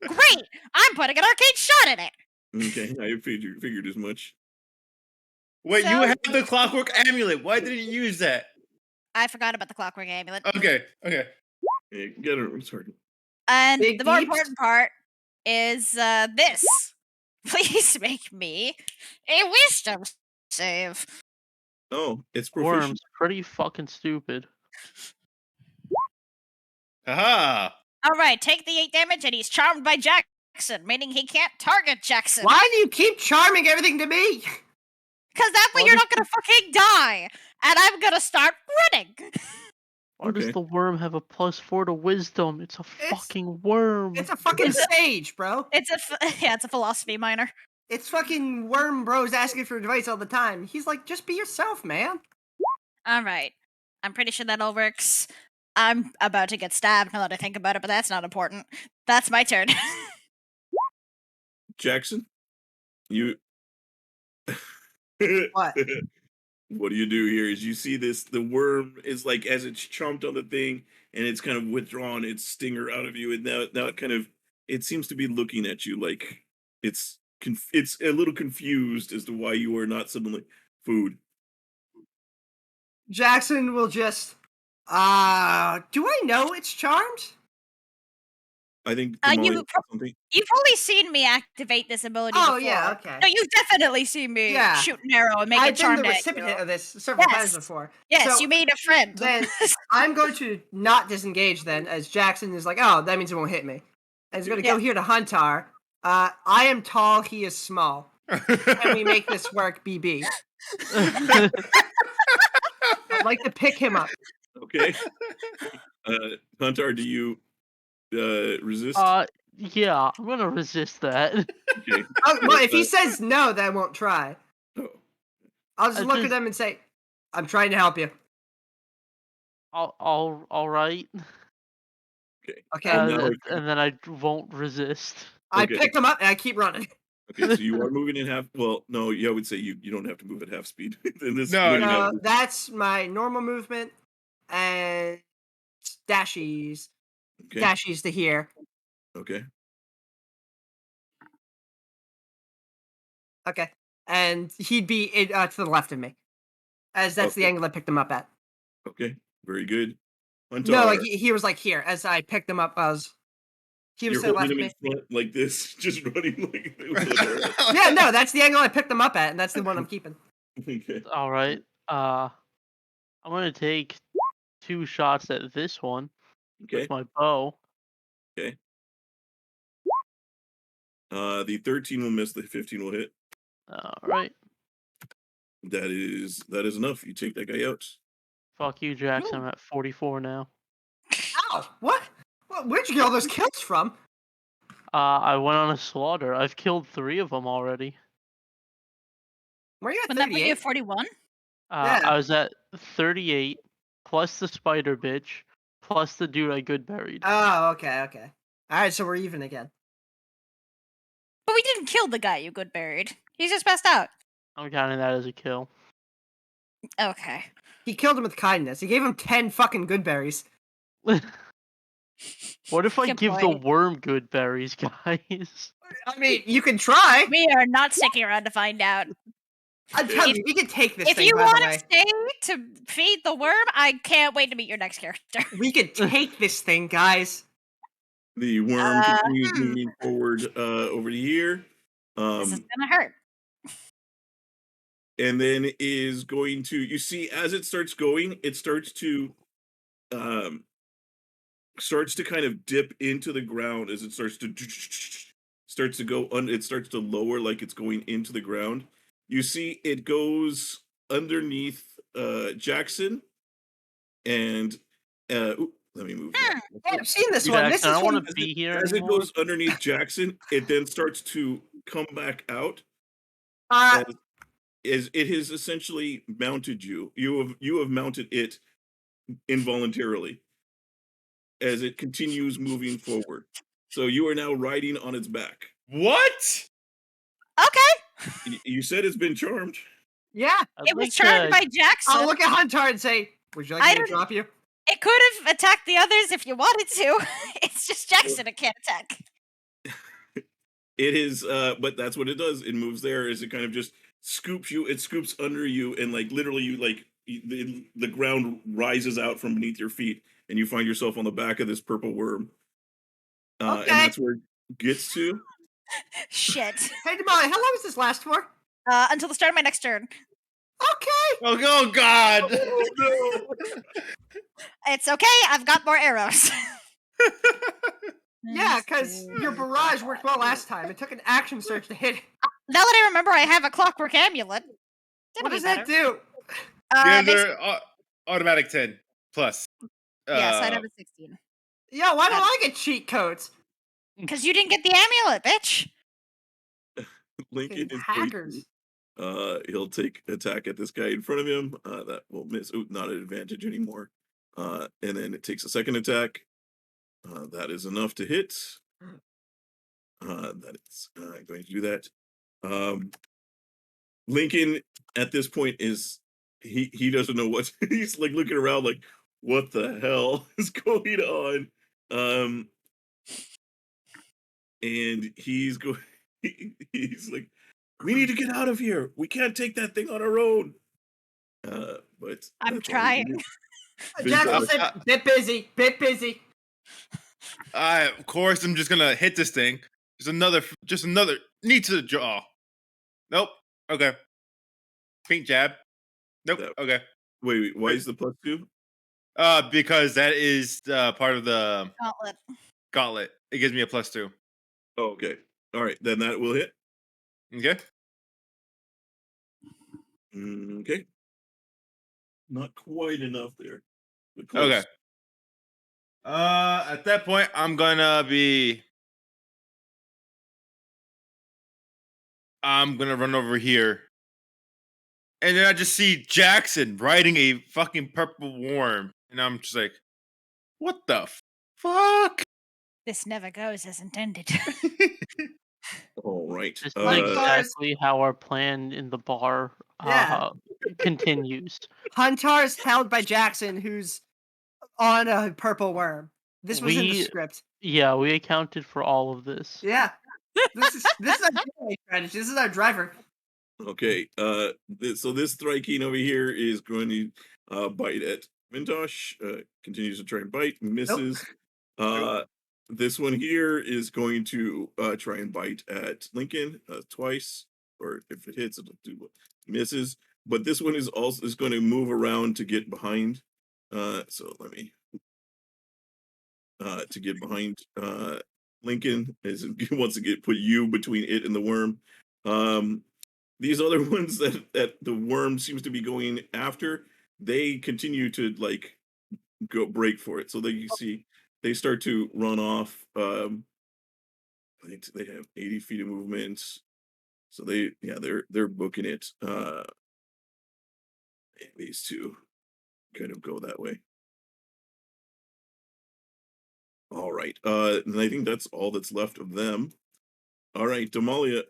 Great. I'm putting an arcane shot in it.
Okay, I figured as much.
Wait, you have the clockwork amulet. Why didn't you use that?
I forgot about the clockwork amulet.
Okay.
Yeah, get it. I'm sorry.
And the more important part is this. Please make me a wisdom save.
Oh, it's proficient.
Worm's pretty fucking stupid.
Haha.
All right, take the 8 damage, and he's charmed by Jackson, meaning he can't target Jackson.
Why do you keep charming everything to me?
Because that way you're not gonna fucking die, and I'm gonna start running.
Why does the worm have a +4 to wisdom? It's a fucking worm.
It's a fucking sage, bro.
It's a philosophy minor.
It's fucking worm bros asking for advice all the time. He's like, just be yourself, man.
All right. I'm pretty sure that all works. I'm about to get stabbed now that I think about it, but that's not important. That's my turn.
Jackson, you.
What?
What do you do here? Is you see this? The worm is like as it's chomped on the thing, and it's kind of withdrawn its stinger out of you, and now it kind of it seems to be looking at you like it's a little confused as to why you are not suddenly food.
Jackson will just. Do I know it's charmed?
I think
You
Damalia something.
You've only seen me activate this ability
Oh,
before.
yeah, okay.
No, you've definitely seen me
Yeah.
shoot an arrow and make
I've
it
been
charmed
the
at
recipient
you.
of this several times
Yes.
before.
Yes,
So
you made a friend.
then I'm going to not disengage then, as Jackson is like, oh, that means it won't hit me. And he's going to go here to Huntar. I am tall, he is small. Can we make this work, BB? I'd like to pick him up.
Okay. Huntar, do you resist?
Yeah, I'm gonna resist that.
Okay.
Well, if he says no, then I won't try.
Oh,
I'll just
I
look at
just-
them and say, I'm trying to help you.
All right.
okay.
Okay.
And now
And then I won't resist.
I
Okay.
pick him up and I keep running.
Okay, so you are moving in half. Well, no, yeah, I would say you don't have to move at half speed. In this
No,
moving
So
up-
that's my normal movement and dashies.
Okay.
Dashies to here.
Okay.
Okay. And he'd be to the left of me, as that's the
Okay.
angle I picked him up at.
Okay. Very good. Huntar,
No, like he was like here as I picked him up. He was
you're
to the left
holding
of
him
me.
in front like this, just running like.
Yeah, no, that's the angle I picked him up at, and that's the one I'm keeping.
Okay.
All right. I'm gonna take 2 shots at this one
Okay.
with my bow.
Okay. The 13 will miss. The 15 will hit.
All right.
That is enough. You take that guy out.
Fuck you, Jackson. I'm at 44 now.
Ow! What? Where'd you get all those kills from?
I went on a slaughter. I've killed 3 of them already.
Were you at
Wouldn't that put you
38?
at 41?
Yeah.
I was at 38 plus the spider bitch plus the dude I good buried.
Oh, okay. All right, so we're even again.
But we didn't kill the guy you good buried. He's just passed out.
I'm counting that as a kill.
Okay.
He killed him with kindness. He gave him 10 fucking good berries.
What if I
Good
give the
point.
worm good berries, guys?
I mean, you can try.
We are not sticking around to find out.
I'm telling you, we can take this
If
thing,
you
by the
want
way.
to stay to feed the worm, I can't wait to meet your next character.
We could take this thing, guys.
The worm continues moving forward over here.
This is gonna hurt.
And then is going to, you see, as it starts going, it starts to kind of dip into the ground as it starts to go it starts to lower like it's going into the ground. You see it goes underneath Jackson and let me move that.
I've seen this one. This
Jackson, I
is
don't
one.
want to be here
As it
anymore.
goes underneath Jackson, it then starts to come back out. As it has essentially mounted you. You have mounted it involuntarily as it continues moving forward. So you are now riding on its back.
What?
Okay.
You said it's been charmed.
Yeah.
I'd
It was
like
charmed
to-
by Jackson.
I'll look at Huntar and say, would you like
I
me to
don't-
drop you?
It could have attacked the others if you wanted to. It's just Jackson it can't attack.
It is, but that's what it does. It moves there as it kind of just scoops you. It scoops under you, and like literally, the ground rises out from beneath your feet, and you find yourself on the back of this purple worm. And that's where it gets to.
Shit.
Hey, Damalia, how long does this last for?
Until the start of my next turn.
Okay.
Oh God!
Oh no!
It's okay. I've got more arrows.
Yeah, because your barrage worked well last time. It took an action surge to hit it.
Now that I remember, I have a clockwork amulet.
What
That'll be
does that
better.
do?
Yeah,
Makes-
they're automatic 10 plus.
yes, I'd have a 16.
Yeah, why don't I get cheat codes?
Because you didn't get the amulet, bitch.
Lincoln is
Hackers.
he'll take attack at this guy in front of him. That will miss. Ooh, not an advantage anymore. And then it takes a second attack. That is enough to hit. that it's going to do that. Lincoln at this point is he doesn't know what he's like looking around like what the hell is going on. And he's going he's like, we need to get out of here. We can't take that thing on our own. But
I'm
that's all he can
trying.
do.
Jackson
Vintash,
said, bit busy.
Of course, I'm just gonna hit this thing. Just another knee to the jaw. Nope. Okay. Pink jab. Nope.
that-
Okay.
wait, why is the +2?
Because that is part of the
Gauntlet.
gauntlet. It gives me a +2.
Oh, okay. All right, then that will hit.
Okay.
Okay. Not quite enough there. But close.
Okay. At that point, I'm gonna run over here. And then I just see Jackson riding a fucking purple worm. And I'm just like, what the fuck?
This never goes as intended.
All right.
This is
Huntar's-
exactly how our plan in the bar
Yeah.
continues.
Huntar's held by Jackson, who's on a purple worm. This was in the
We-
script.
Yeah, we accounted for all of this.
Yeah. This is our getaway strategy. This is our driver.
Okay. So this Thrykean over here is going to bite at Vintash. Continues to try and bite, misses. This one here is going to try and bite at Lincoln twice, or if it hits, it'll do what misses. But this one is also going to move around to get behind. So let me to get behind Lincoln is wants to put you between it and the worm. These other ones that the worm seems to be going after, they continue to like go break for it. So you see they start to run off. I think they have 80 feet of movement. So they're booking it. These two kind of go that way. All right. And I think that's all that's left of them. All right, Damalia.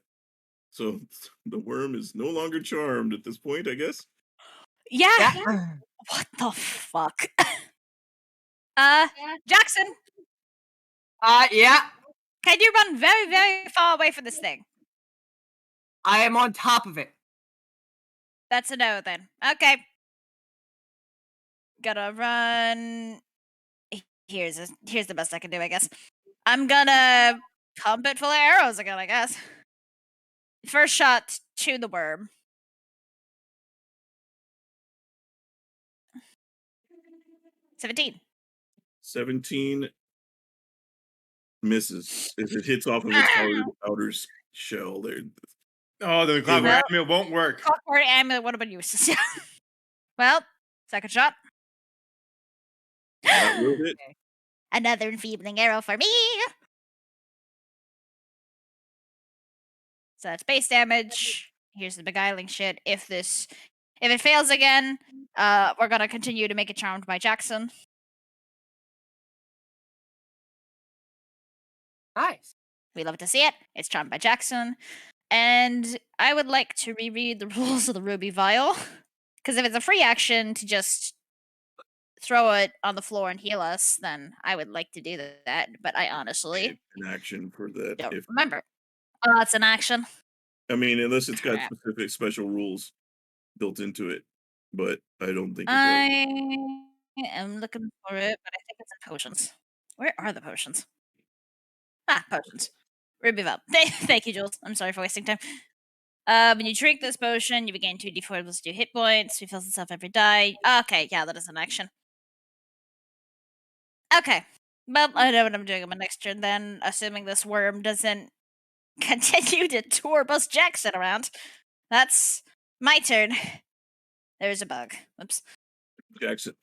So the worm is no longer charmed at this point, I guess.
Yeah. What the fuck? Jackson,
Yeah.
can you run very, very far away from this thing?
I am on top of it.
That's a no then. Okay. Gotta run. Here's the best I can do, I guess. I'm gonna pump it full of arrows again, I guess. First shot to the worm. $17.
17 misses. If it hits off of its outer shell there.
Oh, the clockwork amulet won't work.
Clockwork amulet would have been useless. Well, second shot.
That will hit.
Another enfeebling arrow for me. So that's base damage. Here's the beguiling shit. If it fails again, we're gonna continue to make it charmed by Jackson.
Nice.
We love to see it. It's charmed by Jackson. And I would like to reread the rules of the Ruby Vial. Because if it's a free action to just throw it on the floor and heal us, then I would like to do that. But I honestly
An action for that.
don't remember. It's an action.
I mean, unless it's got
Crap.
specific special rules built into it, but I don't think it does.
I am looking for it, but I think it's in potions. Where are the potions? Potions. Ruby Vial. Thank you, Jules. I'm sorry for wasting time. When you drink this potion, you regain 2d4 plus 2 hit points. Refills itself every die. Okay, yeah, that is an action. Okay. Well, I know what I'm doing on my next turn then, assuming this worm doesn't continue to tour Bus Jackson around. That's my turn. There's a bug. Oops.
Jackson.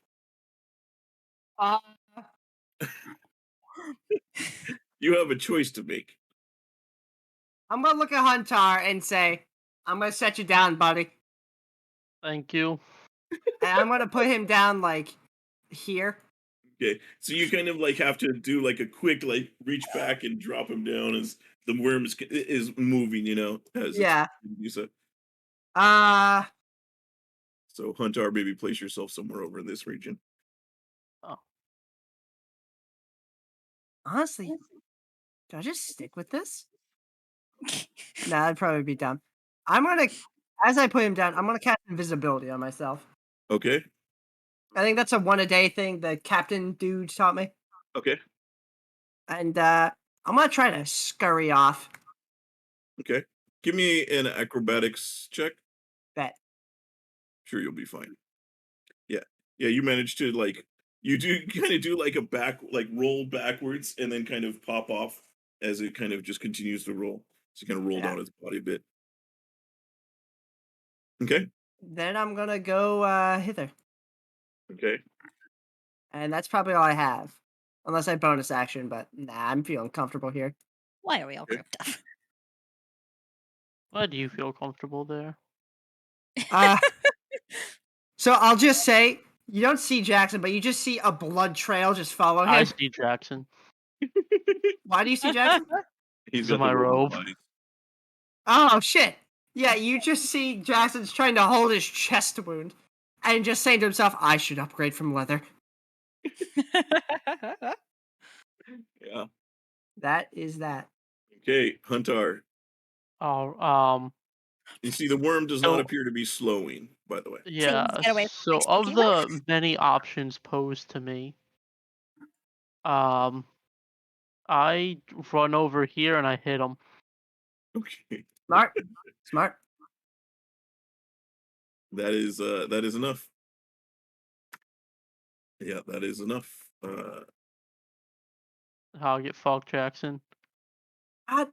You have a choice to make.
I'm gonna look at Huntar and say, I'm gonna set you down, buddy.
Thank you.
And I'm gonna put him down like here.
Okay, so you kind of like have to do like a quick like reach back and drop him down as the worm is moving, as
Yeah.
it's so.
Uh,
So Huntar, maybe place yourself somewhere over in this region.
honestly, do I just stick with this? Nah, that'd probably be dumb. I'm gonna, as I put him down, I'm gonna cast invisibility on myself.
Okay.
I think that's a 1-a-day thing the captain dude taught me.
Okay.
And I'm gonna try to scurry off.
Okay. Give me an acrobatics check.
Bet.
Sure, you'll be fine. Yeah. Yeah, you managed to you do kind of do like a roll backwards and then kind of pop off as it kind of just continues to roll. So you kind of roll down its body a bit. Okay.
Then I'm gonna go hither.
Okay.
And that's probably all I have. Unless I bonus action, but nah, I'm feeling comfortable here.
Why are we all grouped up?
Why do you feel comfortable there?
So I'll just say, you don't see Jackson, but you just see a blood trail just follow him.
I see Jackson.
Why do you see Jackson?
He's
in
got
my
the
robe.
eyes.
Oh, shit. Yeah, you just see Jackson's trying to hold his chest wound and just saying to himself, I should upgrade from leather.
Yeah.
That is that.
Okay, Huntar.
Oh,
You see, the worm does not
So-
appear to be slowing, by the way.
yeah.
get away from
So
my
of
spooky
the many options posed to me, I run over here and I hit him.
Okay.
Smart. Smart.
That is enough. Yeah, that is enough.
How get fucked, Jackson?
I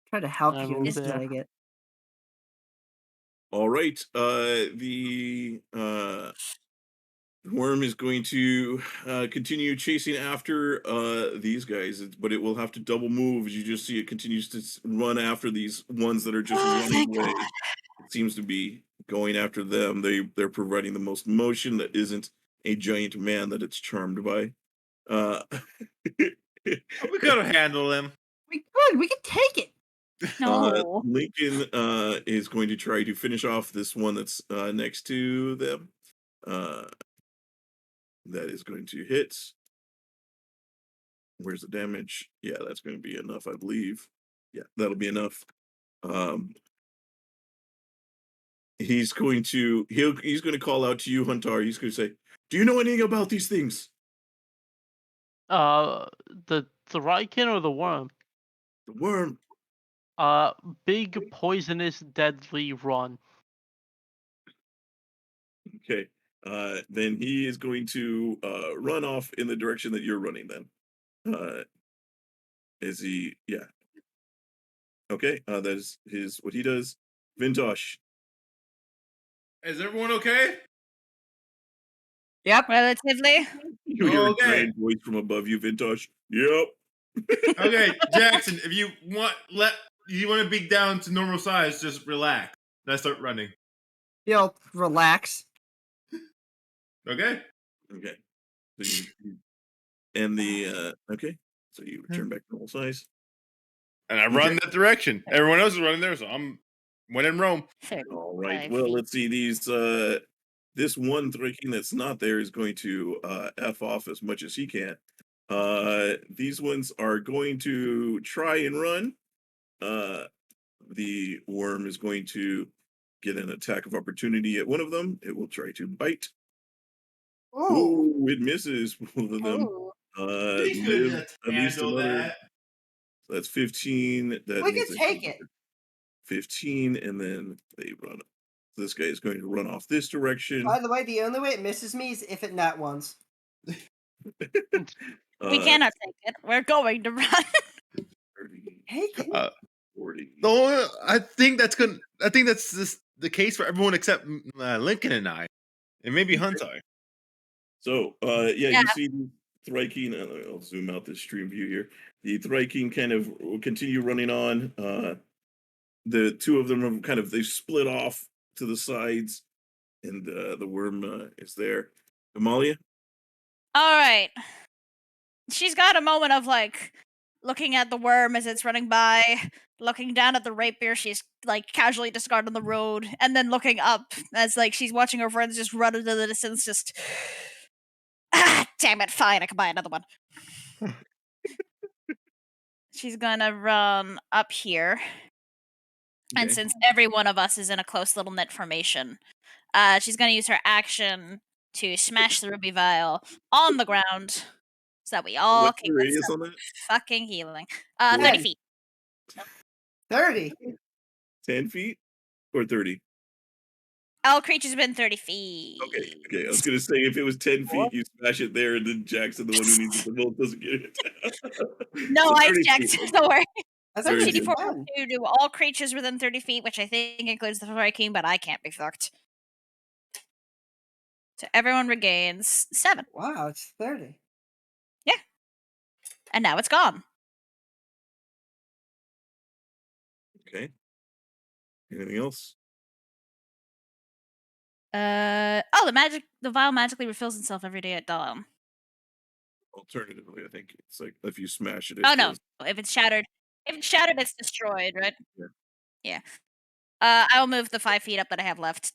try to help
I
you
move
instead
there.
I get.
All right. The worm is going to continue chasing after these guys, but it will have to double move as you just see it continues to run after these ones that are just running
thank
away.
God.
It seems to be going after them. They're providing the most motion that isn't a giant man that it's charmed by.
We could have handled him.
We could take it.
No.
Lincoln is going to try to finish off this one that's next to them. That is going to hit. Where's the damage? Yeah, that's going to be enough, I believe. Yeah, that'll be enough. He's going to call out to you, Huntar. He's going to say, "Do you know anything about these things?"
The Rykin or the worm?
The worm.
Big poisonous deadly run.
Okay. Then he is going to run off in the direction that you're running. Then, is he? Yeah. Okay. That is what he does. Vintash.
Is everyone okay?
Yep.
Relatively.
You hear a
Okay.
giant voice from above you, Vintash. Yep.
Okay, Jackson, if you want to be down to normal size, just relax. And I start running.
You'll relax.
Okay?
Okay. So okay. So you return back to normal size.
And I run that direction. Everyone else is running there, so I'm when in Rome.
All right. Well, let's see. This one Thraking that's not there is going to F off as much as he can. These ones are going to try and run. The worm is going to get an attack of opportunity at one of them. It will try to bite. Ooh, it misses both of them. Live at least another. So that's 15. That
We
means
can
they
take it.
15, and then they run. This guy is going to run off this direction.
By the way, the only way it misses me is if it nat once.
We cannot take it. We're going to run.
30,
Take it.
40.
I think that's the case for everyone except Lincoln and I. And maybe Huntar.
So,
Yeah.
you see Thraking. I'll zoom out this stream view here. The Thraking kind of will continue running on. The two of them are they split off to the sides, and the worm is there. Damalia?
All right. She's got a moment of looking at the worm as it's running by, looking down at the rapier she's like casually discarded on the road, and then looking up as like she's watching her friends just run into the distance. Just damn it! Fine, I can buy another one. She's gonna run up here, and since every one of us is in a close little knit formation, she's gonna use her action to smash the ruby vial on the ground so that we all
What's
can
the
get
radius
some
on that?
fucking healing.
What?
30 feet.
30.
10 feet or 30?
All creatures within 30 feet.
Okay. I was gonna say if it was 10 feet, you smash it there, and then Jackson, the one who needs it the most, doesn't get it.
No,
So
I
30
checked.
feet.
Don't worry.
I
Very
thought
good.
you
CD4 to do all creatures within 30 feet, which I think includes the Viking, but I can't be fucked. So everyone regains 7.
Wow, it's 30.
And now it's gone.
Okay. Anything else?
The vial magically refills itself every day at dawn.
Alternatively, I think it's like if you smash it.
Oh no, if it's shattered, it's destroyed, right?
Yeah.
Yeah. I will move the 5 feet up that I have left.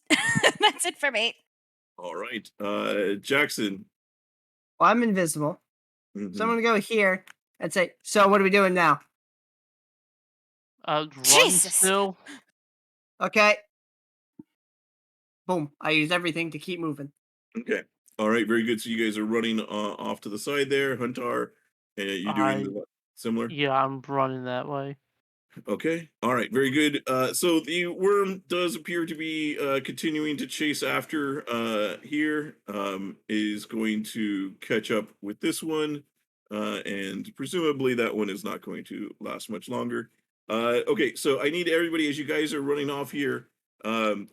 That's it for me.
All right. Jackson.
Well, I'm invisible.
Mhm.
So I'm gonna go here and say, so what are we doing now?
Run
Jesus.
still.
Okay. Boom. I use everything to keep moving.
Okay. All right. Very good. So you guys are running off to the side there, Huntar. And you doing the similar?
Yeah, I'm running that way.
Okay. All right. Very good. So the worm does appear to be continuing to chase after here. Is going to catch up with this one. And presumably that one is not going to last much longer. Okay. So I need everybody, as you guys are running off here,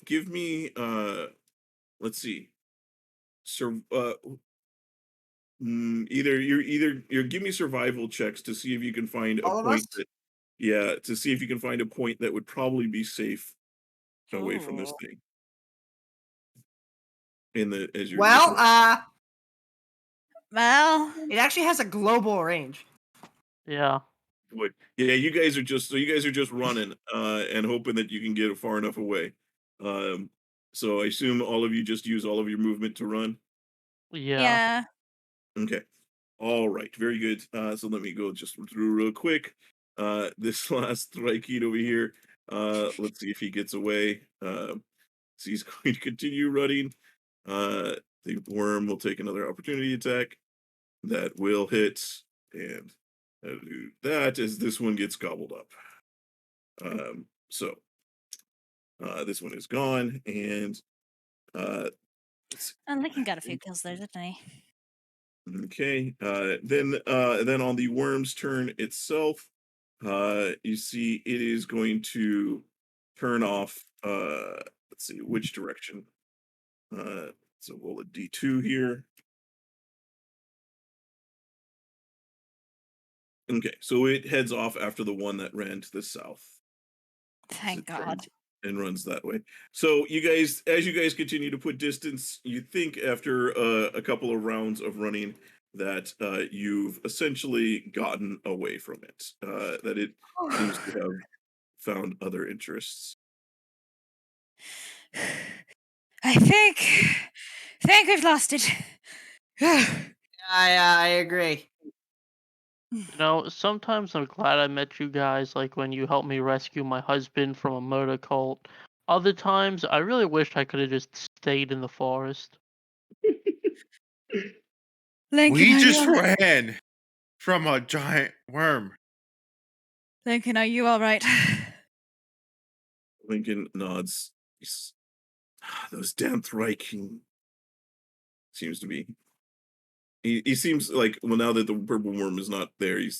give me, let's see. Either you're give me survival checks to see if you can find a
All of
point
us?
that, yeah, to see if you can find a point that would probably be safe away from this
Ooh.
thing. In the as you're
Well,
looking.
Well,
it actually has a global range.
Yeah.
Yeah, you guys are just running and hoping that you can get far enough away. So I assume all of you just use all of your movement to run.
Yeah.
Okay. All right, very good. So let me go just through real quick. This last Thrykeet over here. Let's see if he gets away. So he's going to continue running. The worm will take another opportunity attack. That will hit, and do that as this one gets gobbled up. So this one is gone, and
Lincoln got a few kills there, didn't he?
okay. Then on the worm's turn itself, you see it is going to turn off. Let's see which direction. So roll a d2 here. Okay, so it heads off after the one that ran to the south.
Thank God.
And runs that way. So you guys, as you guys continue to put distance, you think after a couple of rounds of running that you've essentially gotten away from it. That it seems to have found other interests.
I think we've lost it.
I agree.
You know, sometimes I'm glad I met you guys, like when you helped me rescue my husband from a murder cult. Other times, I really wished I could have just stayed in the forest.
Lincoln,
We
are
just
you
ran from a giant worm.
Lincoln, are you all right?
Lincoln nods. Those damn Thrykeet seems to be. He seems like, well, now that the purple worm is not there, he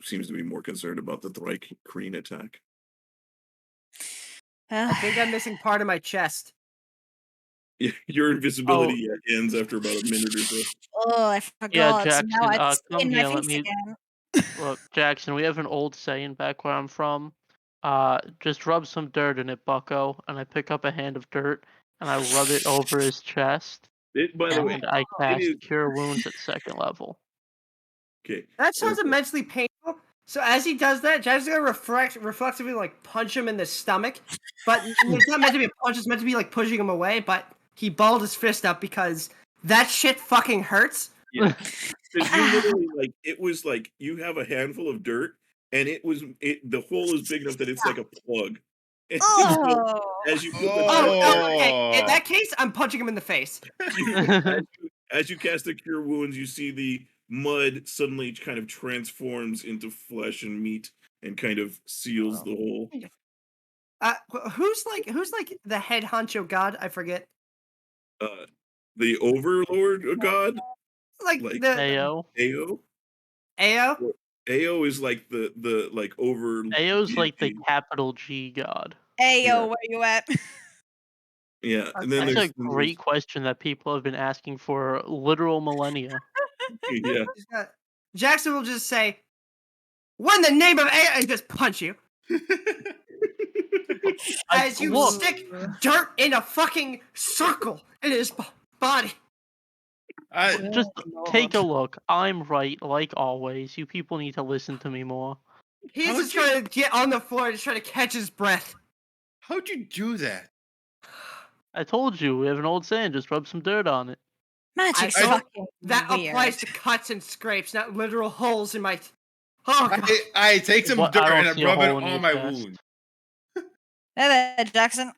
seems to be more concerned about the Thrykeet attack.
I think I'm missing part of my chest.
Your invisibility ends after about a minute or so.
Oh, I forgot.
Yeah, Jackson,
Now I see
come
in my
here. Let
face
me
again.
look, Jackson. We have an old saying back where I'm from. Just rub some dirt in it, Bucko. And I pick up a hand of dirt and I rub it over his chest.
By the way,
And I
it
cast
is
Cure Wounds at 2nd level.
okay.
That sounds immensely painful, So as he does that, Jack's gonna reflexively like punch him in the stomach, but it's not meant to be a punch. It's meant to be like pushing him away. But he balled his fist up because that shit fucking hurts.
Yeah, because you literally like it was like you have a handful of dirt, and the hole is big enough that it's like a plug. And so
Oh.
as you put the
Okay. In that case, I'm punching him in the face.
as you cast the Cure Wounds, you see the mud suddenly kind of transforms into flesh and meat and kind of seals the hole.
Who's like the head honcho god? I forget.
The Overlord God,
Like
like
the
Ao.
Ao.
Ao.
Ao is like the like over.
Ao's like the capital G god.
Ayo,
Yeah.
where you at?
Yeah, and then
That's
there's
a great question that people have been asking for literal millennia.
yeah.
Jackson will just say, "What in the name of A?" and just punch you as you
look.
stick dirt in a fucking circle in his body.
Just take a look. I'm right, like always. You people need to listen to me more.
He's just trying to get on the floor, just trying to catch his breath.
How'd you do that?
I told you, we have an old saying, just rub some dirt on it.
Magic's
I-
fucking
That
weird.
applies to cuts and scrapes, not literal holes in my. Oh god!
I take some
What?
dirt
I don't
and
see a
rub it
hole in
on
your
my
chest.
wound.
There, Jackson.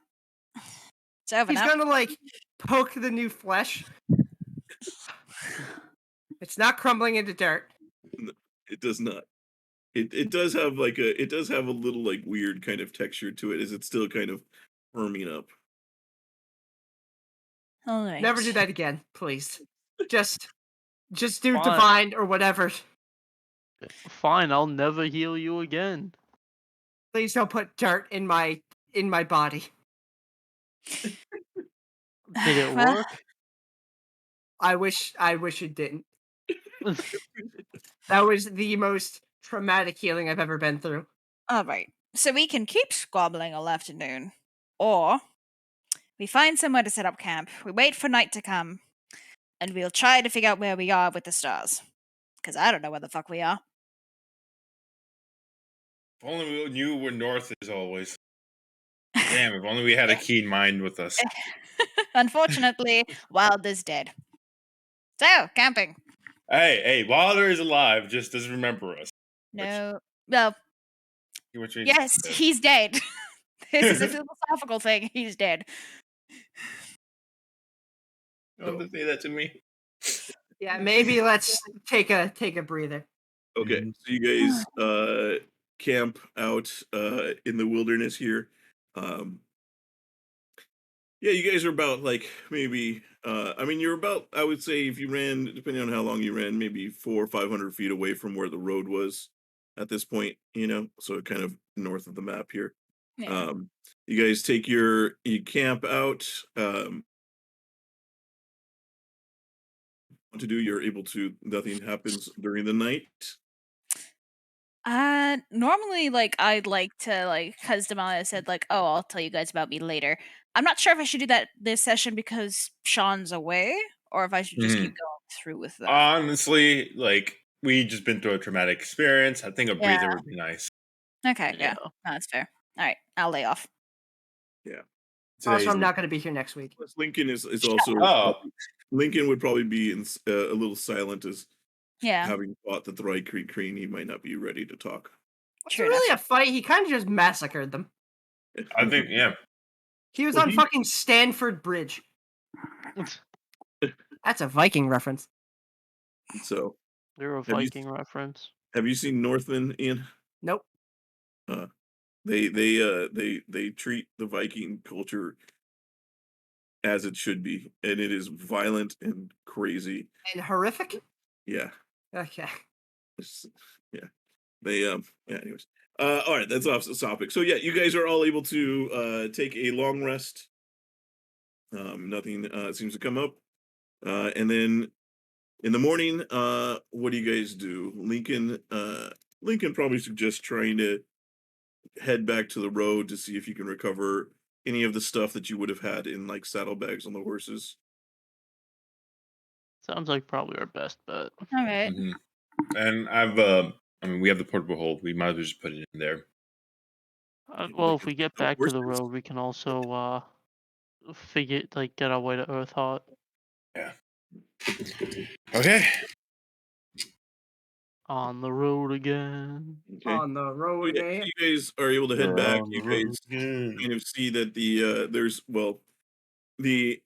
It's over
He's
now.
gonna like poke the new flesh. It's not crumbling into dirt.
It does not. It does have like a little like weird kind of texture to it as it's still kind of firming up.
All right.
Never do that again, please. Just do
Fine.
divine or whatever.
Fine, I'll never heal you again.
Please don't put dirt in my body.
Did it
Well,
work?
I wish it didn't. That was the most traumatic healing I've ever been through.
all right. So we can keep squabbling all afternoon, or we find somewhere to set up camp. We wait for night to come, and we'll try to figure out where we are with the stars. Because I don't know where the fuck we are.
If only we knew where north is always. Damn, if only we had a keen mind with us.
Unfortunately, Wild is dead. So, camping.
Hey, Wilder is alive, just doesn't remember us.
No. Well,
Which means
yes, he's dead. This is a philosophical thing. He's dead.
Don't say that to me.
Yeah, maybe let's take a breather.
Okay, so you guys camp out in the wilderness here. Yeah, you guys are about like maybe I mean you're about I would say if you ran depending on how long you ran maybe 400 or 500 feet away from where the road was at this point, so kind of north of the map here.
Yeah.
You guys you camp out what to do you're able to nothing happens during the night.
Normally, like, I'd like to, like, because Damalia said, like, oh, I'll tell you guys about me later. I'm not sure if I should do that this session because Sean's away, or if I should just keep going through with that.
Honestly, like, we just been through a traumatic experience. I think a breather would be nice.
Okay, yeah. No, that's fair. All right, I'll lay off.
Yeah.
Also, I'm not going to be here next week.
Plus Lincoln is also Lincoln would probably be a little silent as having fought the Thry Crean, he might not be ready to talk.
It's really a fight. He kind of just massacred them.
I think, yeah.
He was on fucking Stanford Bridge. That's a Viking reference.
So,
you're a Viking reference.
Have you seen Northmen, Ian?
Nope.
They treat the Viking culture as it should be, and it is violent and crazy
and horrific.
Yeah.
Okay.
Yeah. They yeah. Anyways, all right. That's off the topic. So yeah, you guys are all able to take a long rest. Nothing seems to come up, and then in the morning, what do you guys do? Lincoln probably suggests trying to head back to the road to see if you can recover any of the stuff that you would have had in like saddlebags on the horses.
Sounds like probably our best bet.
All right.
And I've I mean, we have the portable hold. We might as well just put it in there.
Well, if we get back to the road, we can also get our way to Earthheart.
Yeah. Okay.
On the road again.
Okay.
On the road,
So
man.
you guys are able to head
We're
back.
on the
You
road
guys
again.
kind of see that there's the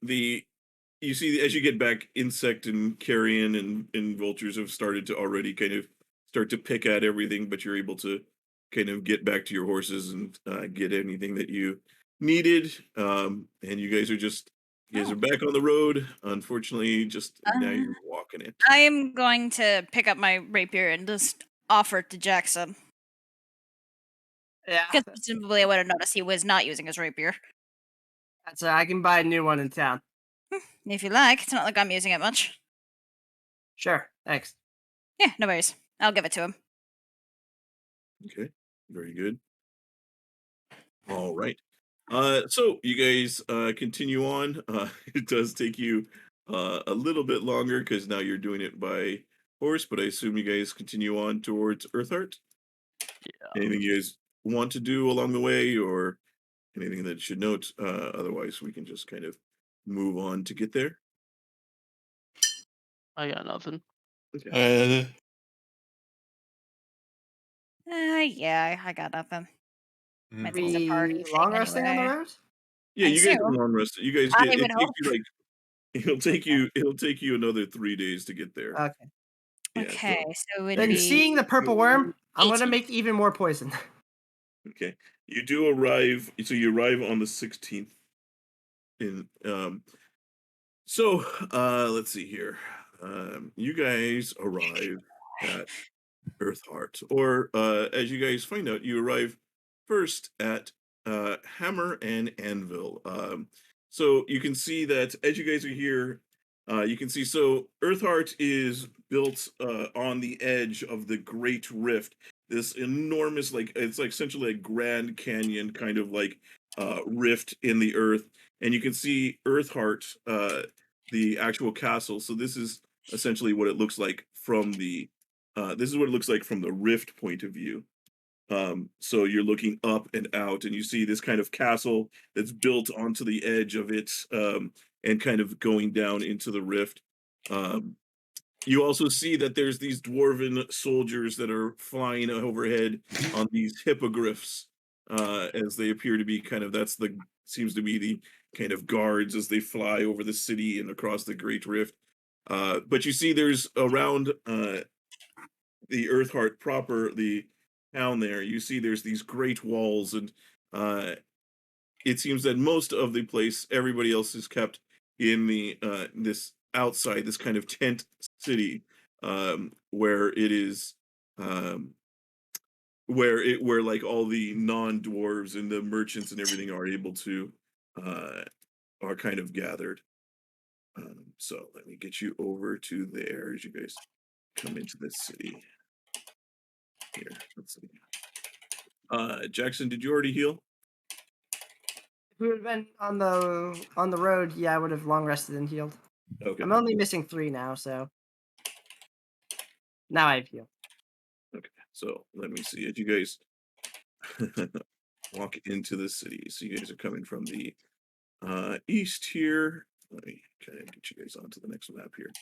you see as you get back, insect and carrion and vultures have started to already kind of start to pick at everything, but you're able to kind of get back to your horses and get anything that you needed. And you guys are back on the road. Unfortunately, just now you're walking it.
I am going to pick up my rapier and just offer it to Jackson.
Yeah.
Because presumably I would have noticed he was not using his rapier.
So I can buy a new one in town.
If you like. It's not like I'm using it much.
Sure. Thanks.
Yeah, no worries. I'll give it to him.
Okay, very good. All right. So you guys continue on. It does take you a little bit longer because now you're doing it by horse, but I assume you guys continue on towards Earthheart.
Yeah.
Anything you guys want to do along the way, or anything that you should note? Otherwise, we can just kind of move on to get there.
I got nothing.
Okay.
Yeah, I got nothing. My
Mm.
things are party
We
thing
long resting on the
anyway.
road?
Yeah,
I
you guys are
assume.
long rested. You guys
I
get
would
it takes
hope.
you like it'll take you another 3 days to get there.
Okay.
Yeah,
Okay, so it would
Then
be
seeing the purple worm, I'm gonna
18.
make even more poison.
okay. You do arrive, so you arrive on the 16th in so let's see here. You guys arrive at Earthheart, or as you guys find out, you arrive first at Hammer and Anvil. So you can see that as you guys are here, you can see so Earthheart is built on the edge of the Great Rift. This enormous, like it's like essentially a Grand Canyon kind of like rift in the earth, and you can see Earthheart, the actual castle. So this is essentially what it looks like from the this is what it looks like from the rift point of view. So you're looking up and out, and you see this kind of castle that's built onto the edge of it, and kind of going down into the rift. You also see that there's these dwarven soldiers that are flying overhead on these hippogriffs, as they appear to be kind of seems to be the kind of guards as they fly over the city and across the Great Rift. But you see there's around the Earthheart proper, the town there, you see there's these great walls, and it seems that most of the place, everybody else is kept in the this outside, this kind of tent city, where it is, where like all the non-dwarves and the merchants and everything are able to uh, are kind of gathered. So let me get you over to there as you guys come into this city. Here, let's see. Jackson, did you already heal?
If we would have been on the road, yeah, I would have long rested and healed.
Okay.
I'm only missing 3 now, so now I have healed.
Okay. So let me see. As you guys walk into the city, so you guys are coming from the east here. Let me kind of get you guys onto the next map here.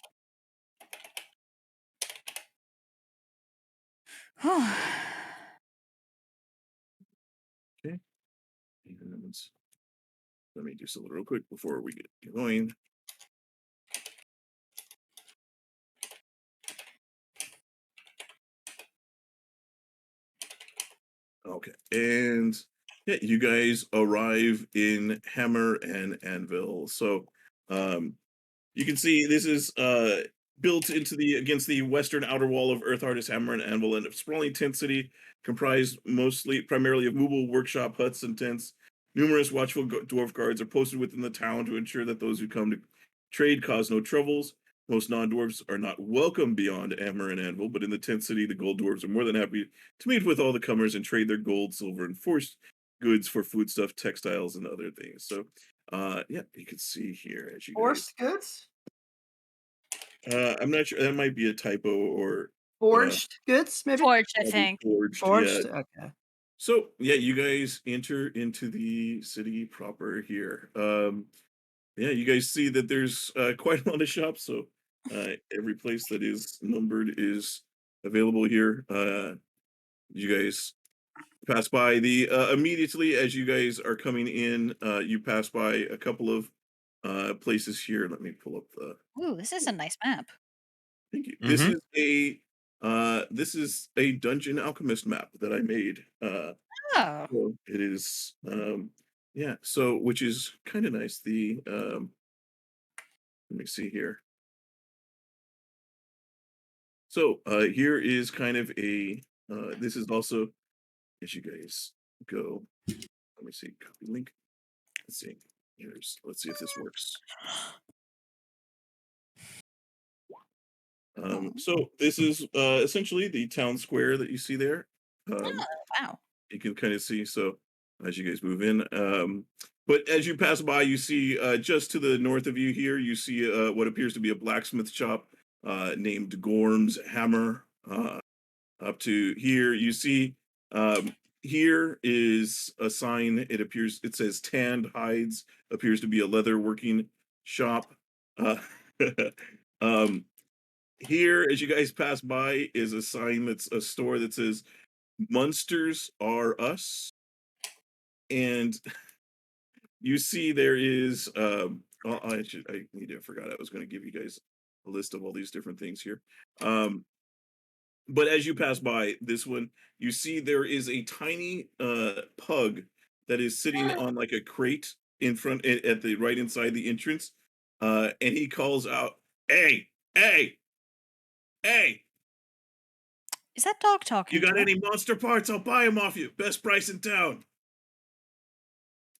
Okay. And let me do something real quick before we get going. Okay. And yeah, you guys arrive in Hammer and Anvil. So you can see this is built into the against the western outer wall of Earthheart is Hammer and Anvil, and a sprawling tent city comprised primarily of movable workshop huts and tents. Numerous watchful dwarf guards are posted within the town to ensure that those who come to trade cause no troubles. Most non-dwarves are not welcome beyond Hammer and Anvil, but in the tent city, the gold dwarves are more than happy to meet with all the comers and trade their gold, silver, and forced goods for foodstuff, textiles, and other things. So, yeah, you can see here as you guys.
Forced goods?
I'm not sure. That might be a typo, or
Forged goods, maybe?
Forged, I
Probably
think.
forged.
Forged?
Yeah.
Okay.
So yeah, you guys enter into the city proper here. Yeah, you guys see that there's quite a lot of shops. So every place that is numbered is available here. You guys pass by the immediately as you guys are coming in. You pass by a couple of places here. Let me pull up the.
Ooh, this is a nice map.
Thank you.
Mhm.
This is a dungeon alchemist map that I made.
Oh.
So it is yeah, so which is kind of nice. The let me see here. So here is kind of a this is also as you guys go. Let me see, copy link. Let's see. Let's see if this works.
Oh,
So this is essentially the town square that you see there. Um,
wow.
you can kind of see so as you guys move in. But as you pass by, you see just to the north of you here, you see what appears to be a blacksmith shop named Gorm's Hammer. Up to here, you see here is a sign. It appears it says Tanned Hides. Appears to be a leather working shop. Uh, um, here, as you guys pass by, is a sign that's a store that says Munsters Are Us. And you see there is I need to I forgot I was going to give you guys a list of all these different things here. But as you pass by this one, you see there is a tiny pug that is sitting on like a crate in front at the right inside the entrance. And he calls out, "Hey, hey, hey,
Is that dog
you
talking
got
to us?
any monster parts? I'll buy them off you. Best price in town."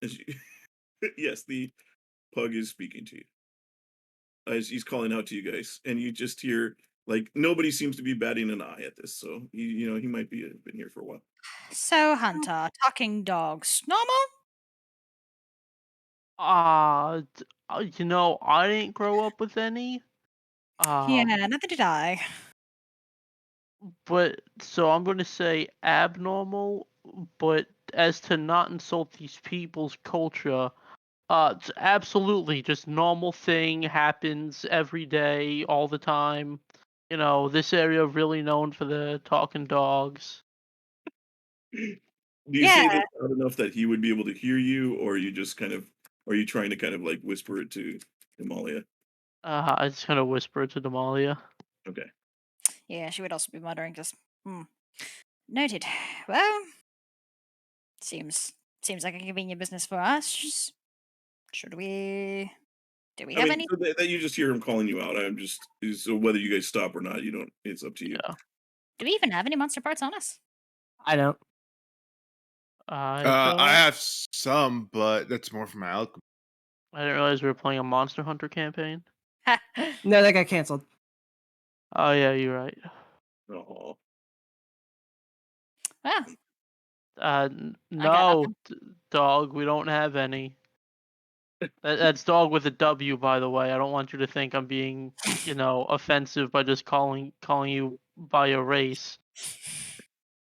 As you- yes, the pug is speaking to you as he's calling out to you guys, and you just hear like nobody seems to be batting an eye at this. So you know he might be been here for a while.
So, Hunter, talking dogs. Normal?
You know, I didn't grow up with any.
Yeah,
Um,
neither did I.
but so I'm going to say abnormal. But as to not insult these people's culture, it's absolutely just normal thing happens every day, all the time. You know, this area really known for the talking dogs.
Do you say
Yeah.
this loud enough that he would be able to hear you, or you just kind of are you trying to kind of like whisper it to Damalia?
I just kind of whispered to Damalia.
Okay.
Yeah, she would also be muttering just, Noted. Well, seems like a convenient business for us. Should we... Do we
I
have
mean,
any...
so that you just hear him calling you out. I'm just so whether you guys stop or not, you don't. It's up to you.
Yeah.
Do we even have any monster parts on us?
I don't.
I
I
don't.
have some, but that's more for my alchemy.
I didn't realize we were playing a Monster Hunter campaign.
No, that got canceled.
Oh yeah, you're right.
Oh,
Well, I got
No,
nothing.
dog. We don't have any. That's dog with a W, by the way. I don't want you to think I'm being, offensive by just calling you by your race.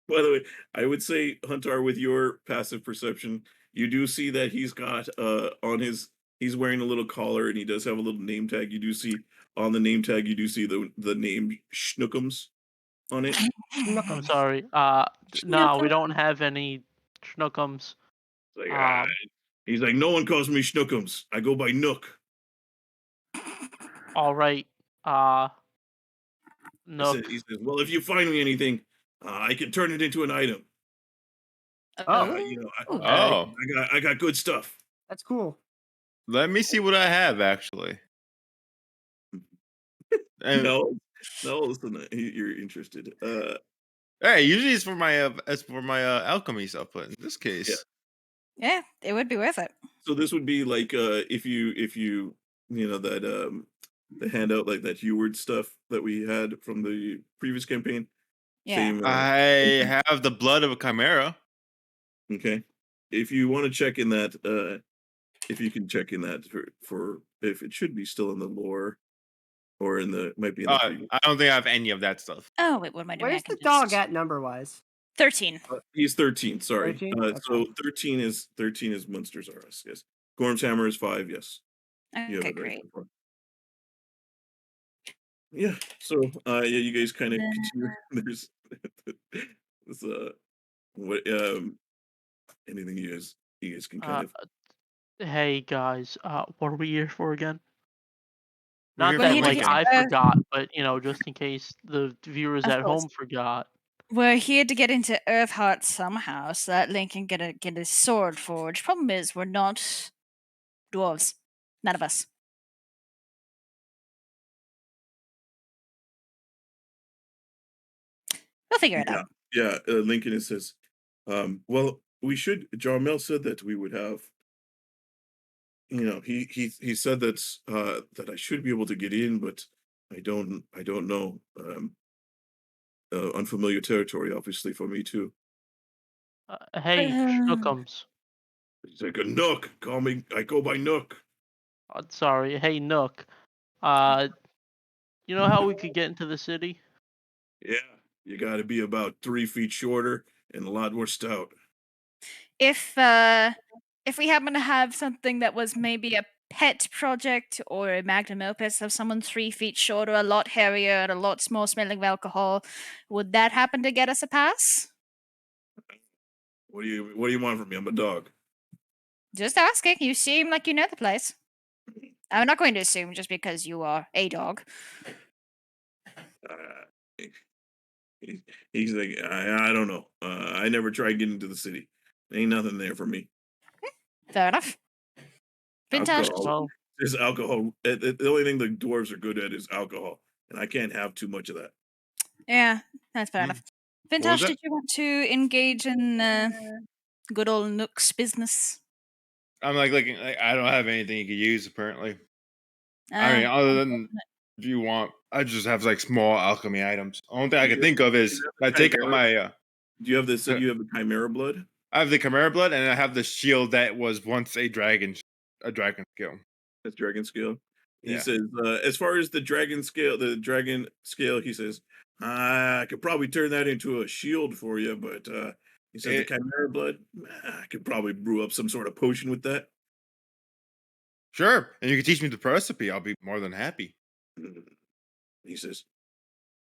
by the way, I would say Huntar, with your passive perception, you do see that he's got on his he's wearing a little collar and he does have a little name tag. You do see on the name tag, you do see the name Schnookums on it.
I'm
Schnookums.
sorry. No, we don't have any schnookums.
It's like,
Um,
he's like, no one calls me Schnookums. I go by Nook.
all right. Uh,
He
Nook.
says, well, if you find me anything, I can turn it into an item.
Oh.
You know,
Okay.
Oh,
I got good stuff.
That's cool.
let me see what I have actually. And,
No, no, listen, you're interested.
hey, usually it's for my alchemy stuff, but in this
Yeah.
case,
Yeah, it would be worth it.
So this would be like if you that the handout like that Heward stuff that we had from the previous campaign.
Yeah.
Same.
I have the blood of a chimera.
Okay. If you want to check in that, if you can check in that for if it should be still in the lore. or might be in the previous.
I don't think I have any of that stuff.
Oh wait, what am I doing? I
Where's
can
the dog
just-
at number-wise?
13.
He's 13. Sorry.
13?
So
Okay.
13 is Munsters R Us. Yes. Gorm's Hammer is 5. Yes. You have
Okay,
it right
great.
so far. Yeah. So yeah, you guys kind of continue. There's what anything you guys can kind of.
Hey guys, what are we here for again?
We're
Not
here
We're
that
here to
like
get
I
into-
forgot, but just in case the viewers
Of
at
course.
home forgot.
We're here to get into Earthheart somehow, so that Link can get his sword forged. Problem is, we're not dwarves. None of us. We'll figure it out.
Yeah. Lincoln says, well, we should. Jarmel said that we would have. He said that I should be able to get in, but I don't know. Unfamiliar territory, obviously, for me too.
Hey, Schnookums.
He's like a Nook. Call me. I go by Nook.
Sorry. Hey, Nook. You know how we could get into the city?
Yeah, you got to be about 3 feet shorter and a lot more stout.
If we happen to have something that was maybe a pet project or a magnum opus of someone 3 feet shorter, a lot hairier, and a lot more smelling of alcohol, would that happen to get us a pass?
What do you want from me? I'm a dog.
Just asking. You seem like you know the place. I'm not going to assume just because you are a dog.
Uh, he's like, I don't know. I never tried getting to the city. Ain't nothing there for me.
Fair enough. Vintash.
Alcohol. There's alcohol. The only thing the dwarves are good at is alcohol, and I can't have too much of that.
Yeah, that's fair enough.
was
Vintash,
that?
did you want to engage in good old Nook's business?
I'm like looking. Like, I don't have anything you could use apparently. I mean, other than if you want, I just have like small alchemy items. Only thing I can think of is I take out my.
Do you have this? You have the Chimera blood.
I have the Chimera blood, and I have the shield that was once a dragon skill.
That's dragon scale. He
Yeah.
says, as far as the dragon scale, he says, I could probably turn that into a shield for you, but he says the Chimera blood, I could probably brew up some sort of potion with that.
Sure, and you can teach me the recipe. I'll be more than happy.
He says,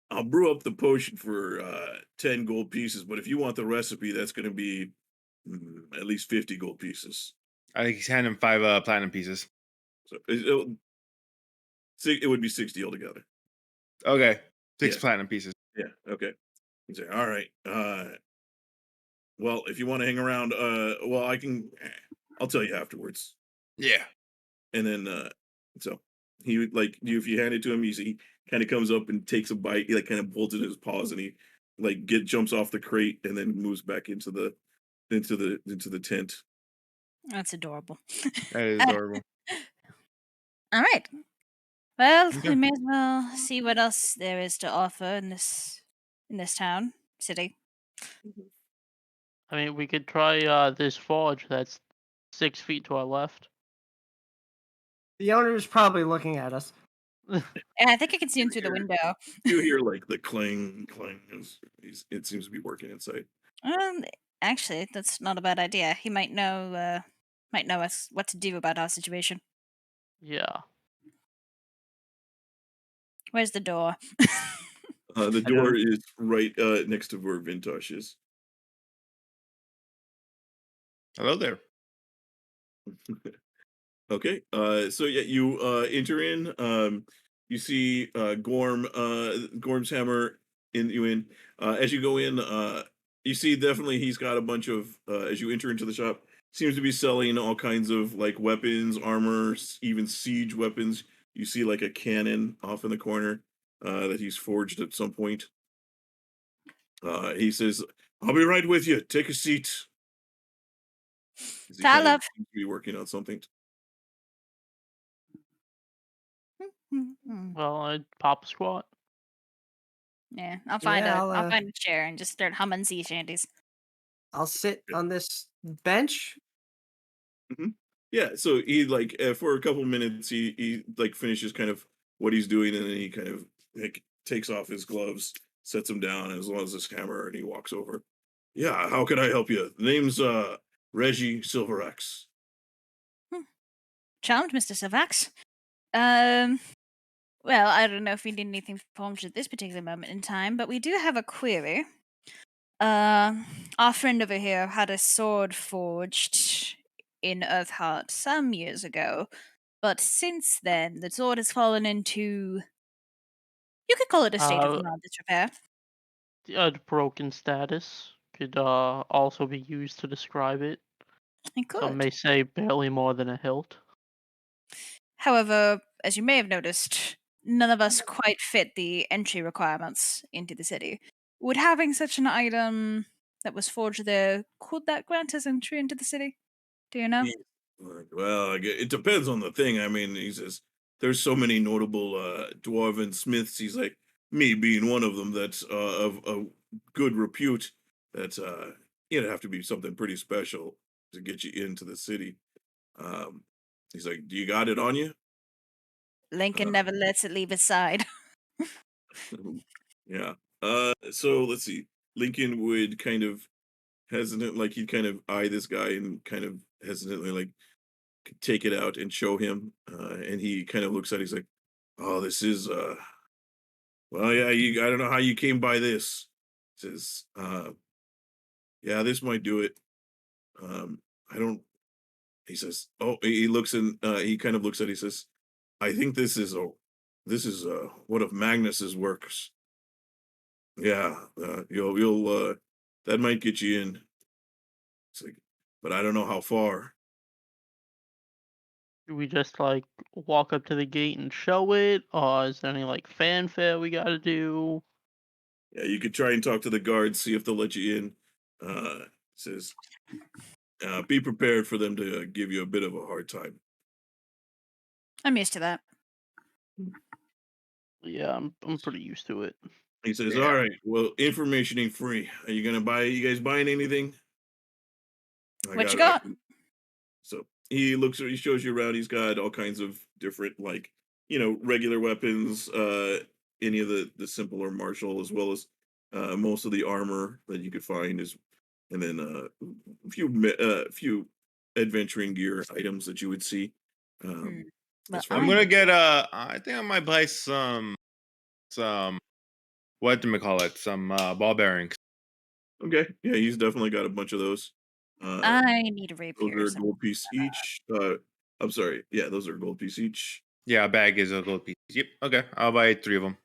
I'll brew up the potion for 10 gold pieces, but if you want the recipe, that's going to be at least 50 gold pieces.
I think he's handing 5 platinum pieces.
So it would be 60 altogether.
Okay, 6
Yeah.
platinum pieces.
Yeah. Okay. He's like, all right. Well, if you want to hang around, well, I'll tell you afterwards.
Yeah.
And then, so he would if you hand it to him, he kind of comes up and takes a bite. He kind of holds it in his paws, and he jumps off the crate and then moves back into the tent.
That's adorable.
That is adorable.
All right. Well,
Okay.
we may as well see what else there is to offer in this town, city.
I mean, we could try this forge that's 6 feet to our left.
The owner's probably looking at us.
And I think I can see him through the window.
You hear the clang. It seems to be working inside.
Actually, that's not a bad idea. He might know us what to do about our situation.
Yeah.
Where's the door?
The door is right next to where Vintash is.
Hello there.
Okay. So yeah, you enter in. You see Gorm's hammer in. As you go in, you see definitely he's got a bunch of as you enter into the shop, seems to be selling all kinds of weapons, armor, even siege weapons. You see a cannon off in the corner that he's forged at some point. He says, I'll be right with you. Take a seat. He kind of seems to be working on something.
Well, I'd pop a squat.
Yeah, I'll find
I'll
find a chair and just start humming sea shanties.
I'll sit on this bench.
Yeah, so he for a couple minutes he finishes kind of what he's doing, and then he kind of like takes off his gloves, sets them down as well as his hammer, and he walks over. Yeah, how can I help you? The name's Reggie Silverax.
Charmed, Mr. Savax. Well, I don't know if we need anything performed at this particular moment in time, but we do have a query. Our friend over here had a sword forged in Earthheart some years ago, but since then, the sword has fallen into. You could call it a state of mild disrepair.
Broken status could also be used to describe it.
It could.
Some may say barely more than a hilt.
However, as you may have noticed, none of us quite fit the entry requirements into the city. Would having such an item that was forged there, could that grant us entry into the city? Do you know?
Well, it depends on the thing. I mean, he says there's so many notable dwarven smiths. He's like me being one of them. That's of good repute. That's it'd have to be something pretty special to get you into the city. He's like, "Do you got it on you?"
Lincoln never lets it leave his side.
Yeah. So let's see. Lincoln would kind of hesitant, like he'd kind of eye this guy and kind of hesitantly like take it out and show him. And he kind of looks at it, he's like, "Oh, this is well, yeah, I don't know how you came by this." Says, "Yeah, this might do it." I don't he says, "Oh," he looks in he kind of looks at it, he says, "I think this is one of Magnus's works. Yeah, you'll that might get you in." It's like, but I don't know how far.
Do we just like walk up to the gate and show it, or is there any like fanfare we gotta do?
Yeah, you could try and talk to the guards, see if they'll let you in. Says, be prepared for them to give you a bit of a hard time.
I'm used to that.
Yeah, I'm pretty used to it.
He says,
Yeah.
"All right, well, information ain't free. Are you gonna buy? You guys buying anything?"
What you got?
So he shows you around. He's got all kinds of different, like, regular weapons, any of the simpler martial, as well as most of the armor that you could find is, and then a few adventuring gear items that you would see.
Well,
As far
I'm
as
gonna get I think I might buy some what do we call it? Some ball bearings.
okay, yeah, he's definitely got a bunch of those.
I need a
Those
rapier.
are
Or
a
something.
gold piece each. I'm sorry, yeah, those are a gold piece each.
Yeah, a bag is a gold piece. Yep. Okay, I'll buy 3 of them.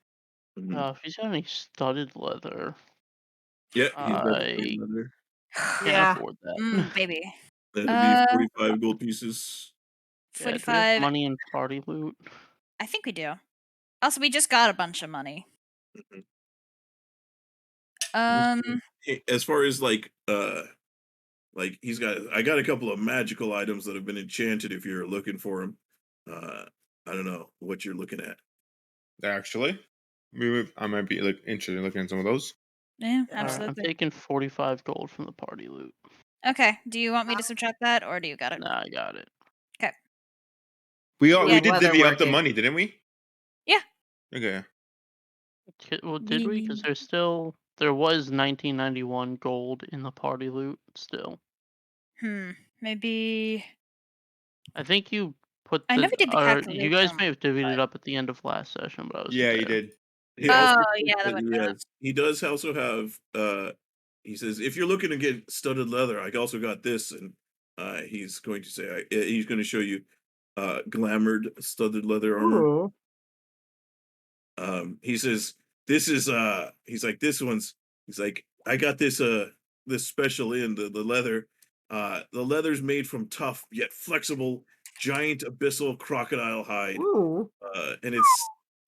Mhm.
If he's got any studded leather,
Yeah, he's got the
I
same leather.
can't
Yeah.
afford that.
Baby.
That'd be 45 gold pieces.
Yeah, do we have
45.
money in party loot?
I think we do. Also, we just got a bunch of money.
Mhm. As far as like I got a couple of magical items that have been enchanted if you're looking for them. I don't know what you're looking at.
Actually, I might be interested in looking at some of those.
Yeah,
Alright, I'm
absolutely.
taking 45 gold from the party loot.
Okay. Do you want me to subtract that, or do you got it?
Nah, I got it.
Okay.
We
Yeah,
did
leather
divvy up the
working.
money, didn't we?
Yeah.
Okay.
Well, did we? Because there was 1991 gold in the party loot still.
Maybe.
I think you put
I never did the
or you guys
calculation.
may have divvied it up at the end of last session, but I wasn't
Yeah,
there.
you did.
He also
Oh,
says
yeah, that
that
would
he does also have he says if you're looking to get studded leather, I also got this, and he's going to say he's going to show you glamored studded leather armor.
Ooh.
He says this is he's like this one's he's like I got this special in the leather. The leather's made from tough yet flexible giant abyssal crocodile hide.
Ooh.
And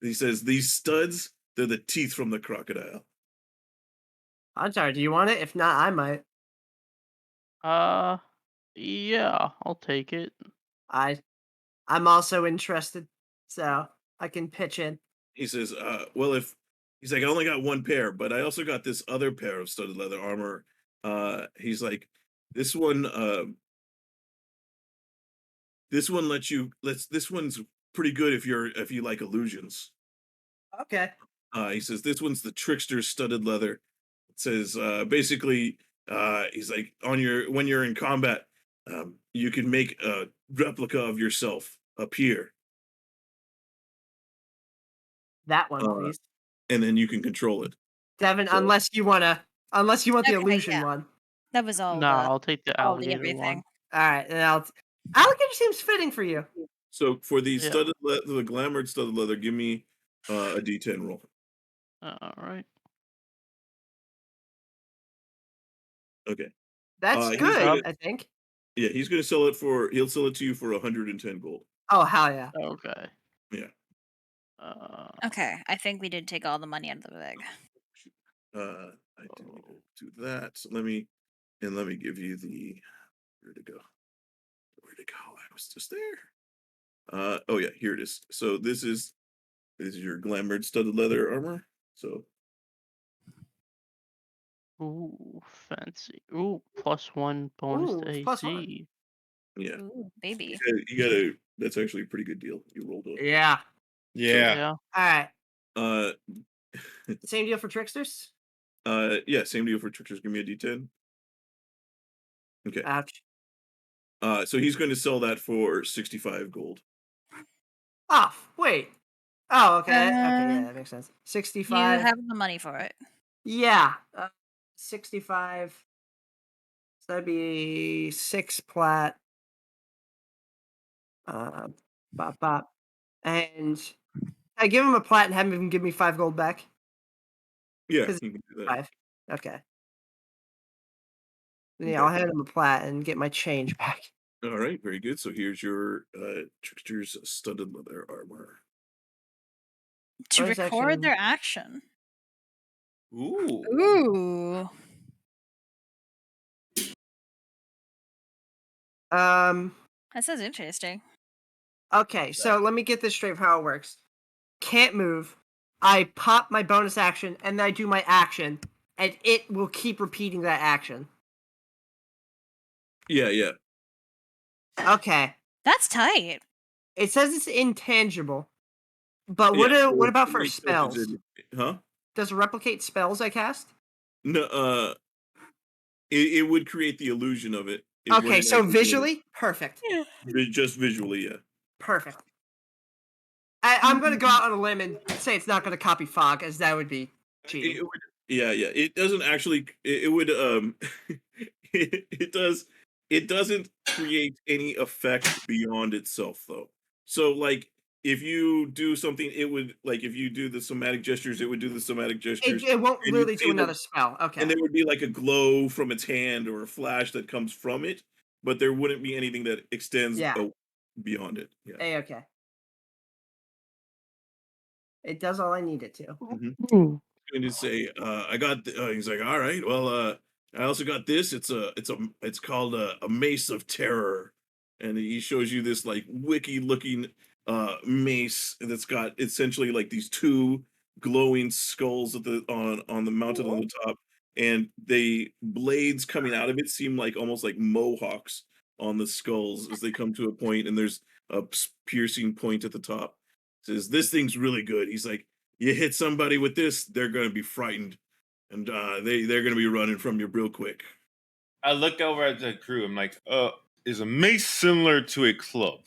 he says these studs, they're the teeth from the crocodile.
Huntar, do you want it? If not, I might.
Yeah, I'll take it.
I'm also interested, so I can pitch in.
He says, well, if he's like, I only got one pair, but I also got this other pair of studded leather armor. He's like, this one, this one's pretty good if you like illusions.
Okay.
He says this one's the Trickster's studded leather. It says basically he's like when you're in combat, you can make a replica of yourself appear,
That one,
uh,
please.
and then you can control it.
Devon,
So-
unless you want the
Okay,
illusion
yeah.
one.
That was all.
No, I'll take the
all the
alligator
everything.
one.
All right, and alligator seems fitting for you.
So for the
Yeah.
the glamored studded leather, give me a D10 roll.
All right.
Okay.
That's
he's
good,
gonna-
I think.
Yeah, he'll sell it to you for 110 gold.
Oh hell yeah!
Okay.
Yeah.
Okay, I think we did take all the money out of the bag.
I do need to do that. So let me give you the where'd it go? I was just there. Oh yeah, here it is. So this is your glamored studded leather armor. So
Ooh, fancy. Ooh, +1 bonus
Ooh,
to
it's +1.
AC.
yeah,
Ooh, baby.
you gotta. That's actually a pretty good deal. You rolled up.
Yeah.
Yeah.
Yeah.
All right.
Uh,
Same deal for tricksters.
yeah, same deal for Tricksters. Give me a D10. Okay.
Ouch.
So he's going to sell that for 65 gold.
Oh wait. Oh okay. Okay, yeah,
Uh,
that makes sense.
You
65.
have the money for it.
Yeah. 65. So that'd be 6 plat. Bop bop. And I give him a plat and have him give me 5 gold back.
Yeah,
'Cause
you can do that.
5. Okay. Yeah,
Okay.
I'll hand him a plat and get my change back.
All right, very good. So here's your Trickster's studded leather armor.
To
Bonus
record
action.
their action.
Ooh.
Ooh. That sounds interesting.
Okay, so let me get this straight for how it works. Can't move. I pop my bonus action and then I do my action, and it will keep repeating that action.
Yeah.
Okay.
That's tight.
It says it's intangible. But
Yeah, so
what about
it
for
makes sense it's
spells?
Huh?
Does it replicate spells I cast?
No, it would create the illusion of it. It
Okay,
wouldn't
so
actually do it.
visually, perfect.
Just visually, yeah.
Perfect. I'm going to go out on a limb and say it's not going to copy fog, as that would be cheating.
It would, yeah. It doesn't actually. It would. It does. It doesn't create any effect beyond itself, though. So, like, if you do something, it would if you do the somatic gestures, it would do the somatic gestures,
It won't
and you'd
literally do
see
another spell. Okay.
and there would be like a glow from its hand or a flash that comes from it, but there wouldn't be anything that extends
Yeah.
beyond it. Yeah.
Okay. It does all I need it to.
Going to say, I got. He's like, all right. Well, I also got this. It's called a mace of terror, and he shows you this like wiki looking mace that's got essentially like these two glowing skulls at on the mounted on the top, and the blades coming out of it seem like almost like mohawks on the skulls as they come to a point, and there's a piercing point at the top. Says this thing's really good. He's like, you hit somebody with this, they're going to be frightened, and they're going to be running from you real quick.
I look over at the crew. I'm like, is a mace similar to a club?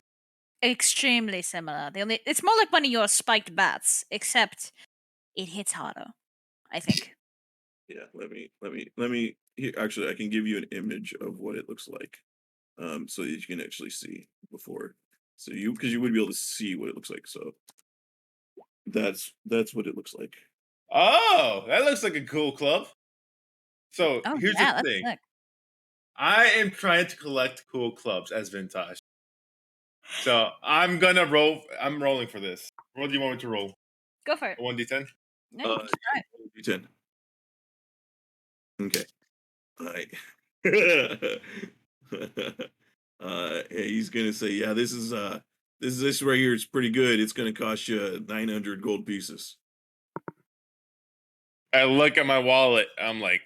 Extremely similar. It's more like one of your spiked bats, except it hits harder, I think.
Yeah, let me. Here, actually, I can give you an image of what it looks like, so that you can actually see before. So because you would be able to see what it looks like. So that's what it looks like.
Oh, that looks like a cool club. So
Oh
here's
yeah,
the
that's
thing.
sick.
I am trying to collect cool clubs as Vintash. So I'm gonna roll. I'm rolling for this. What do you want me to roll?
Go for it.
A 1d10?
No, you can try it.
D10. Okay. All right. He's gonna say, yeah, this right here is pretty good. It's gonna cost you 900 gold pieces.
I look at my wallet. I'm like,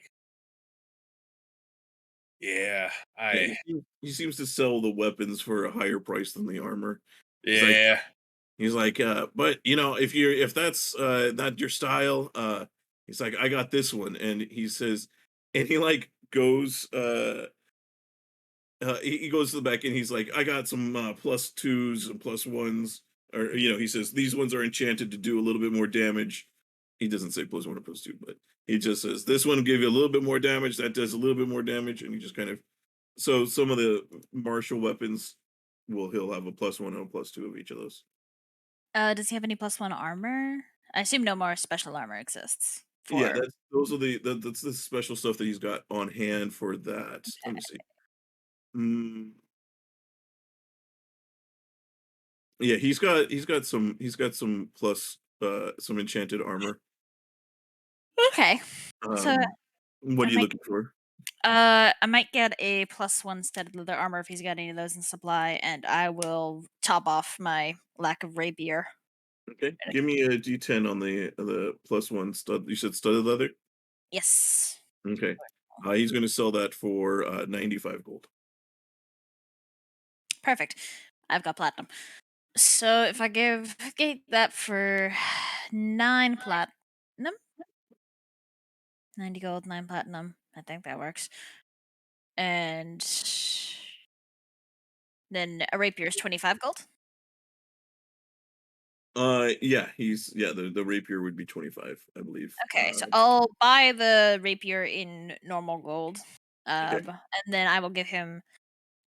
yeah,
Yeah, he seems to sell the weapons for a higher price than the armor. He's like,
yeah.
He's like, but if that's not your style, he's like, I got this one, and he says, and he like goes, he goes to the back and he's like, I got some +2s and +1s, or he says these ones are enchanted to do a little bit more damage. He doesn't say +1 or +2, but he just says this one will give you a little bit more damage. That does a little bit more damage, and he just kind of so some of the martial weapons he'll have a +1 and a +2 of each of those.
Does he have any +1 armor? I assume no more special armor exists.
Yeah,
For
that's the special stuff that he's got on hand for that. Let me see. Mm, yeah, he's got some plus some enchanted armor.
okay. So
What
I
are you
might
looking for?
I might get a +1 studded leather armor if he's got any of those in supply, and I will top off my lack of rapier.
Okay, give me a D10 on the +1 stud. You said studded leather.
Yes.
Okay, he's going to sell that for 95 gold.
Perfect. I've got platinum. So if I give that for 9 platinum, 90 gold, 9 platinum, I think that works. And then a rapier is 25 gold.
Yeah, the rapier would be 25, I believe.
Okay, so I'll buy the rapier in normal gold.
Okay.
And then I will give him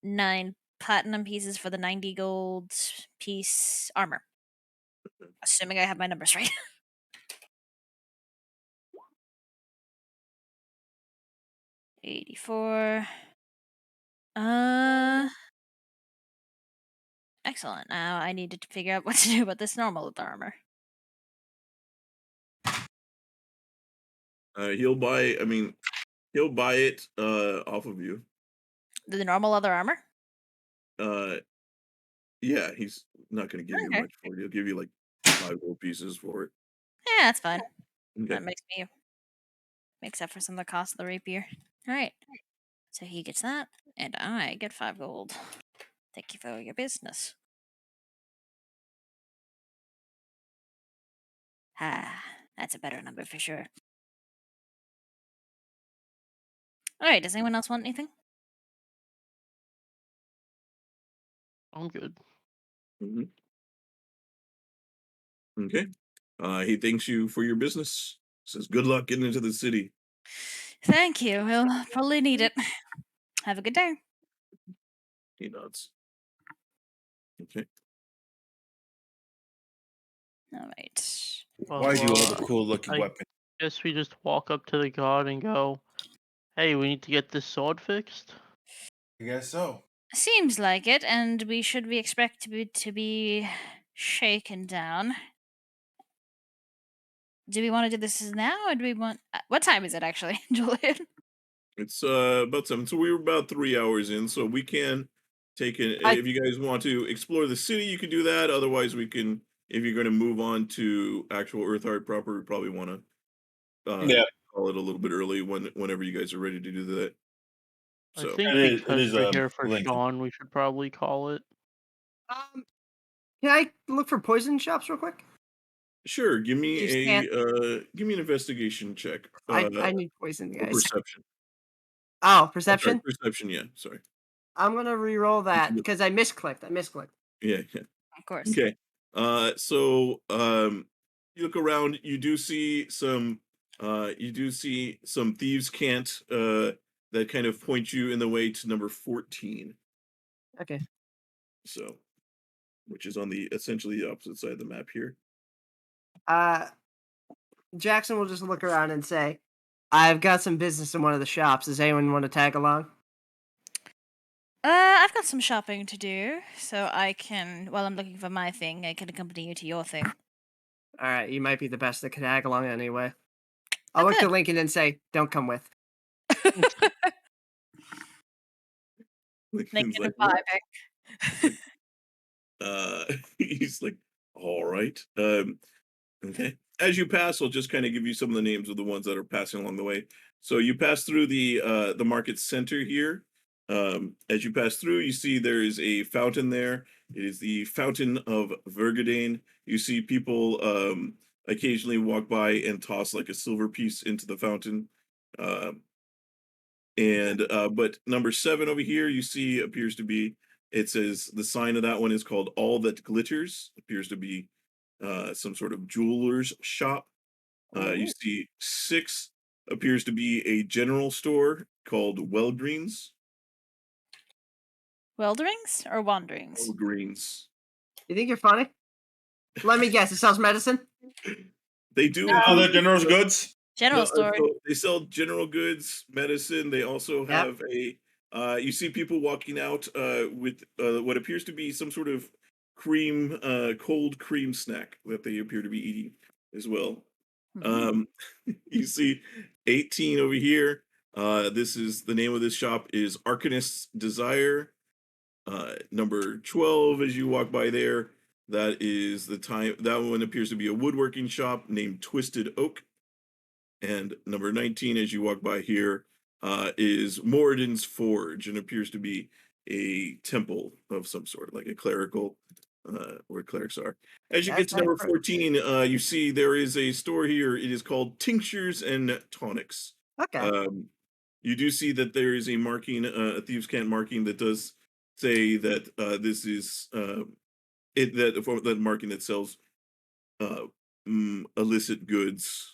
9 platinum pieces for the 90 gold piece armor. Assuming I have my numbers right. 84. Excellent. Now I need to figure out what to do about this normal armor.
He'll buy. I mean, he'll buy it off of you.
The normal leather armor?
Uh, yeah, he's not going to give you
Okay.
much for it. He'll give you like 5 gold pieces for it.
Yeah, that's fine.
Okay.
That makes up for some of the cost of the rapier. All right. So he gets that, and I get 5 gold. Thank you for your business. That's a better number for sure. All right. Does anyone else want anything?
I'm good.
Mhm. Okay. He thanks you for your business. Says good luck getting into the city.
Thank you. We'll probably need it. Have a good day.
He nods. Okay.
All right.
Why do all the
Well,
cool looking
I
weapons?
guess we just walk up to the guard and go, "Hey, we need to get this sword fixed."
I guess so.
Seems like it, and we should be expect to be shaken down. Do we want to do this now, or do we want? What time is it actually, Julian?
It's about 7. So we were about 3 hours in, so we can take it
I-
if you guys want to explore the city, you can do that. Otherwise, we can if you're going to move on to actual Earthheart proper, we probably want to
Yeah.
call it a little bit early whenever you guys are ready to do that.
I
So
think
It
because
is,
we're here for
lengthy.
Sean, we should probably call it.
Can I look for poison shops real quick?
sure, give me
You can't.
give me an investigation check.
I need poison,
Or
guys.
perception.
Oh,
Oh, sorry,
perception.
perception, yeah, sorry.
I'm gonna re-roll that
look-
because I misclicked. I misclicked.
Yeah, yeah.
Of course.
Okay. So you look around, you do see some thieves' cant that kind of point you in the way to number 14.
Okay.
So which is on the essentially the opposite side of the map here.
Jackson will just look around and say, "I've got some business in one of the shops. Does anyone want to tag along?"
I've got some shopping to do, so I can. While I'm looking for my thing, I can accompany you to your thing.
All right, you might be the best that can tag along anyway. I'll
Oh,
look to
good.
Lincoln and say, "Don't come with."
Lincoln's
Lincoln
like,
and
what?
vibing.
He's like, all right. Okay. As you pass, I'll just kind of give you some of the names of the ones that are passing along the way. So you pass through the market center here. As you pass through, you see there is a fountain there. It is the Fountain of Verdan. You see people occasionally walk by and toss like a silver piece into the fountain. Um, but number 7 over here, you see appears to be. It says the sign of that one is called All That Glitters. Appears to be some sort of jeweler's shop. You
Ooh.
see 6 appears to be a general store called Wellgreens.
Wilderings or wanderings?
Wellgreens.
You think you're funny? Let me guess. It sells medicine.
They do.
No.
Other general's goods.
General
No,
store.
so they sell general goods, medicine. They also
Yep.
have a. You see people walking out with what appears to be some sort of cream, cold cream snack that they appear to be eating as well.
Mhm.
You see 18 over here. This is the name of this shop is Arcanist's Desire. Number 12, as you walk by there, that is the time. That one appears to be a woodworking shop named Twisted Oak. And number 19, as you walk by here, is Moradin's Forge, and appears to be a temple of some sort, like a clerical, where clerics are. As you get
That's
to number
right.
14, you see there is a store here. It is called Tinctures and Tonics.
Okay.
Um, you do see that there is a marking, a thieves' cant marking that does say that this is that marking that sells uh, illicit goods.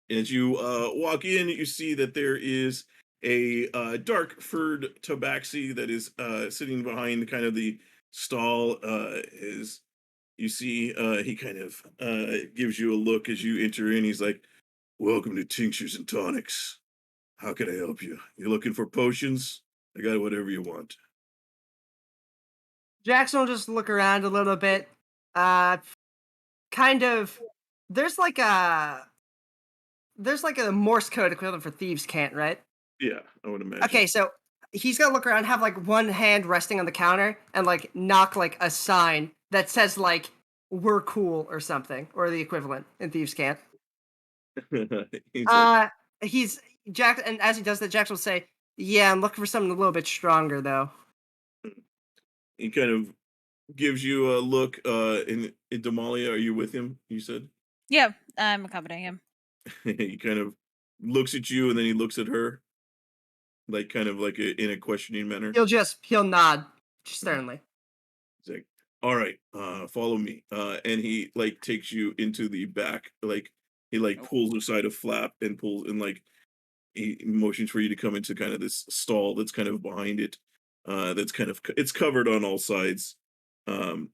As you walk in, you see that there is a dark furred tabaxi that is sitting behind kind of the stall. Is you see he kind of gives you a look as you enter in. He's like, "Welcome to Tinctures and Tonics. How can I help you? You looking for potions? I got whatever you want."
Jackson will just look around a little bit. Uh, kind of. There's like a Morse code equivalent for thieves' cant, right?
Yeah, I would imagine.
Okay, so he's gonna look around, have like one hand resting on the counter, and like knock like a sign that says like "We're cool" or something, or the equivalent in thieves' cant.
He's like,
He's Jack, and as he does that, Jackson will say, "Yeah, I'm looking for something a little bit stronger, though."
he kind of gives you a look. In Damalia, are you with him? You said.
Yeah, I'm accompanying him.
He kind of looks at you and then he looks at her, like kind of like in a questioning manner.
He'll nod sternly.
He's like, "All right, follow me." And he like takes you into the back, like he like pulls aside a flap and pulls and like he motions for you to come into kind of this stall that's kind of behind it. That's kind of it's covered on all sides. Um,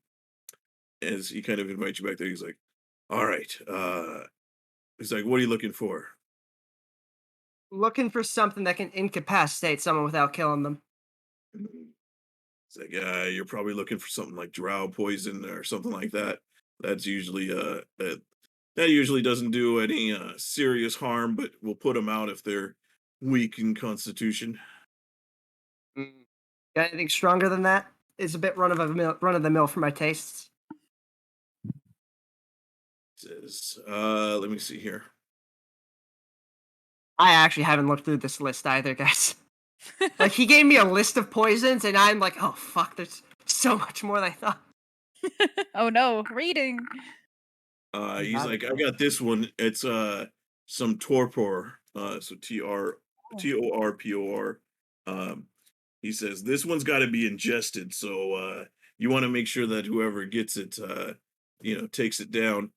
as he kind of invites you back there, he's like, "All right." He's like, "What are you looking for?"
Looking for something that can incapacitate someone without killing them.
It's like, you're probably looking for something like drow poison or something like that. That's usually that usually doesn't do any serious harm, but will put them out if they're weak in constitution.
Got anything stronger than that? It's a bit run of the mill for my tastes.
Says, let me see here.
I actually haven't looked through this list either, guys. Like he gave me a list of poisons, and I'm like, oh fuck, there's so much more than I thought.
Oh no, reading.
He's like, I got this one. It's some torpor. So Torpor. Um, he says this one's got to be ingested. So you want to make sure that whoever gets it, takes it down.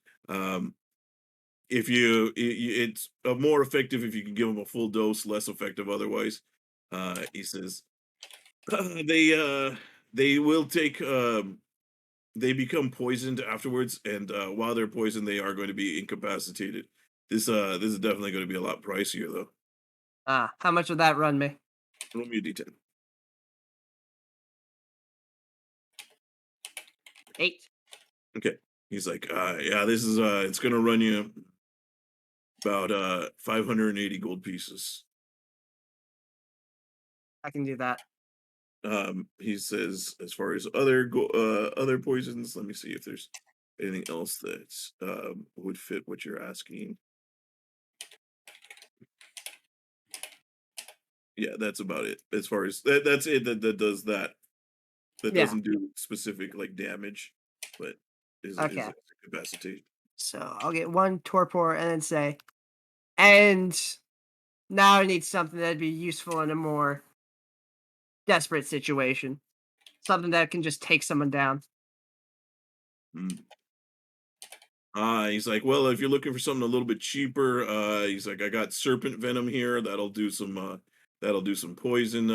If it's more effective if you can give them a full dose, less effective otherwise. He says they will take they become poisoned afterwards, and while they're poisoned, they are going to be incapacitated. This is definitely going to be a lot pricier though.
How much would that run me?
Roll me a d10.
8.
Okay. He's like, yeah, this is it's gonna run you about 580 gold pieces.
I can do that.
He says, as far as other poisons, let me see if there's anything else that would fit what you're asking. Yeah, that's about it. As far as that's it. That does that. That
Yeah.
doesn't do specific like damage, but is
Okay.
incapacitate.
So I'll get one torpor and then say, and now I need something that'd be useful in a more desperate situation. Something that can just take someone down.
Mm. He's like, well, if you're looking for something a little bit cheaper, he's like, I got serpent venom here. That'll do some poison.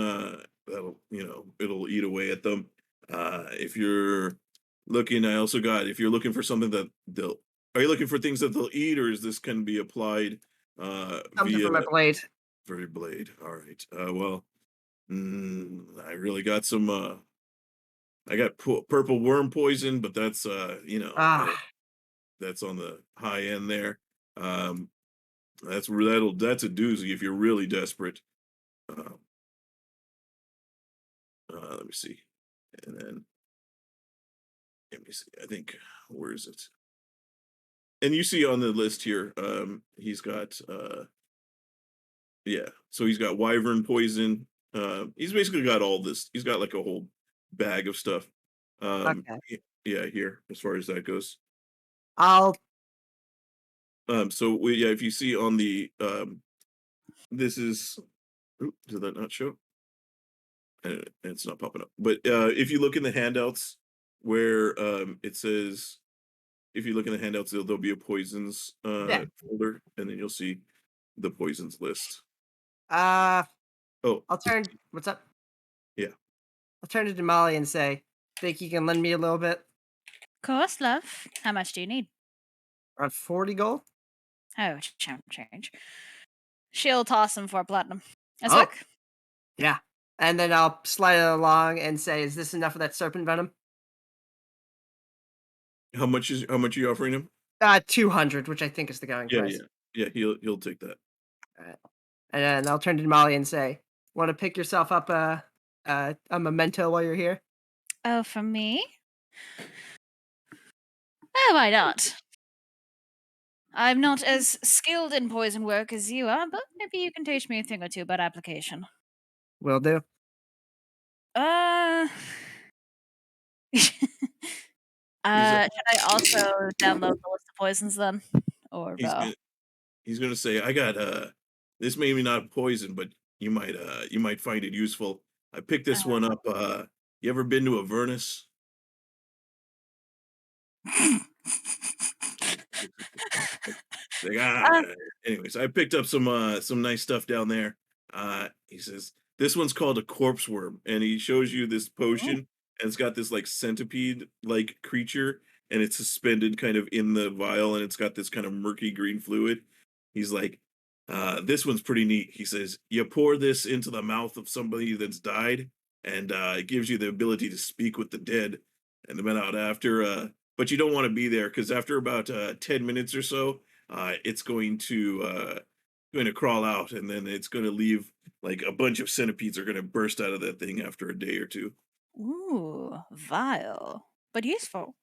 That'll, it'll eat away at them. If you're looking, I also got, if you're looking for something that are you looking for things that they'll eat, or is this can be applied,
Something
via
for my blade.
very blade? All right. Well, I really got some, I got purple worm poison, but that's,
Ah,
that's on the high end there. Um, that's a doozy if you're really desperate. Uh, let me see, and then let me see. I think where is it? And you see on the list here, he's got yeah. So he's got wyvern poison. He's basically got all this. He's got like a whole bag of stuff.
okay.
Yeah, here as far as that goes.
I'll
So yeah, if you see on the this is. Oop, did that not show? It's not popping up. But if you look in the handouts where it says, if you look in the handouts, there'll be a poisons
yeah.
folder, and then you'll see the poisons list.
Uh
Oh,
I'll turn what's up?
yeah.
I'll turn to Damalia and say, think you can lend me a little bit?
Of course, love. How much do you need?
Around 40 gold?
Oh, chump change. She'll toss him for platinum. That's
Oh,
quick.
yeah. And then I'll slide it along and say, is this enough of that serpent venom?
How much are you offering him?
200, which I think is the going
Yeah,
price.
yeah, yeah. He'll take that.
Alright. And then I'll turn to Molly and say, want to pick yourself up a memento while you're here?
Oh, from me? Oh, why not? I'm not as skilled in poison work as you are, but maybe you can teach me a thing or two about application.
Will do.
Uh,
He's like,
should I also download the list of poisons then? Or
he's gonna he's gonna say, I got this may be not poison, but you might find it useful. I picked this one up. You ever been to Avernus? Like,
uh,
anyways, I picked up some nice stuff down there. He says this one's called a corpse worm, and he shows you this potion, and it's got this like centipede like creature, and it's suspended kind of in the vial, and it's got this kind of murky green fluid. He's like, this one's pretty neat. He says, you pour this into the mouth of somebody that's died, and it gives you the ability to speak with the dead. And then out after, but you don't want to be there because after about 10 minutes or so, it's going to crawl out, and then it's going to leave like a bunch of centipedes are going to burst out of that thing after a day or two.
ooh, vile, but useful.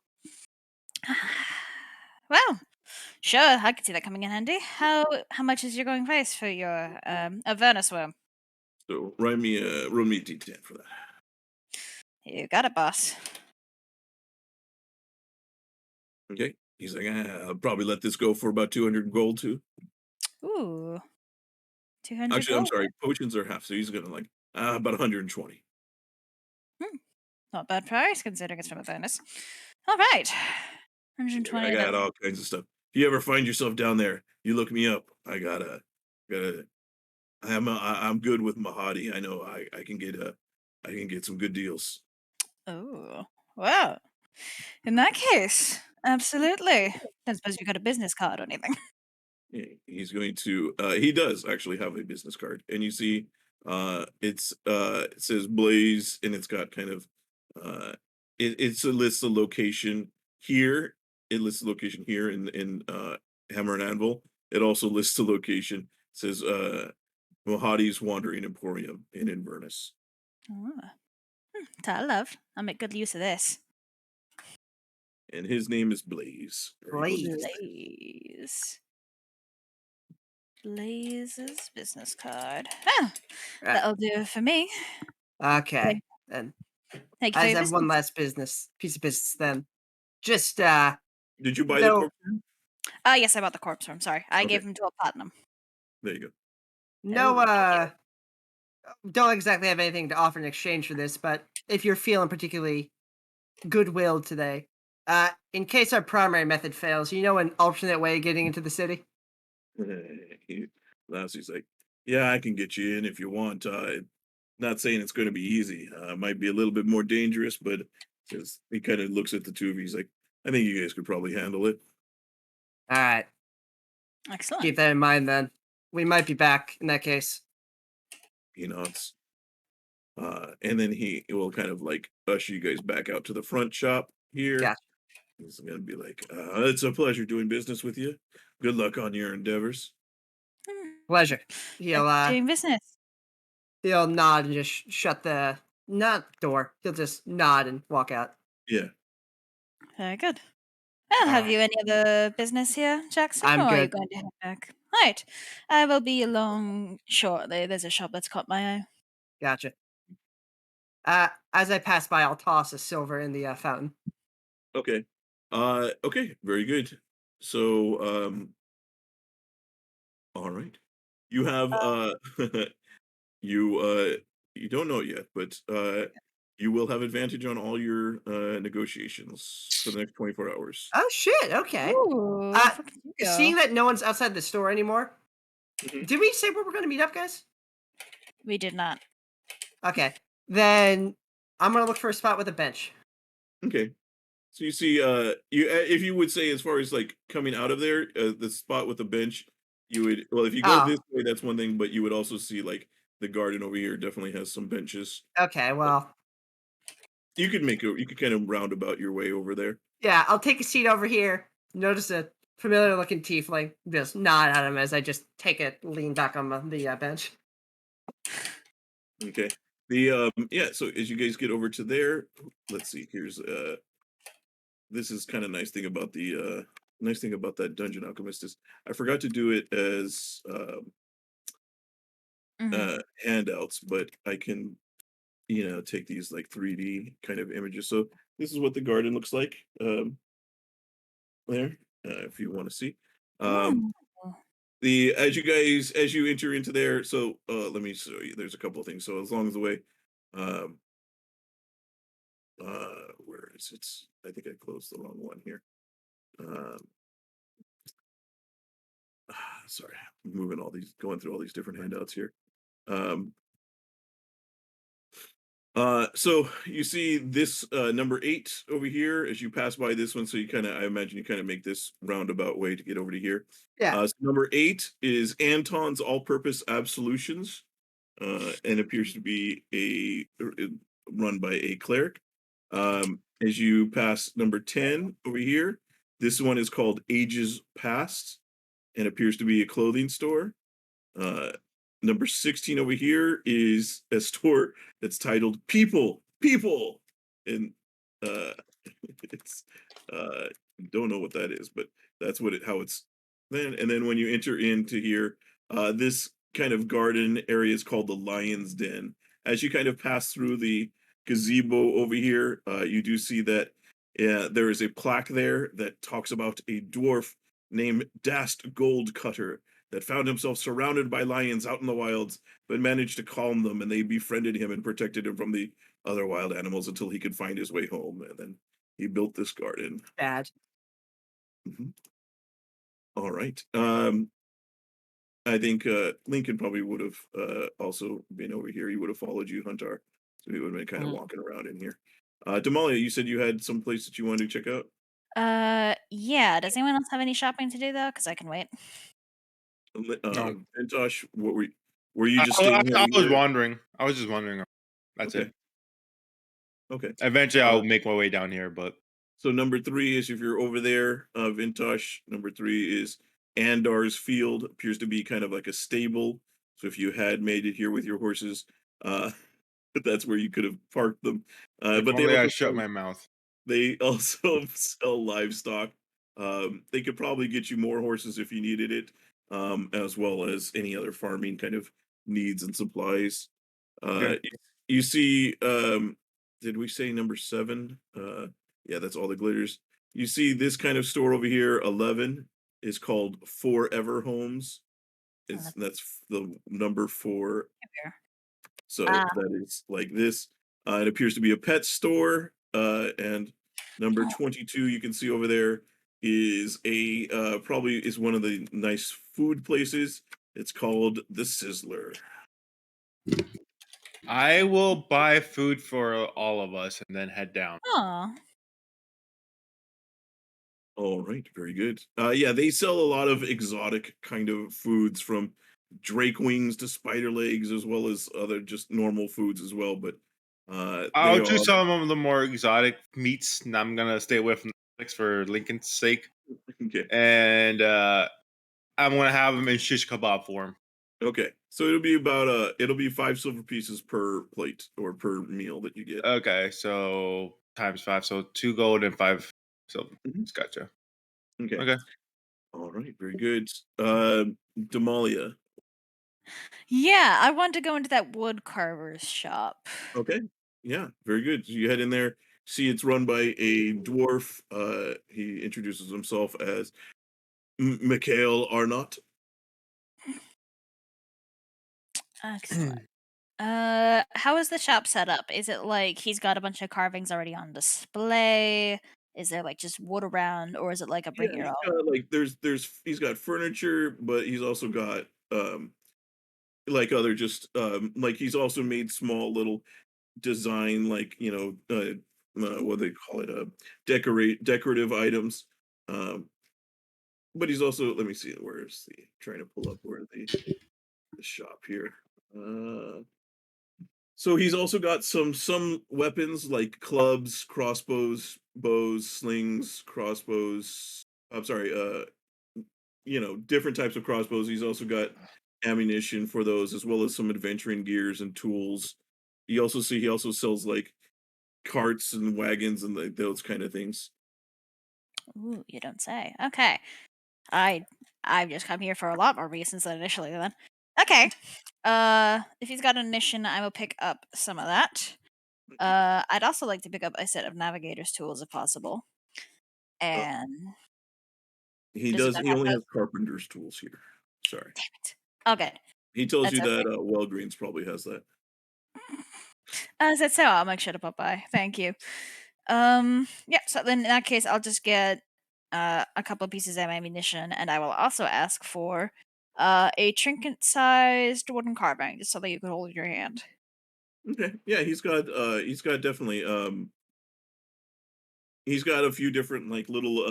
Well, sure, I could see that coming in handy. How much is your going price for your Avernus worm?
So roll me a d10 for that.
You got it, boss.
Okay. He's like, I'll probably let this go for about 200 gold too.
Ooh, 200
Actually, I'm
gold.
sorry, potions are half, so he's gonna like about 120.
Not bad price considering it's from Avernus. All right,
I
120
got
then.
all kinds of stuff. If you ever find yourself down there, you look me up. Gotta I'm good with Mahadi. I know I can get some good deals.
Oh, well, in that case, absolutely. Don't suppose you got a business card or anything.
He's going to he does actually have a business card, and you see it says Blaze, and it's got kind of uh it's a lists the location here. It lists the location here in Hammer and Anvil. It also lists the location. It says Mohadi's Wandering Emporium in Inverness.
Oh. That love. I'll make good use of this.
And his name is Blaze. Very good.
Blaze.
Blaze. Blaze's business card. Oh,
Right.
that'll do for me.
Okay. Then
Thank you
I
for
just
your
have one
business.
last piece of business then. Just
Did you buy the
though
corpse?
Yes, I bought the corpse from. Sorry, I
Okay.
gave him to a platinum.
There you go.
no
Oh, thank
don't exactly have anything to offer in exchange for this, but if you're feeling particularly goodwill today, in case our primary method fails, you know an alternate way of getting into the city?
He laughs. He's like, "Yeah, I can get you in if you want. Not saying it's going to be easy. Might be a little bit more dangerous, but just he kind of looks at the two of you. He's like, I think you guys could probably handle it.
All right.
Excellent.
Keep that in mind then. We might be back in that case.
He nods. And then he will kind of like usher you guys back out to the front shop here.
Gotcha.
He's gonna be like, it's a pleasure doing business with you. Good luck on your endeavors.
Pleasure.
Doing business.
He'll nod and just shut the not door. He'll just nod and walk out.
Yeah.
Very good. Well, have
Alright.
you any other business here, Jackson,
I'm
or are you
good.
going to head back? Right. I will be along shortly. There's a shop that's caught my eye.
Gotcha. As I pass by, I'll toss a silver in the fountain.
Okay. Okay, very good. So, all right. You have you you don't know it yet, but you will have advantage on all your negotiations for the next 24 hours.
Oh shit! Okay.
Ooh,
Uh,
look at you go.
Seeing that no one's outside the store anymore,
Mhm.
did we say where we're going to meet up, guys?
We did not.
Okay. Then I'm gonna look for a spot with a bench.
Okay. So you see, you if you would say as far as like coming out of there, the spot with the bench, you would well if you go
Oh,
this way, that's one thing, but you would also see like the garden over here definitely has some benches.
okay. Well,
You could you could kind of roundabout your way over there.
yeah. I'll take a seat over here. Notice a familiar-looking tiefling. Just nod at him as I just take a lean back on the bench.
Okay. The yeah, so as you guys get over to there, let's see, here's this is kind of nice thing about that dungeon alchemist is I forgot to do it as
Mhm.
handouts, but I can take these like 3D kind of images. So this is what the garden looks like there, if you want to see. Um,
Ooh.
the as you enter into there, so let me show you. There's a couple of things. So as long as the way, um, where is it? I think I closed the wrong one here. Um, sorry, I'm moving going through all these different handouts here. Um, so you see this number 8 over here as you pass by this one. So you I imagine you kind of make this roundabout way to get over to here.
Yeah.
So number 8 is Anton's All-Purpose Absolutions, and appears to be run by a cleric. As you pass number 10 over here, this one is called Ages Past, and appears to be a clothing store. Uh, Number 16 over here is a store that's titled People. And uh it's uh don't know what that is, but that's how it's then. And then when you enter into here, this kind of garden area is called the Lion's Den. As you kind of pass through the gazebo over here, you do see that there is a plaque there that talks about a dwarf named Dast Goldcutter that found himself surrounded by lions out in the wilds, but managed to calm them, and they befriended him and protected him from the other wild animals until he could find his way home. And then he built this garden.
Bad.
Mhm. All right. I think Lincoln probably would have also been over here. He would have followed you, Huntar. So he would have been kind of
Mhm.
walking around in here. Damalia, you said you had some place that you wanted to check out?
Yeah. Does anyone else have any shopping to do though? Because I can wait.
No.
Vintash, were you just
I
staying here?
I was wondering. I was just wondering. That's
Okay.
it.
Okay.
Eventually,
Uh,
I'll make my way down here, but
So number 3 is if you're over there, Vintosh. Number 3 is Andar's Field. Appears to be kind of like a stable. So if you had made it here with your horses, uh, that's where you could have parked them.
if
But
only I shut my mouth.
they also sell livestock. They could probably get you more horses if you needed it. as well as any other farming kind of needs and supplies.
Okay.
You see, did we say number 7? Yeah, that's all the glitters. You see this kind of store over here, 11, is called Forever Homes. That's the number 4. So
Ah.
that is like this. It appears to be a pet store. And number 22 you can see over there is a probably is one of the nice food places. It's called the Sizzler.
I will buy food for all of us and then head down.
Oh.
All right, very good. Yeah, they sell a lot of exotic kind of foods from drake wings to spider legs, as well as other just normal foods as well. But they
I'll
are
choose some of the more exotic meats, and I'm gonna stay away from the for Lincoln's sake.
okay.
And I'm gonna have them in shish kebab form.
Okay, so it'll be 5 silver pieces per plate or per meal that you get.
Okay, so times 5, so 2 gold and 5 silver.
Mhm.
Gotcha.
Okay,
Okay.
all right, very good. Damalia.
Yeah, I want to go into that wood carver's shop.
Okay, yeah, very good. So you head in there. See, it's run by a dwarf. He introduces himself as Mikhail Arnott.
Excellent. How is the shop set up? Is it like he's got a bunch of carvings already on display? Is there like just wood around, or is it like a
Yeah,
bring your
he's
own?
got like he's got furniture, but he's also got like other just like he's also made small little design like what they call it decorative items. Um, but he's also let me see where's the trying to pull up where the shop here. So he's also got some weapons like clubs, crossbows, bows, slings, crossbows. I'm sorry, different types of crossbows. He's also got ammunition for those, as well as some adventuring gears and tools. He also sells like carts and wagons and like those kind of things.
Ooh, you don't say. Okay, I I've just come here for a lot more reasons than initially. Then, okay. If he's got a mission, I will pick up some of that. I'd also like to pick up a set of navigator's tools if possible.
Uh,
And
he
does it
does.
not
He
have
only
those?
has carpenter's tools here. Sorry.
Damn it. Oh, good.
He tells
That's
you that
okay.
Wellgreens probably has that.
Is that so? I'll make sure to pop by. Thank you. Yeah, so then in that case, I'll just get a couple of pieces of ammunition, and I will also ask for a trinket-sized wooden carbine, just so that you can hold in your hand.
Okay. Yeah, he's got definitely he's got a few different like little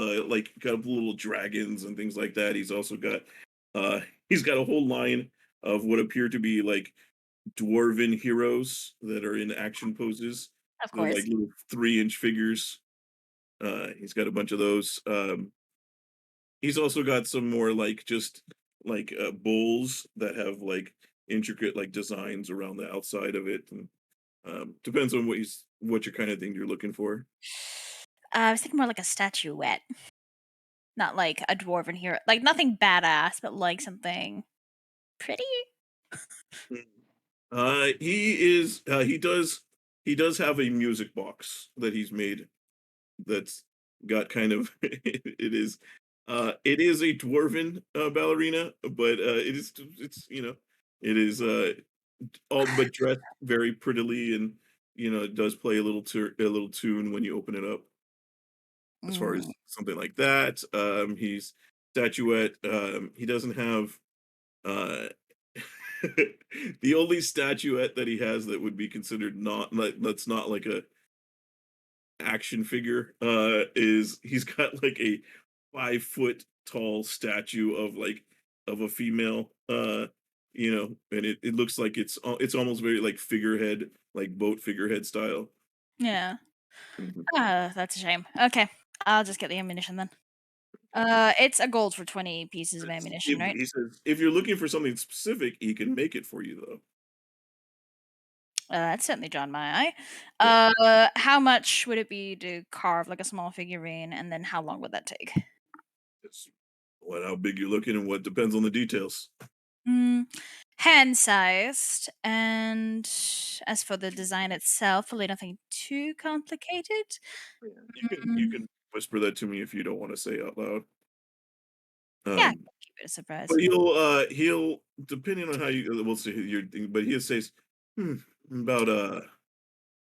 got little dragons and things like that. He's also got he's got a whole line of what appear to be like dwarven heroes that are in action poses.
Of
They're like
course.
little 3-inch figures. He's got a bunch of those. He's also got some more like just like bowls that have like intricate like designs around the outside of it. And depends on what your kind of thing you're looking for.
I was thinking more like a statuette, not like a dwarven hero. Like nothing badass, but like something pretty.
Mm. He does have a music box that he's made that's got kind of it is a dwarven ballerina, but it's it is all but dressed very prettily, and it does play a little tune when you open it up. As far as
Mm.
something like that, he's statuette. He doesn't have uh the only statuette that he has that would be considered not like that's not like a action figure is he's got like a 5 foot tall statue of like of a female and it looks like it's almost very like figurehead like boat figurehead style.
Yeah.
Mhm.
That's a shame. Okay, I'll just get the ammunition then. It's a gold for 20 pieces of ammunition, right?
He says if you're looking for something specific he can make it for you though.
That's certainly drawn my eye.
Yeah,
How much would it be to carve like a small figurine, and then how long would that take?
it's What? How big you're looking, and what depends on the details.
Hand-sized, and as for the design itself, probably nothing too complicated.
You can whisper that to me if you don't want to say out loud.
Yeah, I
Um,
can keep it a surprise.
but he'll depending on how you we'll see your thing, but he says about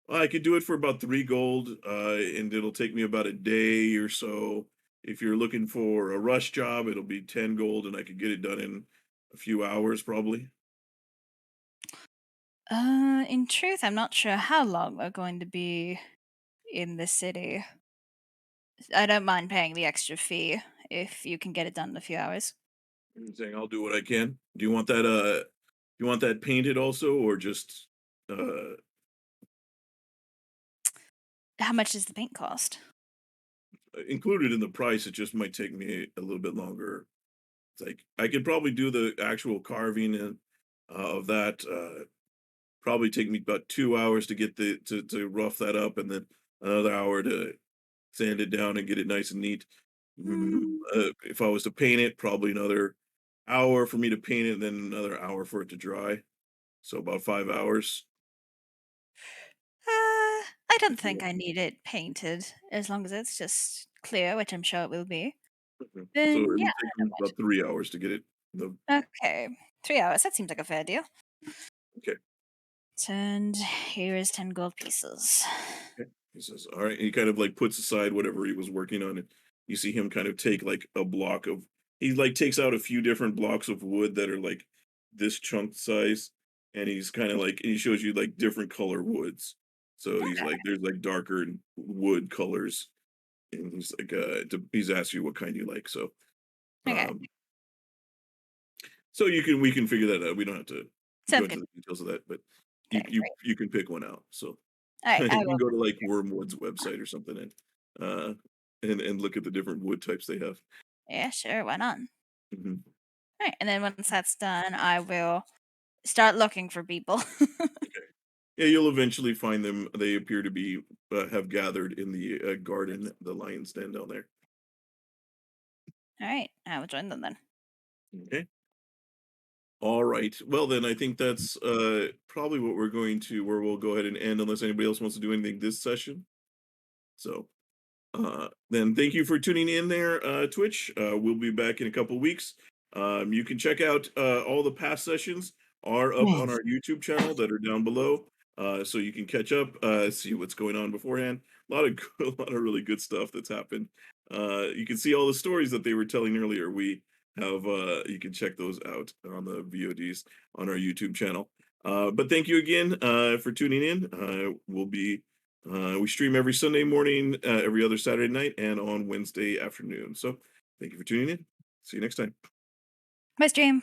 I could do it for about 3 gold, and it'll take me about a day or so. If you're looking for a rush job, it'll be 10 gold, and I could get it done in a few hours, probably.
In truth, I'm not sure how long we're going to be in the city. I don't mind paying the extra fee if you can get it done in a few hours.
I'm saying I'll do what I can. Do you want that? You want that painted also, or just
How much does the paint cost?
included in the price? It just might take me a little bit longer. It's like I could probably do the actual carving and of that. Probably take me about 2 hours to get to rough that up, and then another hour to sand it down and get it nice and neat. If I was to paint it, probably another hour for me to paint it, and then another hour for it to dry. So about 5 hours.
I don't
If you
think I need it painted, as long as it's just clear, which I'm sure it will be.
want. So
Then, yeah,
it'll
I
take
don't
me about 3 hours to get it. The
mind. Okay, 3 hours. That seems like a fair deal.
Okay.
And here is 10 gold pieces.
Okay. He says, "All right." He kind of like puts aside whatever he was working on, and you see him kind of take like a block of. He like takes out a few different blocks of wood that are like this chunk size, and he's kind of like, and he shows you like different color woods. So he's
Okay.
like, there's like darker wood colors, and he's like, he's asked you what kind you like. So,
Okay.
um, so we can figure that out. We don't have to go
Sounds
into
good.
the details of that, but
Okay, great.
you can pick one out. So.
All right, I
You can
will.
go to like Wormwood's website or something uh and look at the different wood types they have.
Yeah, sure. Why not?
Mhm.
All right, and then once that's done, I will start looking for people.
Yeah, you'll eventually find them. They appear to be have gathered in the garden, the lion's den down there.
All right, I will join them then.
Okay. All right. Well, then I think that's probably what we're going to where we'll go ahead and end unless anybody else wants to do anything this session. So, then thank you for tuning in there, Twitch. We'll be back in a couple weeks. You can check out all the past sessions are up on our YouTube channel that are down below, so you can catch up, see what's going on beforehand. A lot of a lot of really good stuff that's happened. You can see all the stories that they were telling earlier. We have you can check those out on the VODs on our YouTube channel. But thank you again for tuning in. We stream every Sunday morning, every other Saturday night, and on Wednesday afternoon. So thank you for tuning in. See you next time.
Bye, stream.